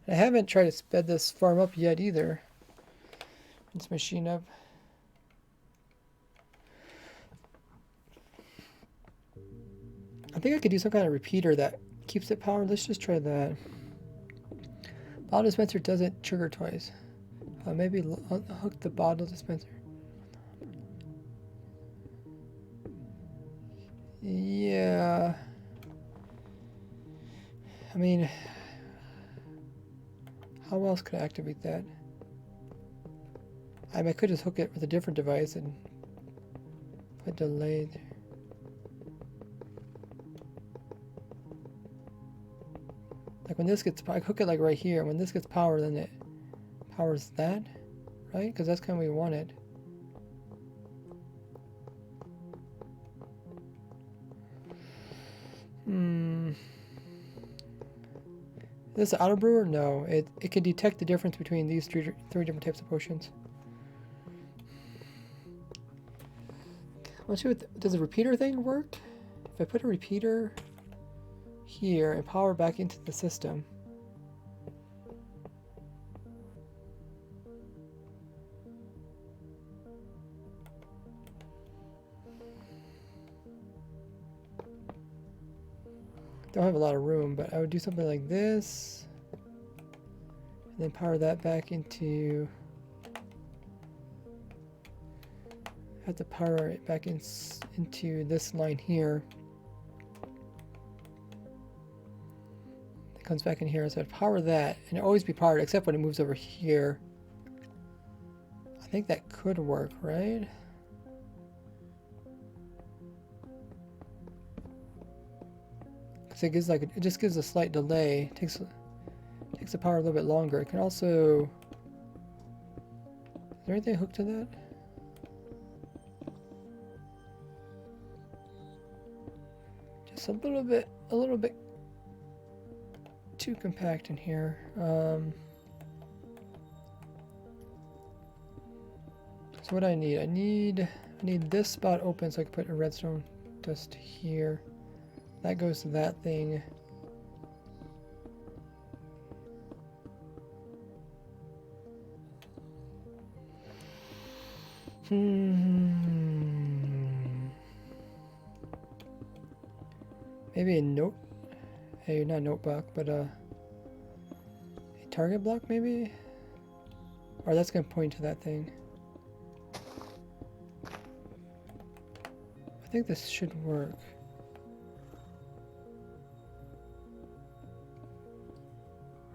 I haven't tried to sped this farm up yet either. This machine up. I think I could do some kind of repeater that keeps it powered. Let's just try that. Bottle dispenser doesn't trigger twice. Maybe hook the bottle dispenser. Yeah. I mean, how else could I activate that? I could just hook it with a different device and put delay there. Like when this gets, I hook it like right here. When this gets power, then it powers that, right? Because that's kind of what we wanted. Is this an auto brewer? No, it can detect the difference between these three different types of potions. Let's see does the repeater thing work? If I put a repeater here and power back into the system. Don't have a lot of room, but I would do something like this and then power that back into, have to power it back into this line here. It comes back in here, so I'd power that and it'll always be powered except when it moves over here. I think that could work, right? It gives it just gives a slight delay. Takes the power a little bit longer. It can also. Is there anything hooked to that? Just a little bit too compact in here. So what do I need? I need this spot open so I can put a redstone dust here. That goes to that thing. Maybe a note. Hey, not a note block, but a target block maybe? Or that's gonna point to that thing. I think this should work.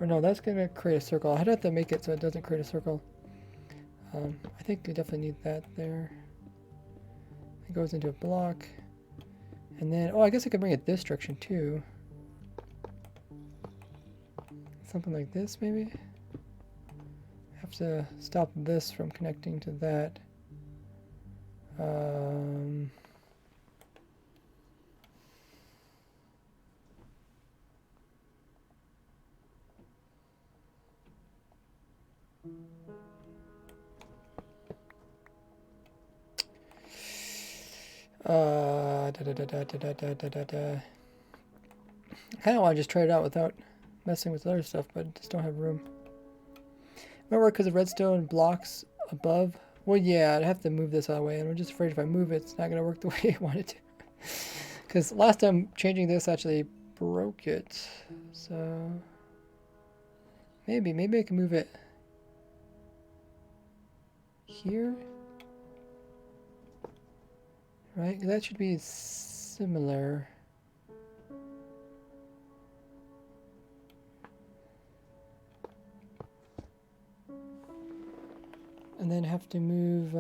Or no, that's gonna create a circle. I'd have to make it so it doesn't create a circle. I think you definitely need that there. It goes into a block. And then, oh, I guess I could bring it this direction too. Something like this maybe? I have to stop this from connecting to that. I kind of want to just try it out without messing with other stuff, but just don't have room. Might work because the redstone blocks above. Well, yeah, I'd have to move this out of the way, and I'm just afraid if I move it, it's not going to work the way I want it to. Because last time changing this actually broke it. So maybe I can move it here. Right, that should be similar. and then have to move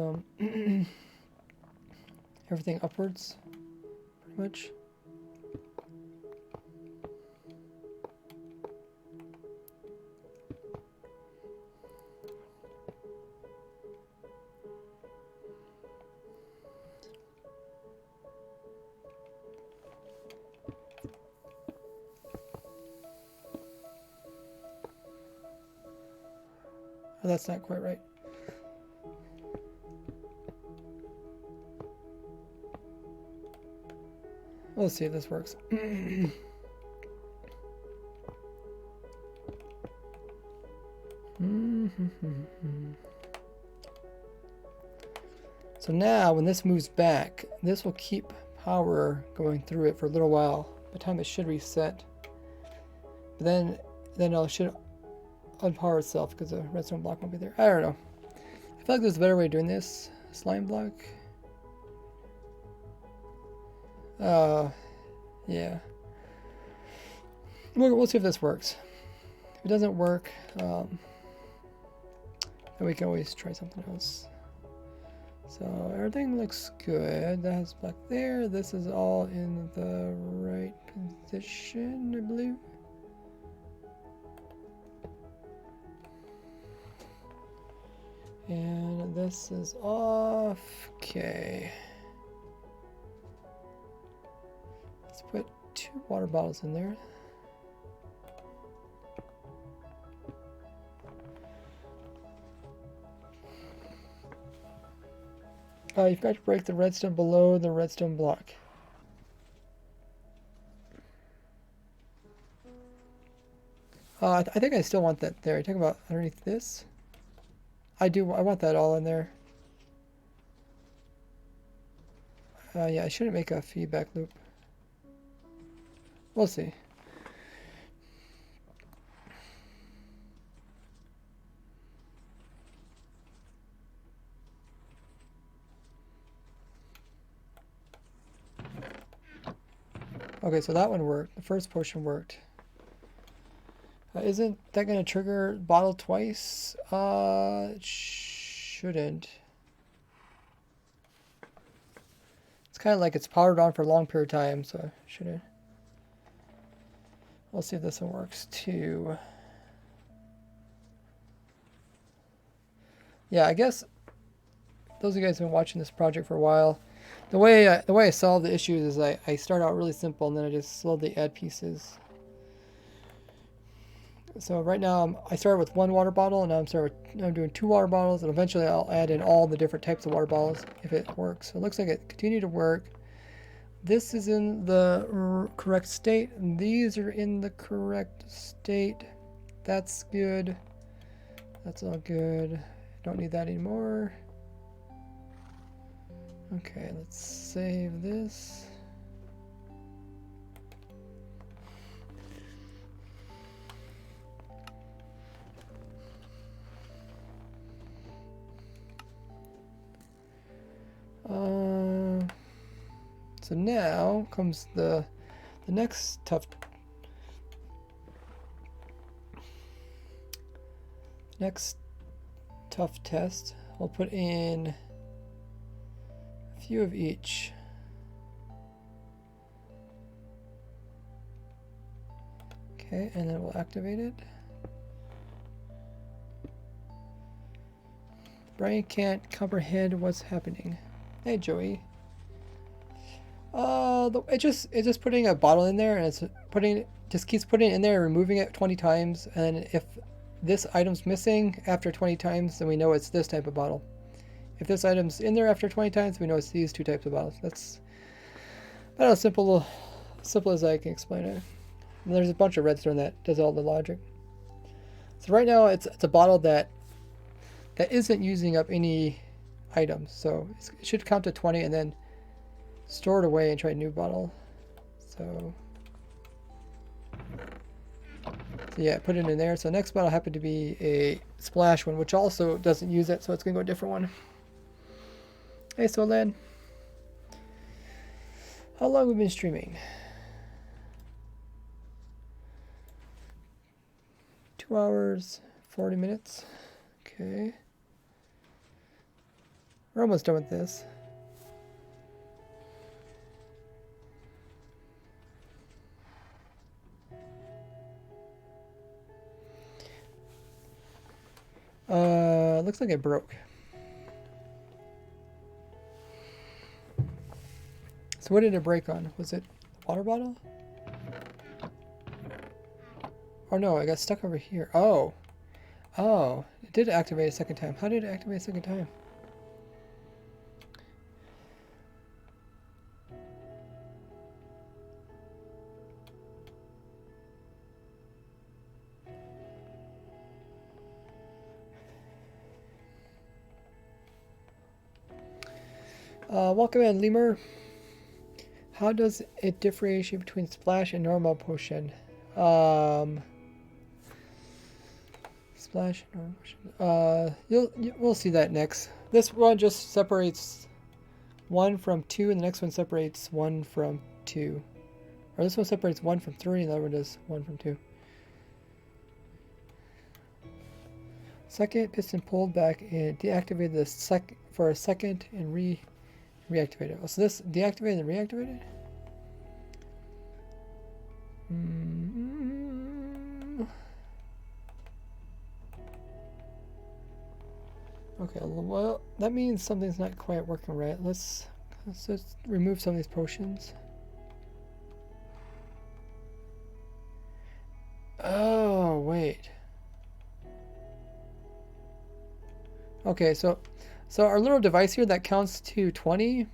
everything upwards, pretty much. Oh, that's not quite right. We'll see if this works. So now when this moves back, this will keep power going through it for a little while. By the time it should reset. But then it should unpower itself because the redstone block won't be there. I don't know. I feel like there's a better way of doing this. Slime block. Yeah. We'll see if this works. If it doesn't work, then we can always try something else. So everything looks good. That has black there. This is all in the right position, I believe. And this is off. Okay. Let's put 2 water bottles in there. You've got to break the redstone below the redstone block. I think I still want that there. You're talking about underneath this? I do. I want that all in there. Yeah, I shouldn't make a feedback loop. We'll see. Okay, so that one worked. The first potion worked. Isn't that going to trigger bottle twice? It shouldn't. It's kind of like it's powered on for a long period of time, so it shouldn't. We'll see if this one works too. Yeah, I guess those of you guys who have been watching this project for a while, the way I solve the issues is I start out really simple and then I just slowly add pieces. So right now I started with 1 water bottle, and now I'm doing 2 water bottles, and eventually I'll add in all the different types of water bottles if it works. So it looks like it continued to work. This is in the correct state, and these are in the correct state. That's good. That's all good. Don't need that anymore. Okay, let's save this. So now comes the next tough test. We'll put in a few of each. Okay, and then we'll activate it. Brain can't comprehend what's happening. Hey, Joey. It's just putting a bottle in there, and just keeps putting it in there and removing it 20 times. And if this item's missing after 20 times, then we know it's this type of bottle. If this item's in there after 20 times, we know it's these 2 types of bottles. That's about as simple as I can explain it. And there's a bunch of redstone that does all the logic. So right now it's a bottle that isn't using up any items. So it should count to 20 and then store it away and try a new bottle. So yeah, put it in there. So next bottle happened to be a splash one, which also doesn't use it, so it's gonna go a different one. Hey Solan. How long have we been streaming? 2 hours, 40 minutes. Okay. We're almost done with this. Looks like it broke. So what did it break on? Was it the water bottle? Oh no, I got stuck over here. Oh. Oh, it did activate a second time. How did it activate a second time? Welcome in, Lemur. How does it differentiate between splash and normal potion? Splash and normal potion. We'll see that next. This one just separates 1 from 2, and the next one separates 1 from 2. Or this one separates 1 from 3, and the other one does 1 from 2. Second piston pulled back and deactivated the for a second and reactivated. Oh, so this deactivated and reactivated? Okay, well, that means something's not quite working right. Let's just remove some of these potions. Oh, wait. Okay, so our little device here that counts to 20, it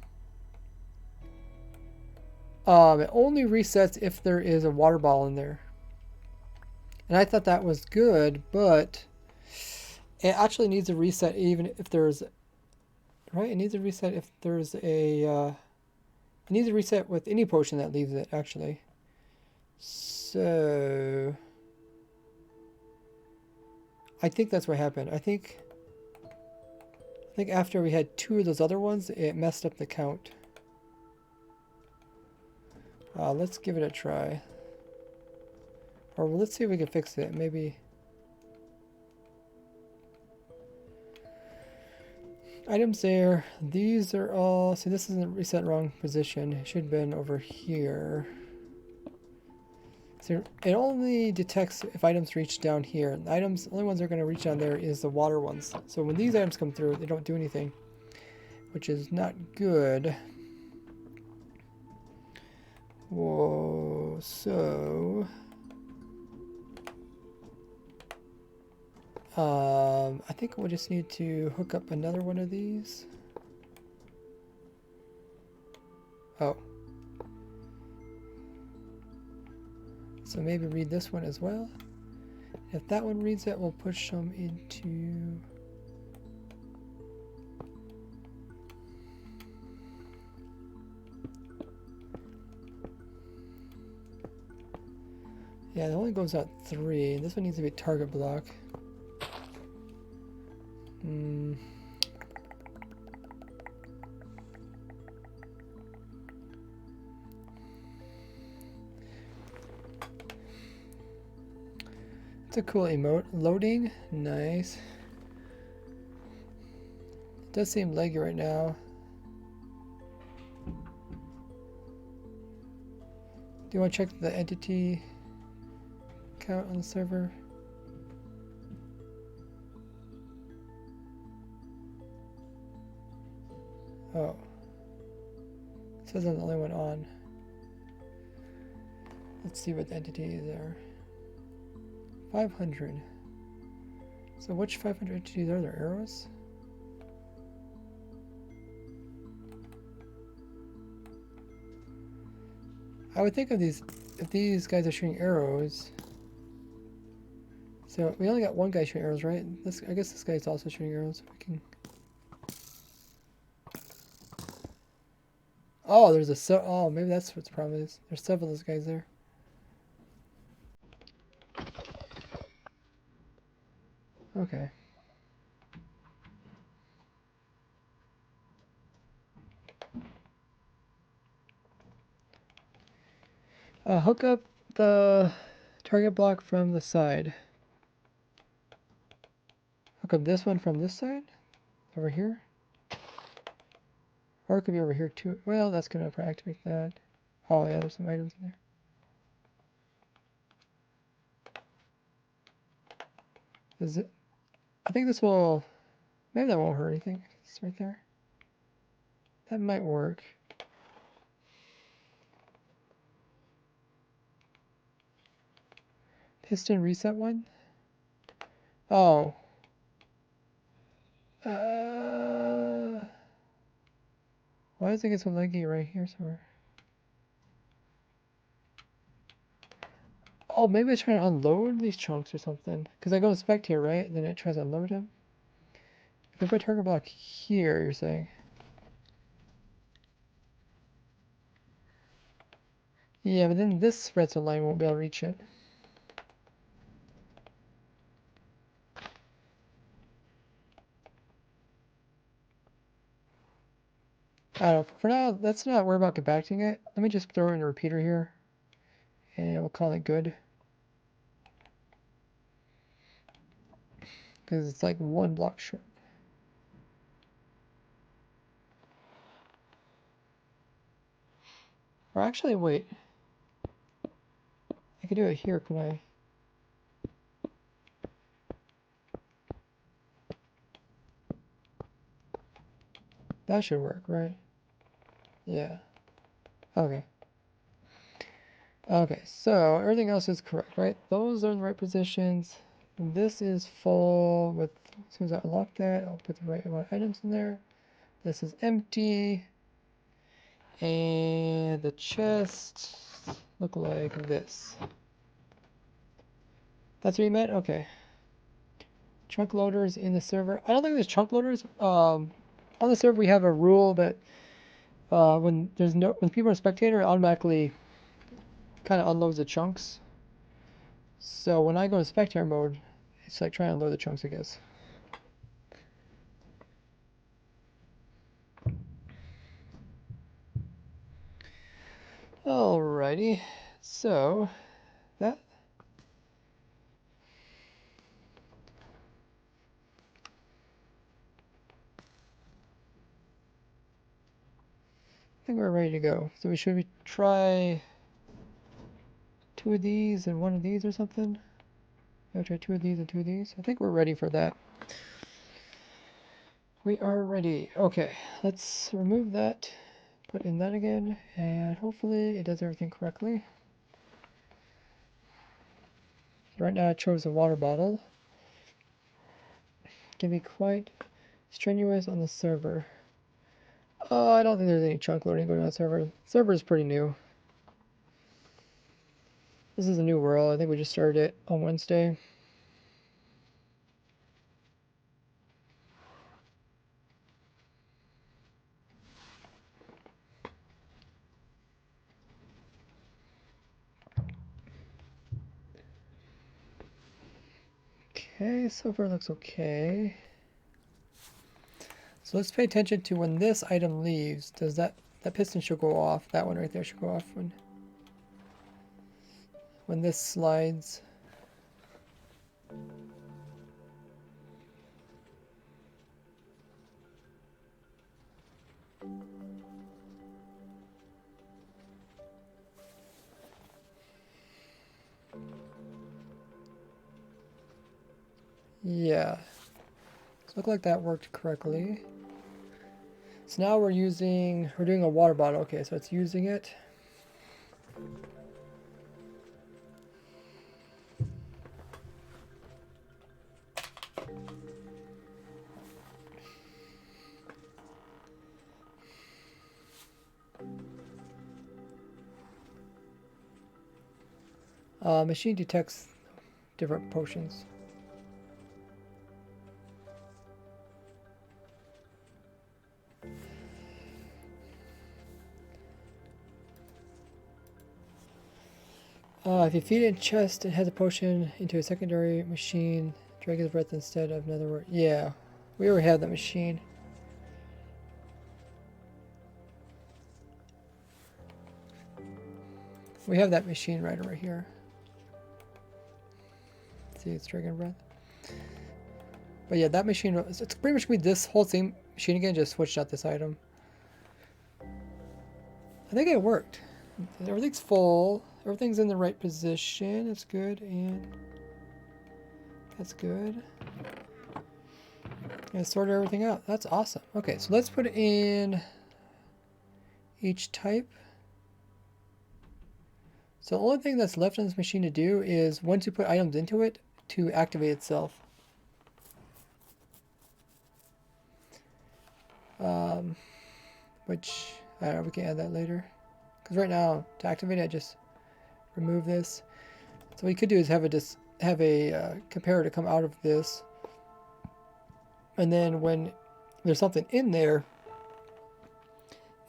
only resets if there is a water bottle in there. And I thought that was good, but it actually needs a reset even if there's, right? It needs a reset if there's a, it needs a reset with any potion that leaves it, actually. So I think that's what happened. I think after we had 2 of those other ones, it messed up the count. Let's give it a try. Or let's see if we can fix it. Maybe. Items there. These are all... See, this isn't reset wrong position. It should have been over here. So it only detects if items reach down here. The items, only ones that are going to reach down there is the water ones. So when these items come through, they don't do anything, which is not good. Whoa, so... I think we'll just need to hook up another one of these. Oh. So maybe read this one as well. If that one reads it, we'll push them into... Yeah, it only goes out 3. This one needs to be target block. It's a cool emote. Loading, nice. It does seem laggy right now. Do you want to check the entity count on the server? Oh. It says I'm the only one on. Let's see what the entities are. 500. So which 500 entities are there? Arrows? I would think of these, if these guys are shooting arrows. So we only got one guy shooting arrows, right? I guess this guy's also shooting arrows. We can... Oh, there's a oh, maybe that's what the problem is. There's several of those guys there. Okay. Hook up the target block from the side. Hook up this one from this side, over here. Or it could be over here too. Well, that's gonna activate that. Oh yeah, there's some items in there. Is it? I think this will. Maybe that won't hurt anything. It's right there. That might work. Piston reset one? Oh. Why does it get so laggy right here somewhere? Oh, maybe it's trying to unload these chunks or something. Because I go inspect here, right? And then it tries to unload them. If I put target block here, you're saying? Yeah, but then this redstone line won't be able to reach it. I don't know. For now, let's not worry about compacting it. Let me just throw in a repeater here. And we'll call it good. Because it's like one block short. Or actually, wait. I could do it here, can I? That should work, right? Yeah. Okay. Okay, so everything else is correct, right? Those are the right positions. This is full with, as soon as I unlock that, I'll put the right amount of items in there. This is empty. And the chests look like this. That's what you meant? Okay. Chunk loaders in the server. I don't think there's chunk loaders. On the server we have a rule that when people are spectator, it automatically kind of unloads the chunks. So when I go to spectator mode, it's like trying to unload the chunks, I guess. Alrighty, so that. I think we're ready to go. So should we try 2 of these and 1 of these or something? I'll try 2 of these and 2 of these. I think we're ready for that. We are ready. Okay, let's remove that, put in that again, and hopefully it does everything correctly. Right now I chose a water bottle. Can be quite strenuous on the server. I don't think there's any chunk loading going on the server. The server is pretty new. This is a new world. I think we just started it on Wednesday. Okay, so far looks okay. So let's pay attention to when this item leaves. Does that piston should go off? That one right there should go off when this slides. Yeah. So look like that worked correctly. So now we're doing a water bottle. Okay, so it's using it. Machine detects different potions. If you feed it in chest, it has a potion into a secondary machine. Dragon's breath instead of another word. Yeah, we already have that machine. We have that machine right over here. See, it's dragon breath. But yeah, that machine, it's pretty much gonna be this whole same machine again, just switched out this item. I think it worked. Everything's full. Everything's in the right position. That's good. And that's good. And sorted everything out. That's awesome. Okay, so let's put in each type. So the only thing that's left on this machine to do is once you put items into it to activate itself. Which, I don't know, we can add that later. Because right now, to activate it, I just remove this. So what we could do is have a comparator come out of this. And then when there's something in there,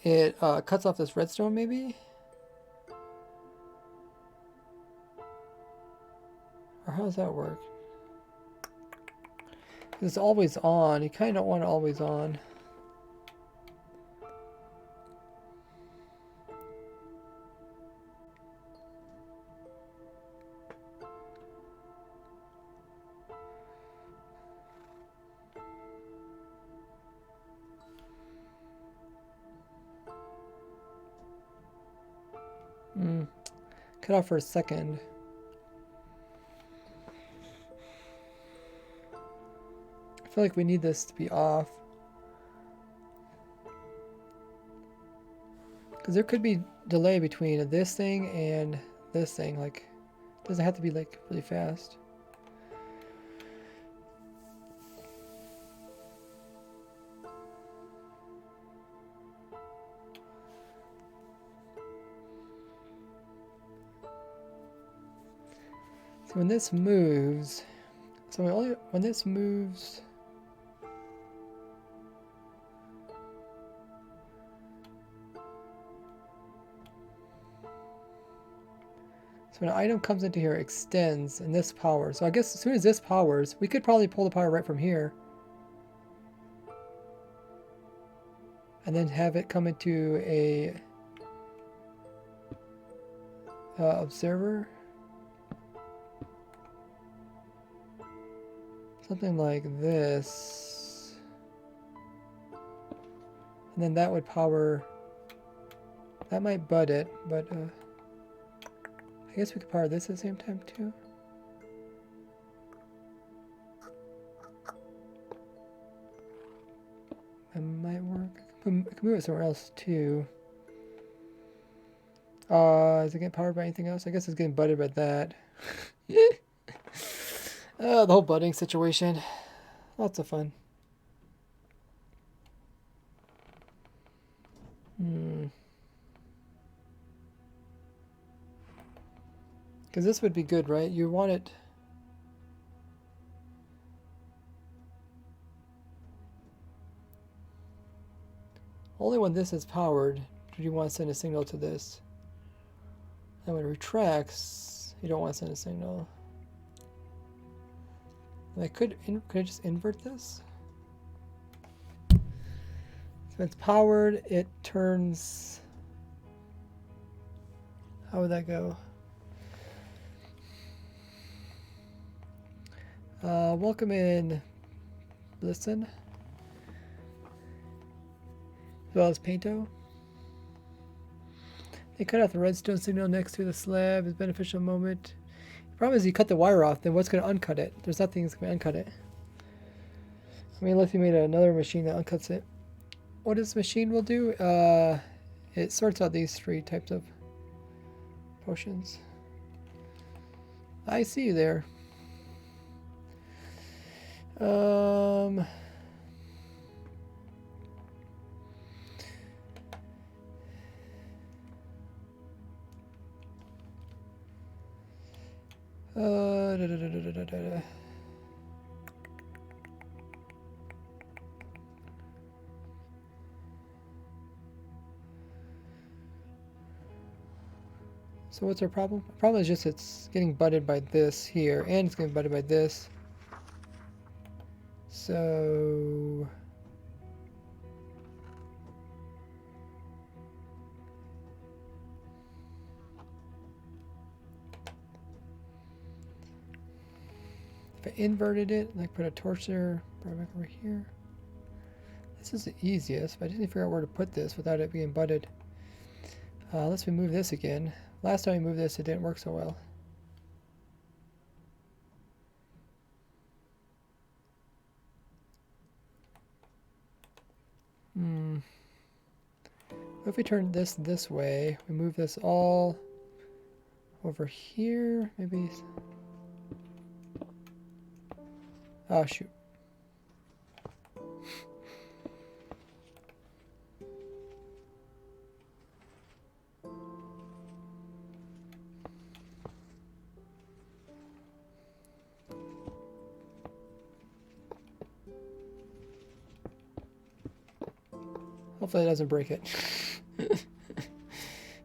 it cuts off this redstone maybe? Or how does that work? It's always on. You kind of don't want it always on. Cut off for a second. I feel like we need this to be off. Because there could be delay between this thing and this thing. Like, it doesn't have to be like really fast. So when this moves, when this moves, so when an item comes into here, it extends, and this powers. So I guess as soon as this powers, we could probably pull the power right from here. And then have it come into a observer. Something like this. And then that would power... That might bud it, but I guess we could power this at the same time too. That might work. I can move it somewhere else too. Is it getting powered by anything else? I guess it's getting budded by that. The whole budding situation. Lots of fun. Because this would be good, right? You want it... Only when this is powered do you want to send a signal to this. And when it retracts, you don't want to send a signal. I could I just invert this? So when it's powered, it turns... How would that go? Welcome in, Listen. As well as Painto. They cut off the redstone signal next to the slab. It's a beneficial moment. The problem is you cut the wire off, then what's going to uncut it? There's nothing that's going to uncut it. I mean, unless you made another machine that uncuts it. What this machine will do, it sorts out these three types of potions. I see you there. So what's our problem? The problem is just it's getting butted by this here, and it's getting butted by this. So... if I inverted it, like put a torch there, put it back over here. This is the easiest, but I just need to figure out where to put this without it being butted. Let's remove this again. Last time we moved this, it didn't work so well. What if we turn this way? We move this all over here, maybe. Oh, shoot. Hopefully it doesn't break it.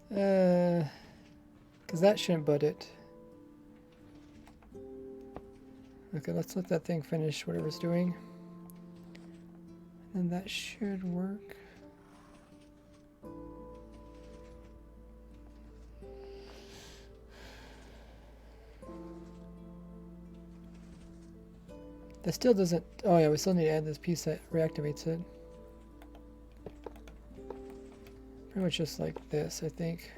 Because that shouldn't butt it. Okay, let's let that thing finish whatever it's doing. And that should work. That still doesn't... Oh yeah, we still need to add this piece that reactivates it. Pretty much just like this, I think.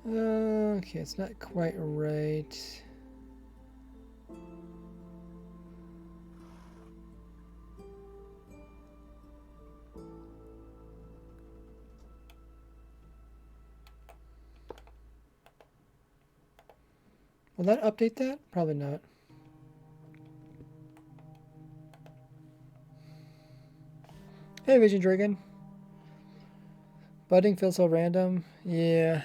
Okay, it's not quite right. Will that update that? Probably not. Hey, Vision Dragon. Budding feels so random. Yeah.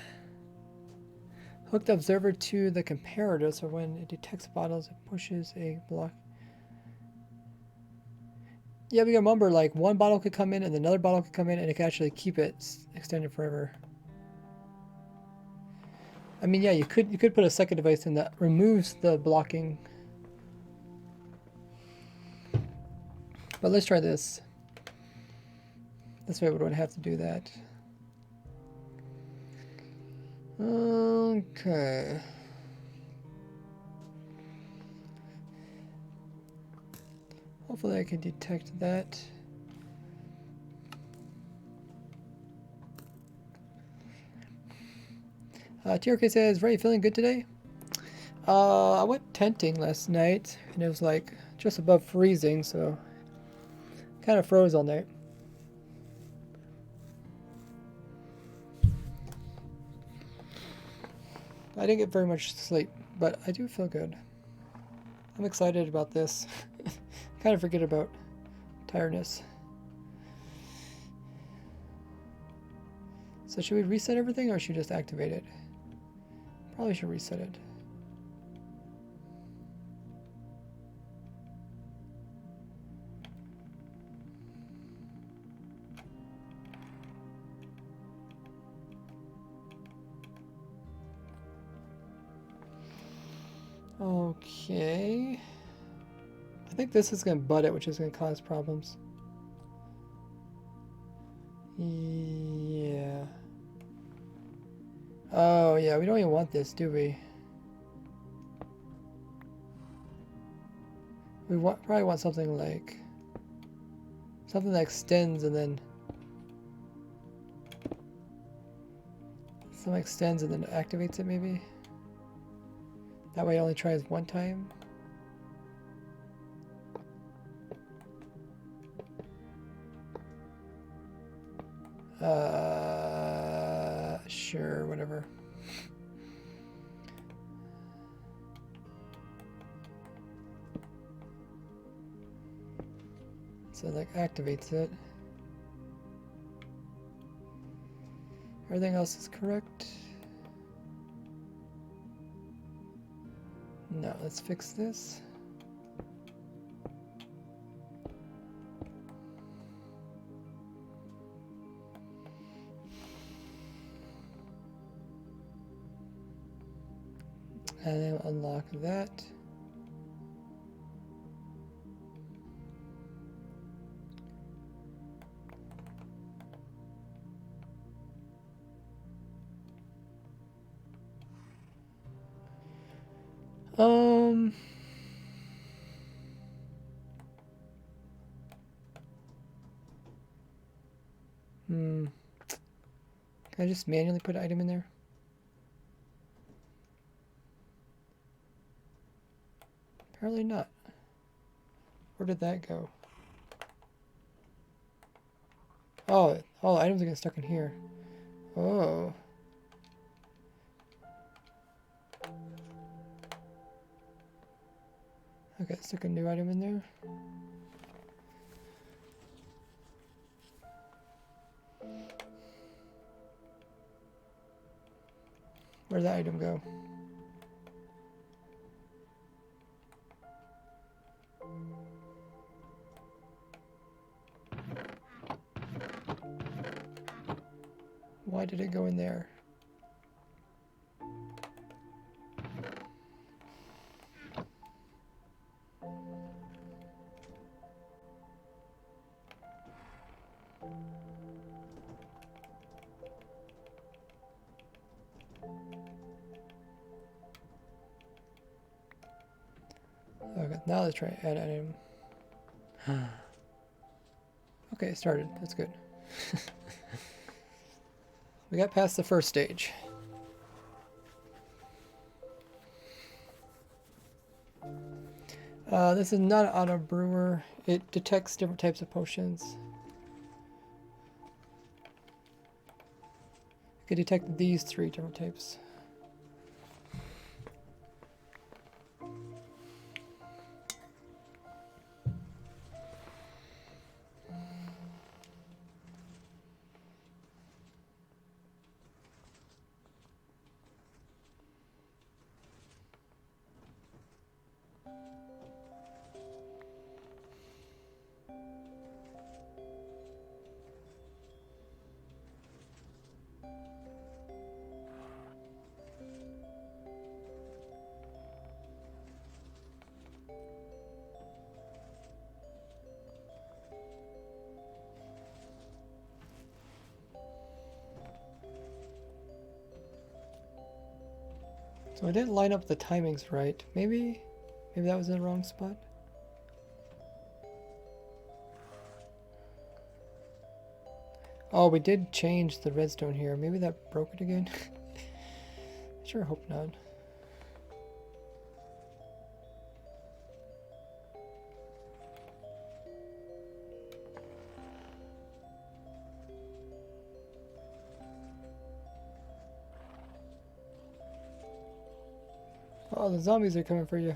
Hooked observer to the comparator, so when it detects bottles, it pushes a block. Yeah, we can remember, like, one bottle could come in and another bottle could come in and it can actually keep it extended forever. I mean, yeah, you could put a second device in that removes the blocking. But let's try this. This way we don't have to do that. Okay. Hopefully I can detect that. TRK says, "Ray, feeling good today?" I went tenting last night, and it was like just above freezing, so kind of froze all night. I didn't get very much sleep, but I do feel good. I'm excited about this. Kind of forget about tiredness. So should we reset everything, or should we just activate it? Probably should reset it. Okay. I think this is going to butt it, which is going to cause problems. Yeah. Oh, yeah, we don't even want this, do we? We probably want something like... something that extends and then... something extends and then activates it, maybe? That way it only tries one time. Sure, whatever. So like activates it. Everything else is correct. No, let's fix this. And then we'll unlock that. Um. Hmm. Can I just manually put an item in there? Apparently not. Where did that go? Oh, all the items are getting stuck in here. Oh. Okay, stick a new item in there. Where'd that item go? Why did it go in there? Okay, now let's try add item. Okay, it started. That's good. We got past the first stage. This is not an auto brewer. It detects different types of potions. It can detect these 3 different types. So I didn't line up the timings right. Maybe that was in the wrong spot. Oh, we did change the redstone here. Maybe that broke it again. Sure hope not. Oh, the zombies are coming for you.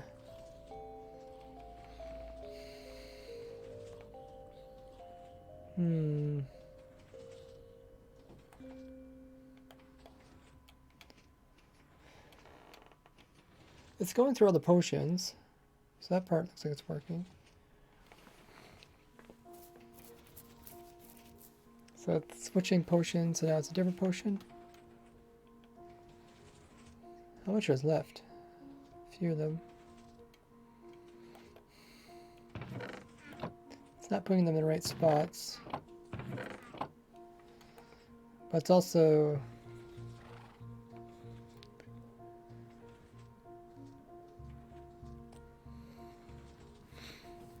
Hmm. It's going through all the potions. So that part looks like it's working. So it's switching potions, so now it's a different potion. How much is left? A few of them. It's not putting them in the right spots. But it's also...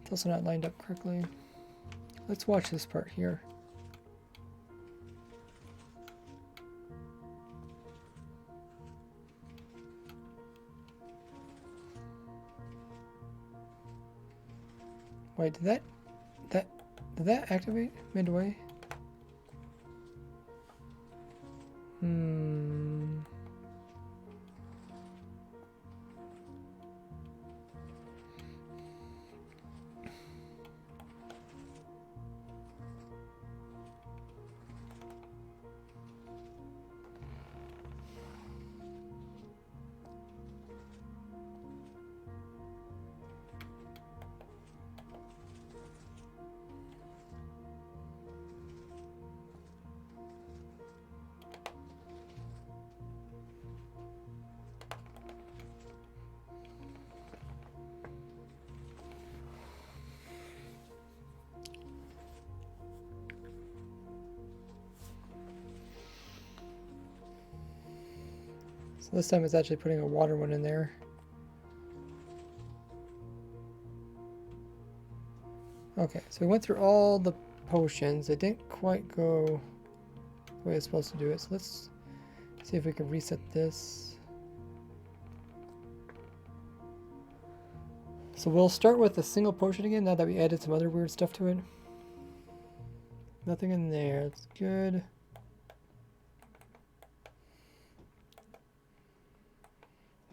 It's also not lined up correctly. Let's watch this part here. Wait, did that activate midway? Hmm. So this time it's actually putting a water one in there. Okay, so we went through all the potions. It didn't quite go the way it's supposed to do it. So let's see if we can reset this. So we'll start with a single potion again now that we added some other weird stuff to it. Nothing in there. That's good.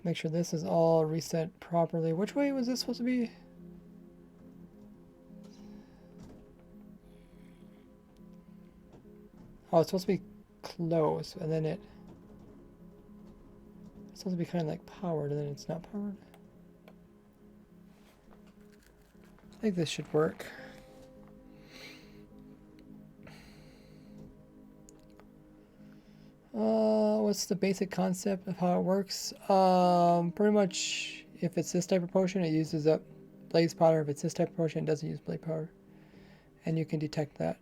Make sure this is all reset properly. Which way was this supposed to be? Oh, it's supposed to be close, and then it's supposed to be kind of like powered, and then it's not powered. I think this should work. What's the basic concept of how it works? Pretty much, if it's this type of potion, it uses up blaze powder. If it's this type of potion, it doesn't use blaze powder. And you can detect that.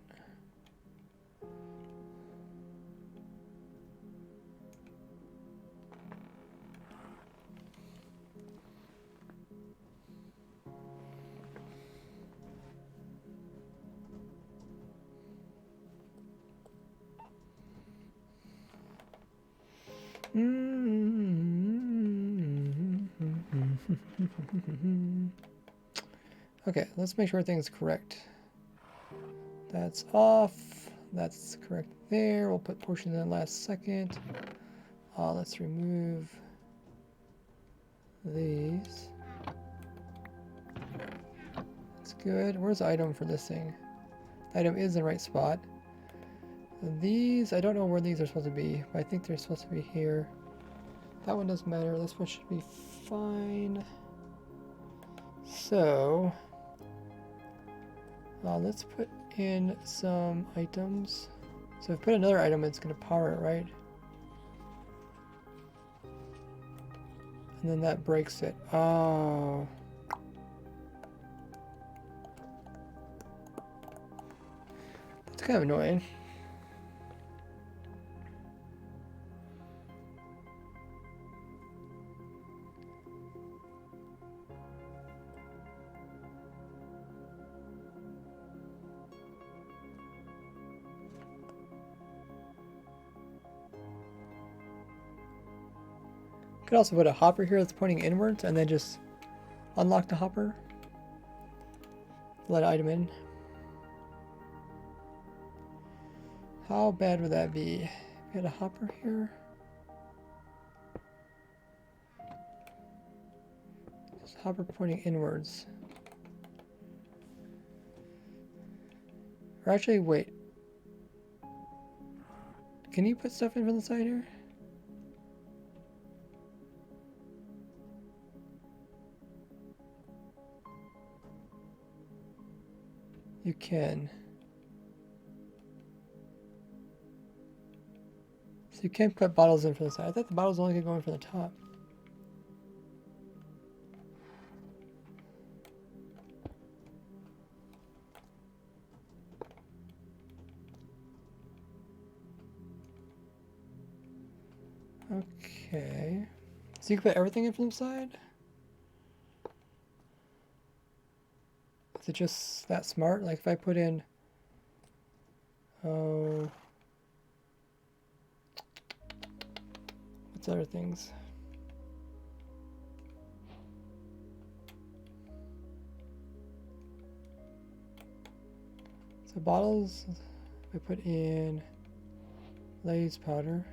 Okay, let's make sure everything's correct. That's off. That's correct there. We'll put potion in the last second. Let's remove these. That's good. Where's the item for this thing? The item is in the right spot. These, I don't know where these are supposed to be, but I think they're supposed to be here. That one doesn't matter. This one should be fine. So, let's put in some items. So if we put another item, it's going to power it, right? And then that breaks it. Oh. That's kind of annoying. Could also put a hopper here that's pointing inwards and then just unlock the hopper. Let an item in. How bad would that be? We had a hopper here. Just hopper pointing inwards. Or actually, wait. Can you put stuff in from the side here? You can. So you can't put bottles in from the side. I thought the bottles only could go in from the top. Okay. So you can put everything in from the side? Is it just that smart? Like if I put in... Oh... What's other things? So bottles, I put in blaze powder.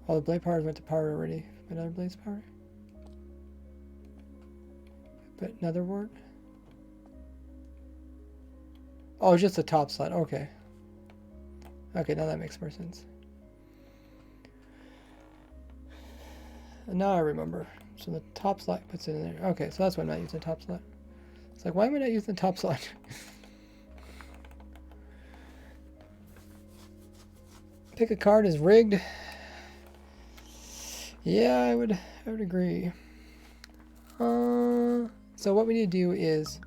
Oh, the blaze powder went to powder already. Another blaze powder. Put another word. Oh, just the top slot. Okay. Okay, now that makes more sense. And now I remember. So the top slot puts it in there. Okay, so that's why I'm not using the top slot. It's like, why am I not using the top slot? Pick a card is rigged. Yeah, I would agree. So what we need to do is,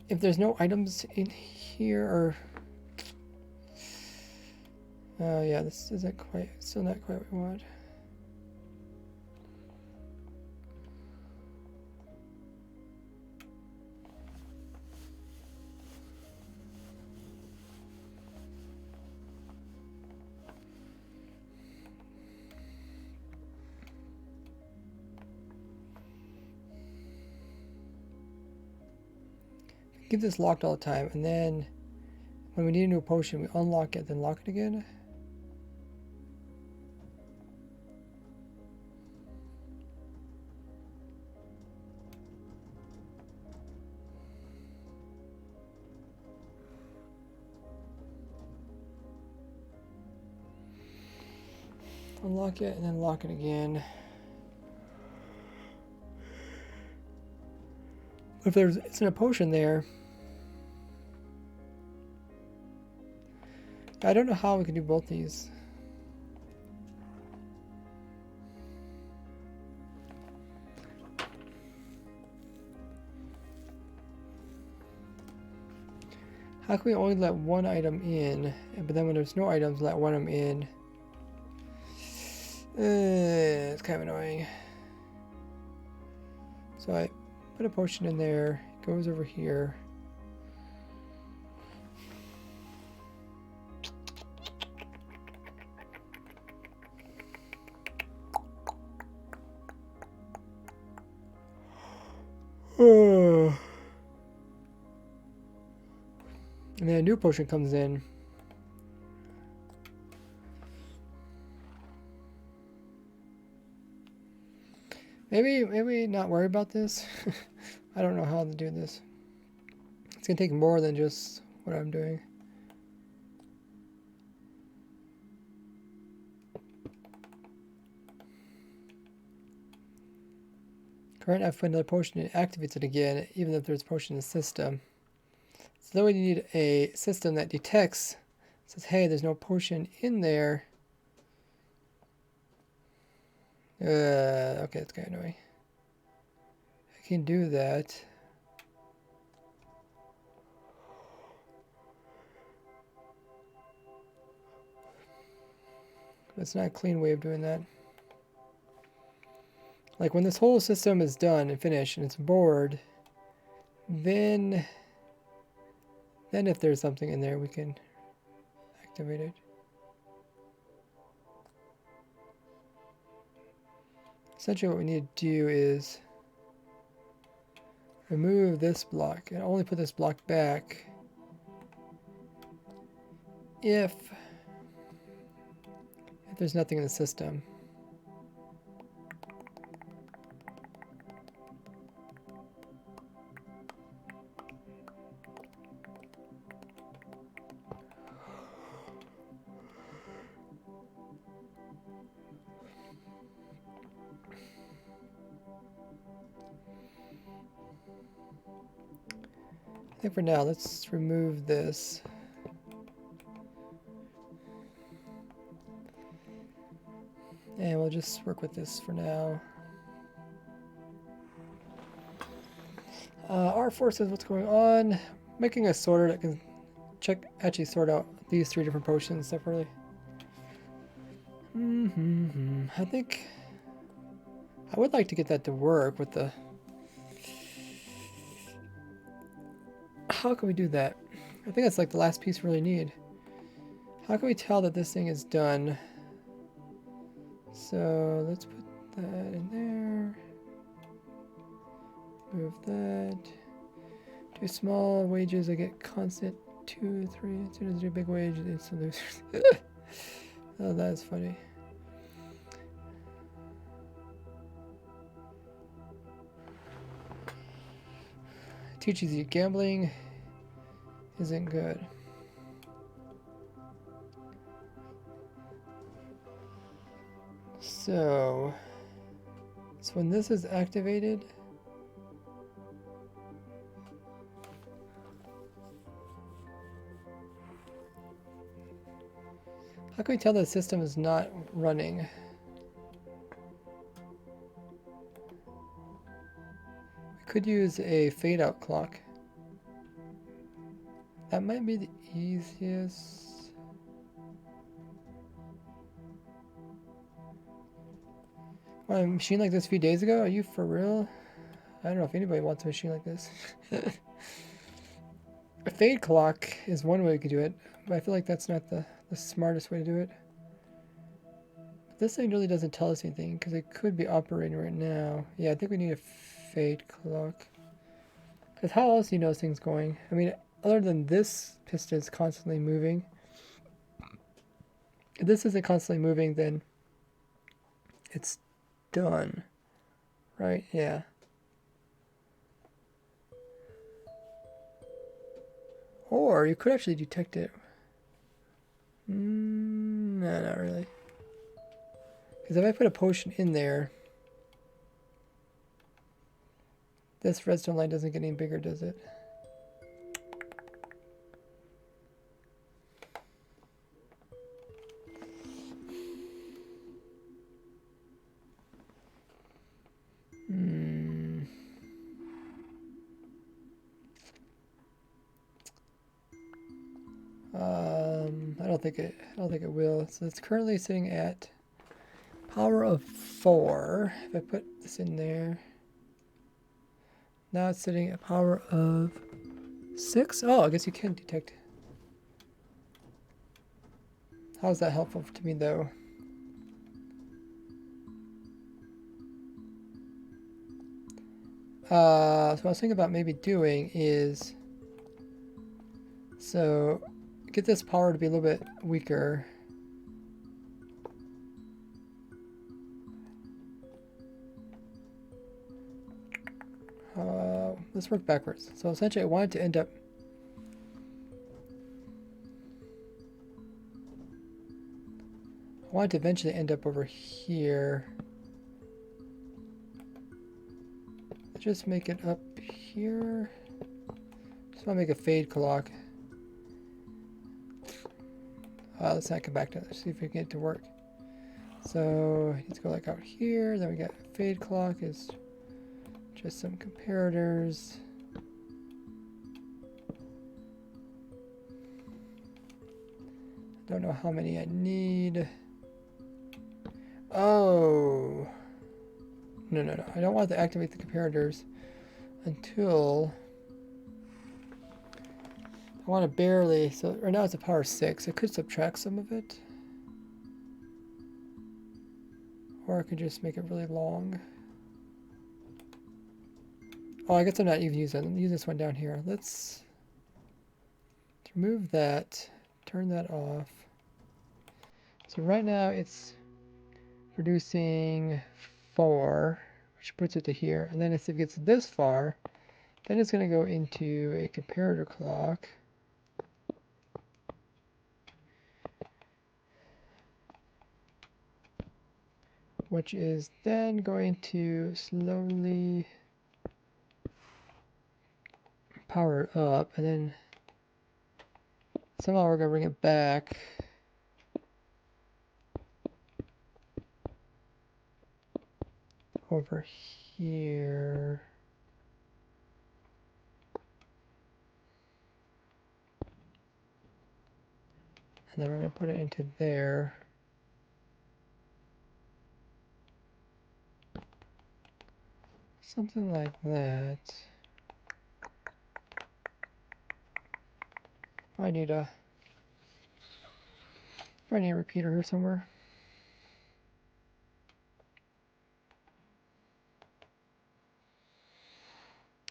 if there's no items in here, or yeah, this isn't quite, still not quite what we want. keep this locked all the time, and then when we need a new potion, we unlock it, then lock it again. Unlock it and then lock it again. But if there's isn't a potion there, I don't know how we can do both these. How can we only let one item in, but then when there's no items, let one item in? It's kind of annoying. So I put a potion in there, it goes over here. And then a new potion comes in. Maybe not worry about this. I don't know how to do this. It's gonna take more than just what I'm doing. Current F another potion, it activates it again, even if there's a potion in the system. So then we need a system that detects, says, hey, there's no potion in there. Okay, it's kind of annoying. I can do that. But it's not a clean way of doing that. Like when this whole system is done and finished and it's bored, then if there's something in there, we can activate it. Essentially what we need to do is remove this block and only put this block back if there's nothing in the system. I think for now, let's remove this. And we'll just work with this for now. R4 says what's going on. Making a sorter that can actually sort out these 3 different potions separately. I think I would like to get that to work with the... How can we do that? I think that's like the last piece we really need. How can we tell that this thing is done? So let's put that in there. Move that. Do small wages, I get constant 2, 3. As soon as I do big wage, it's a loser. Oh, that's funny. Teaches you gambling isn't good. So when this is activated, how can we tell the system is not running? We could use a fade out clock. That might be the easiest. Well, a machine like this a few days ago? Are you for real? I don't know if anybody wants a machine like this. A fade clock is one way we could do it, but I feel like that's not the smartest way to do it. But this thing really doesn't tell us anything because it could be operating right now. Yeah, I think we need a fade clock. Because how else do you know things going? I mean, other than this piston is constantly moving. If this isn't constantly moving, then it's done. Right? Yeah. Or you could actually detect it. No, not really. Because if I put a potion in there, this redstone line doesn't get any bigger, does it? I don't think it will. So it's currently sitting at power of 4. If I put this in there, now it's sitting at power of 6. Oh, I guess you can detect. How is that helpful to me though? So what I was thinking about maybe doing is, so get this power to be a little bit weaker. Let's work backwards. So essentially I wanted to end up, I wanted to eventually end up over here. Just make it up here. Just want to make a fade clock. Let's not come back to it. See if we can get it to work. So let's go like out here. Then we got fade clock is just some comparators. Don't know how many I need. Oh. No. I don't want to activate the comparators until I want to barely. So right now it's a power 6. I could subtract some of it. Or I could just make it really long. Oh, I guess I'm not even using that. Let me use this one down here. Let's remove that. Turn that off. So right now it's producing 4, which puts it to here. And then if it gets this far, then it's going to go into a comparator clock. Which is then going to slowly power it up, and then somehow we're going to bring it back. Over here. And then we're going to put it into there. Something like that. I need a repeater here somewhere.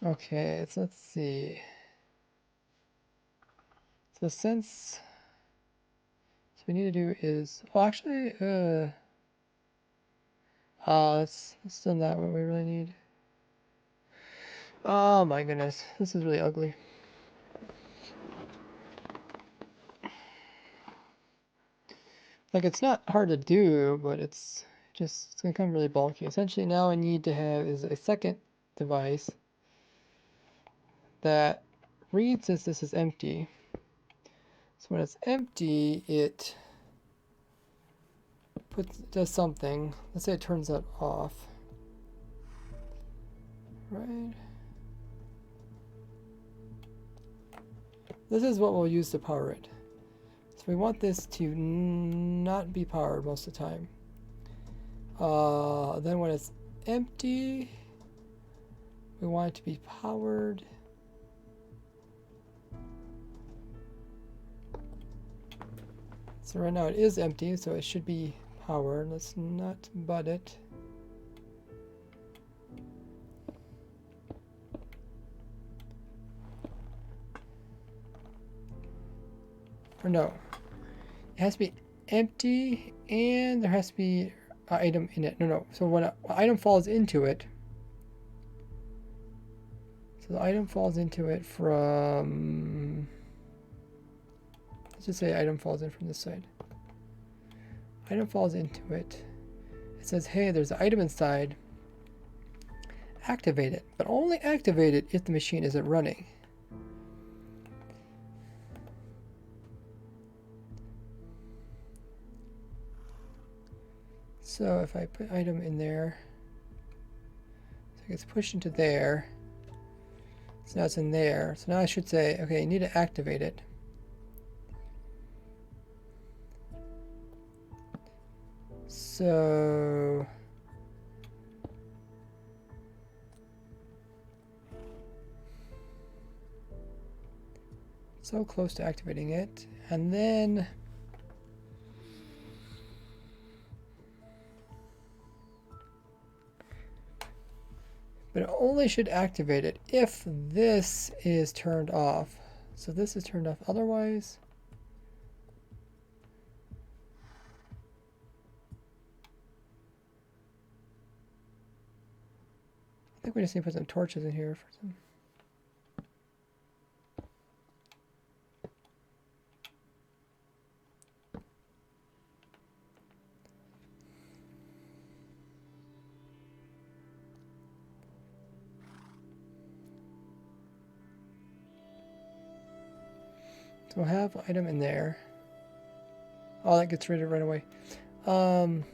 Okay, so let's see. So since what we need to do is, well, actually, that's still not what we really need. Oh my goodness, this is really ugly. Like, it's not hard to do, but it's gonna come really bulky. Essentially, now I need to have is a second device that reads as this is empty. So when it's empty, it does something. Let's say it turns that off. Right. This is what we'll use to power it. So we want this to not be powered most of the time. Then when it's empty, we want it to be powered. So right now it is empty, so it should be powered. Let's not butt it. Or no. It has to be empty and there has to be an item in it. No. So when an item falls into it, so the item falls into it from, let's just say item falls in from this side. Item falls into it. It says, hey, there's an item inside. Activate it, but only activate it if the machine isn't running. So if I put item in there, so it gets pushed into there. So now it's in there. So now I should say, okay, you need to activate it. So close to activating it. And then but it only should activate it if this is turned off. So this is turned off. Otherwise, I think we just need to put some torches in here for some. So we'll have item in there. Oh, that gets rid of it right away. So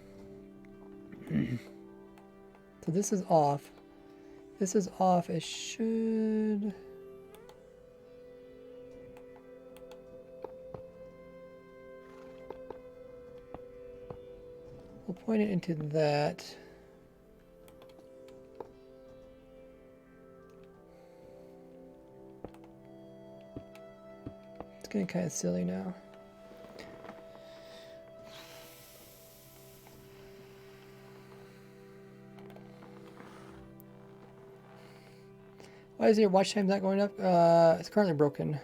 this is off. This is off. It should. We'll point it into that. It's getting kind of silly now. Why is your watch time not going up? It's currently broken.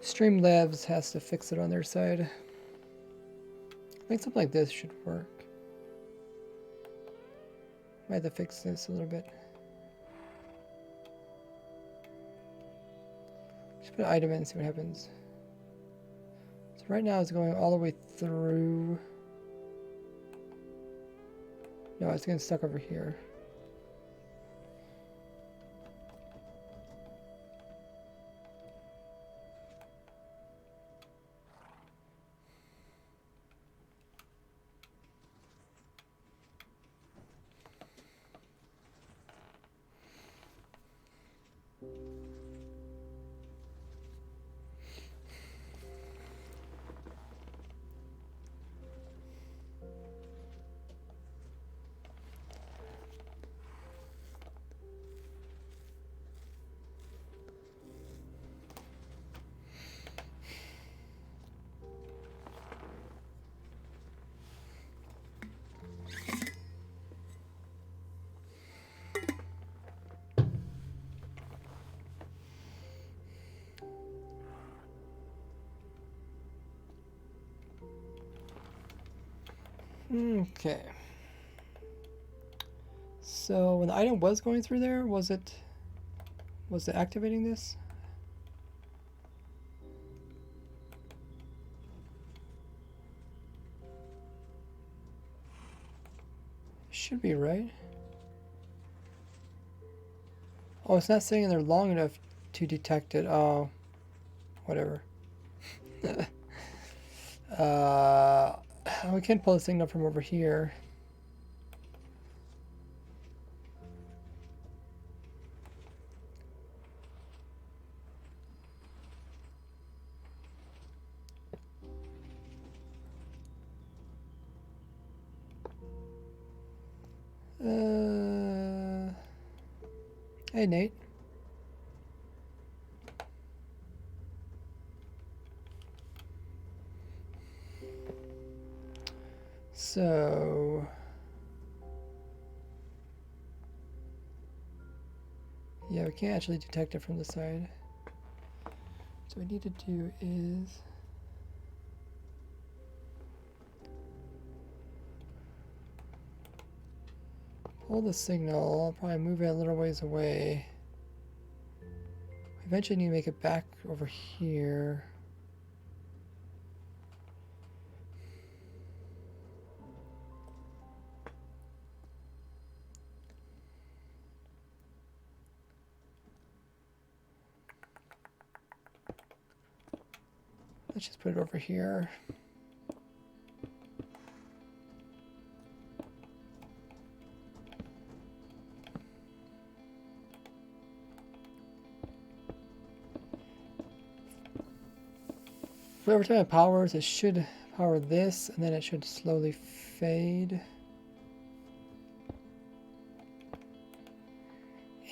Streamlabs has to fix it on their side. I think something like this should work. Might have to fix this a little bit. Just put an item in and see what happens. So right now it's going all the way through. No, it's getting stuck over here. Okay. So when the item was going through there, was it activating this? Should be, right? Oh, it's not sitting in there long enough to detect it. Oh, whatever. We can pull the signal from over here. Hey, Nate. So, Yeah, we can't actually detect it from the side. So what we need to do is pull the signal, probably move it a little ways away. Eventually need to make it back over here. Let's just put it over here. So every time it powers, it should power this, and then it should slowly fade.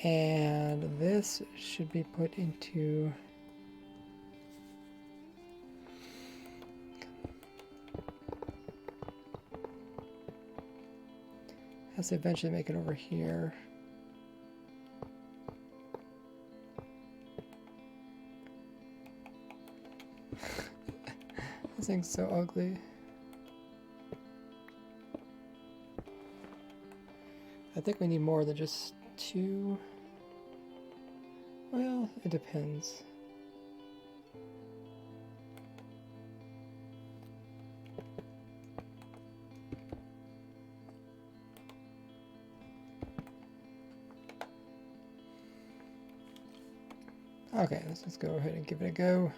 And this should be put into... has to eventually make it over here. This thing's so ugly. I think we need more than just 2. Well, it depends. Okay, let's go ahead and give it a go.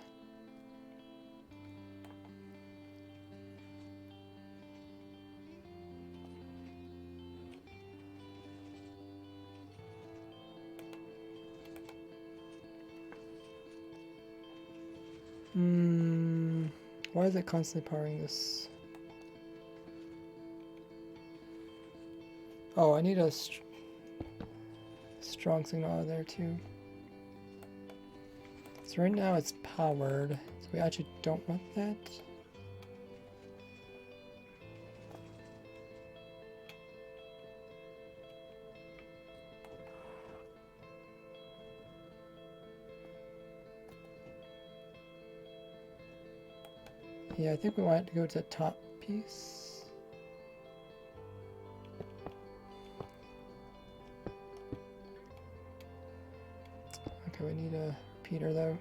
Why is it constantly powering this? Oh, I need a strong signal out of there too. So right now it's powered, so we actually don't want that. Yeah, I think we want it to go to the top piece. Okay, we need a repeater though.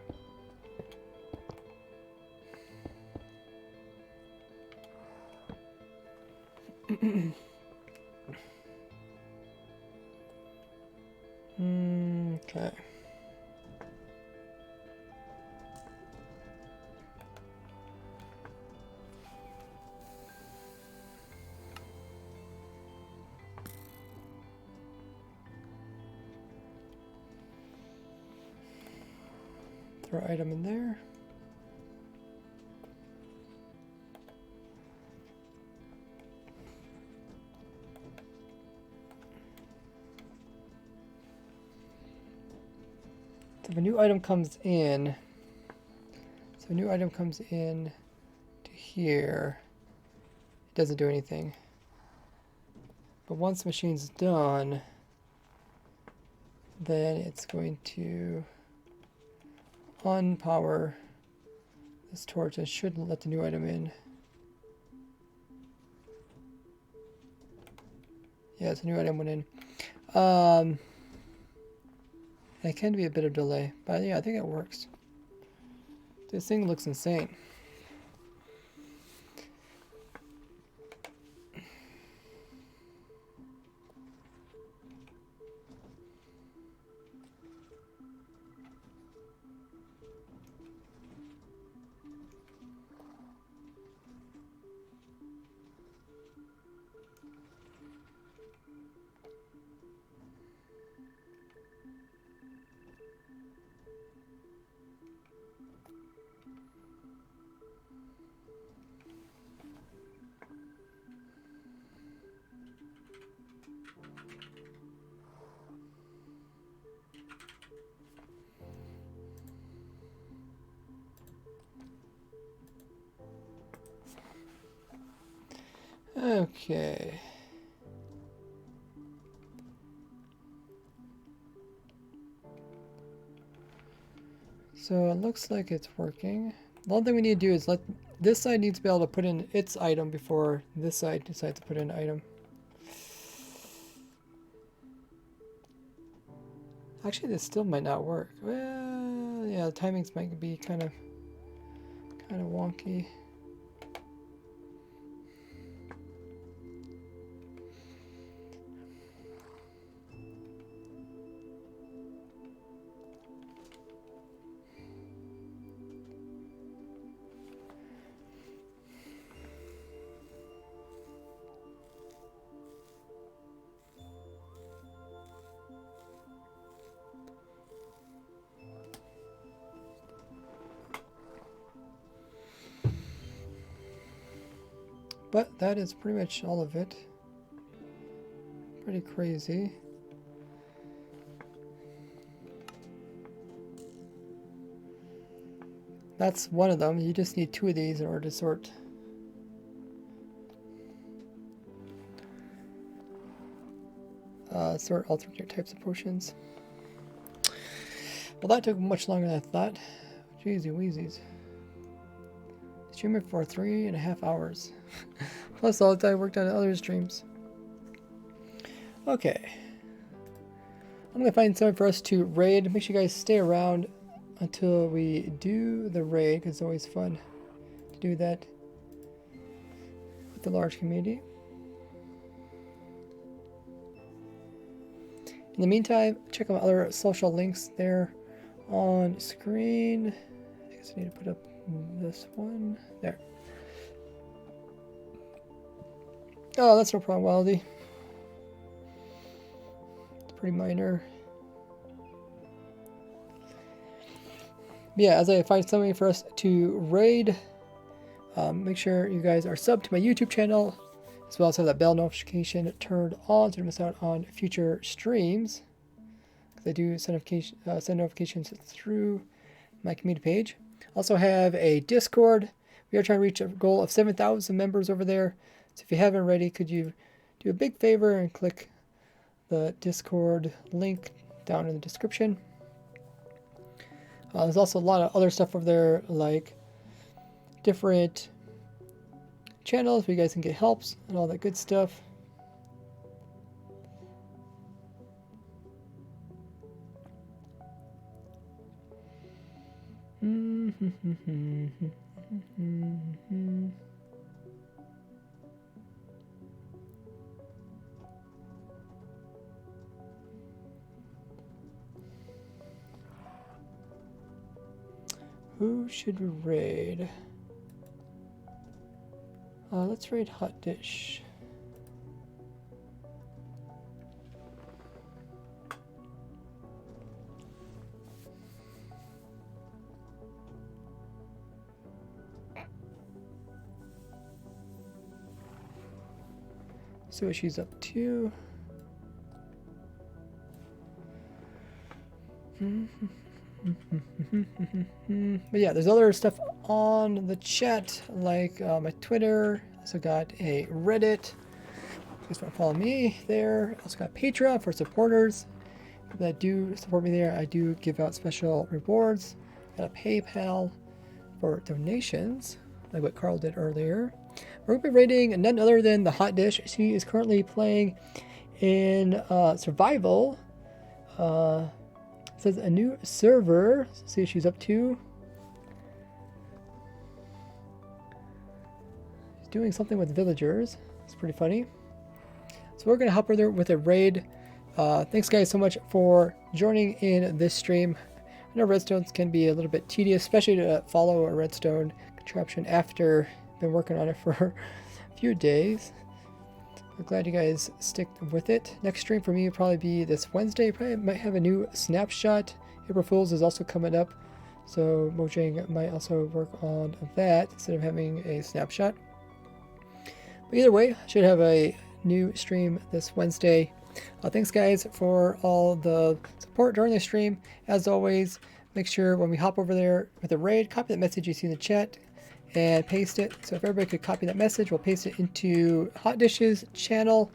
Okay. Throw item in there. So if a new item comes in, to here, it doesn't do anything. But once the machine's done, then it's going to unpower this torch and should let the new item in. Yeah, it's a new item went in. It can be a bit of delay, but yeah, I think it works. This thing looks insane. Okay. So it looks like it's working. The only thing we need to do is let this side needs to be able to put in its item before this side decides to put in an item. Actually, this still might not work. Well, yeah, the timings might be kind of wonky. But that is pretty much all of it. Pretty crazy. That's one of them. You just need 2 of these in order to sort. Sort alternate types of potions. Well, that took much longer than I thought. Jeezy Weezies. Streaming for 3.5 hours. Plus all the time I worked on other streams. Okay. I'm going to find something for us to raid. Make sure you guys stay around until we do the raid, because it's always fun to do that with the large community. In the meantime, check out my other social links there on screen. I guess I need to put up this one there. Oh, that's no problem, Wildy. It's pretty minor. Yeah, as I find something for us to raid, make sure you guys are subbed to my YouTube channel, as well as have that bell notification turned on so you don't miss out on future streams. Because I do send notifications through my community page. Also have a Discord. We are trying to reach a goal of 7,000 members over there. So if you haven't already, could you do a big favor and click the Discord link down in the description. There's also a lot of other stuff over there, like different channels where you guys can get helps and all that good stuff. Who should we raid? Let's raid Hot Dish. See what she's up to. But yeah, there's other stuff on the chat, like my Twitter. Also got a Reddit. You guys want to follow me there. Also got Patreon for supporters that do support me there. I do give out special rewards. Got a PayPal for donations, like what Carl did earlier. We're going to be rating none other than the Hot Dish. She is currently playing in Survival. It says a new server. Let's see what she's up to. She's doing something with villagers. It's pretty funny. So we're going to help her there with a raid. Thanks guys so much for joining in this stream. I know redstones can be a little bit tedious, especially to follow a redstone contraption after been working on it for a few days. I'm glad you guys stick with it. Next stream for me will probably be this Wednesday. Probably might have a new snapshot. April Fool's is also coming up, so Mojang might also work on that instead of having a snapshot. But either way, I should have a new stream this Wednesday. Thanks guys for all the support during the stream. As always, make sure when we hop over there with a raid, copy that message you see in the chat and paste it. So if everybody could copy that message, we'll paste it into Hot Dish's channel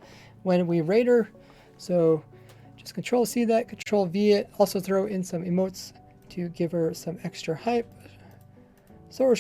when we raid her. So just Control C that, Control V it. Also throw in some emotes to give her some extra hype. So we're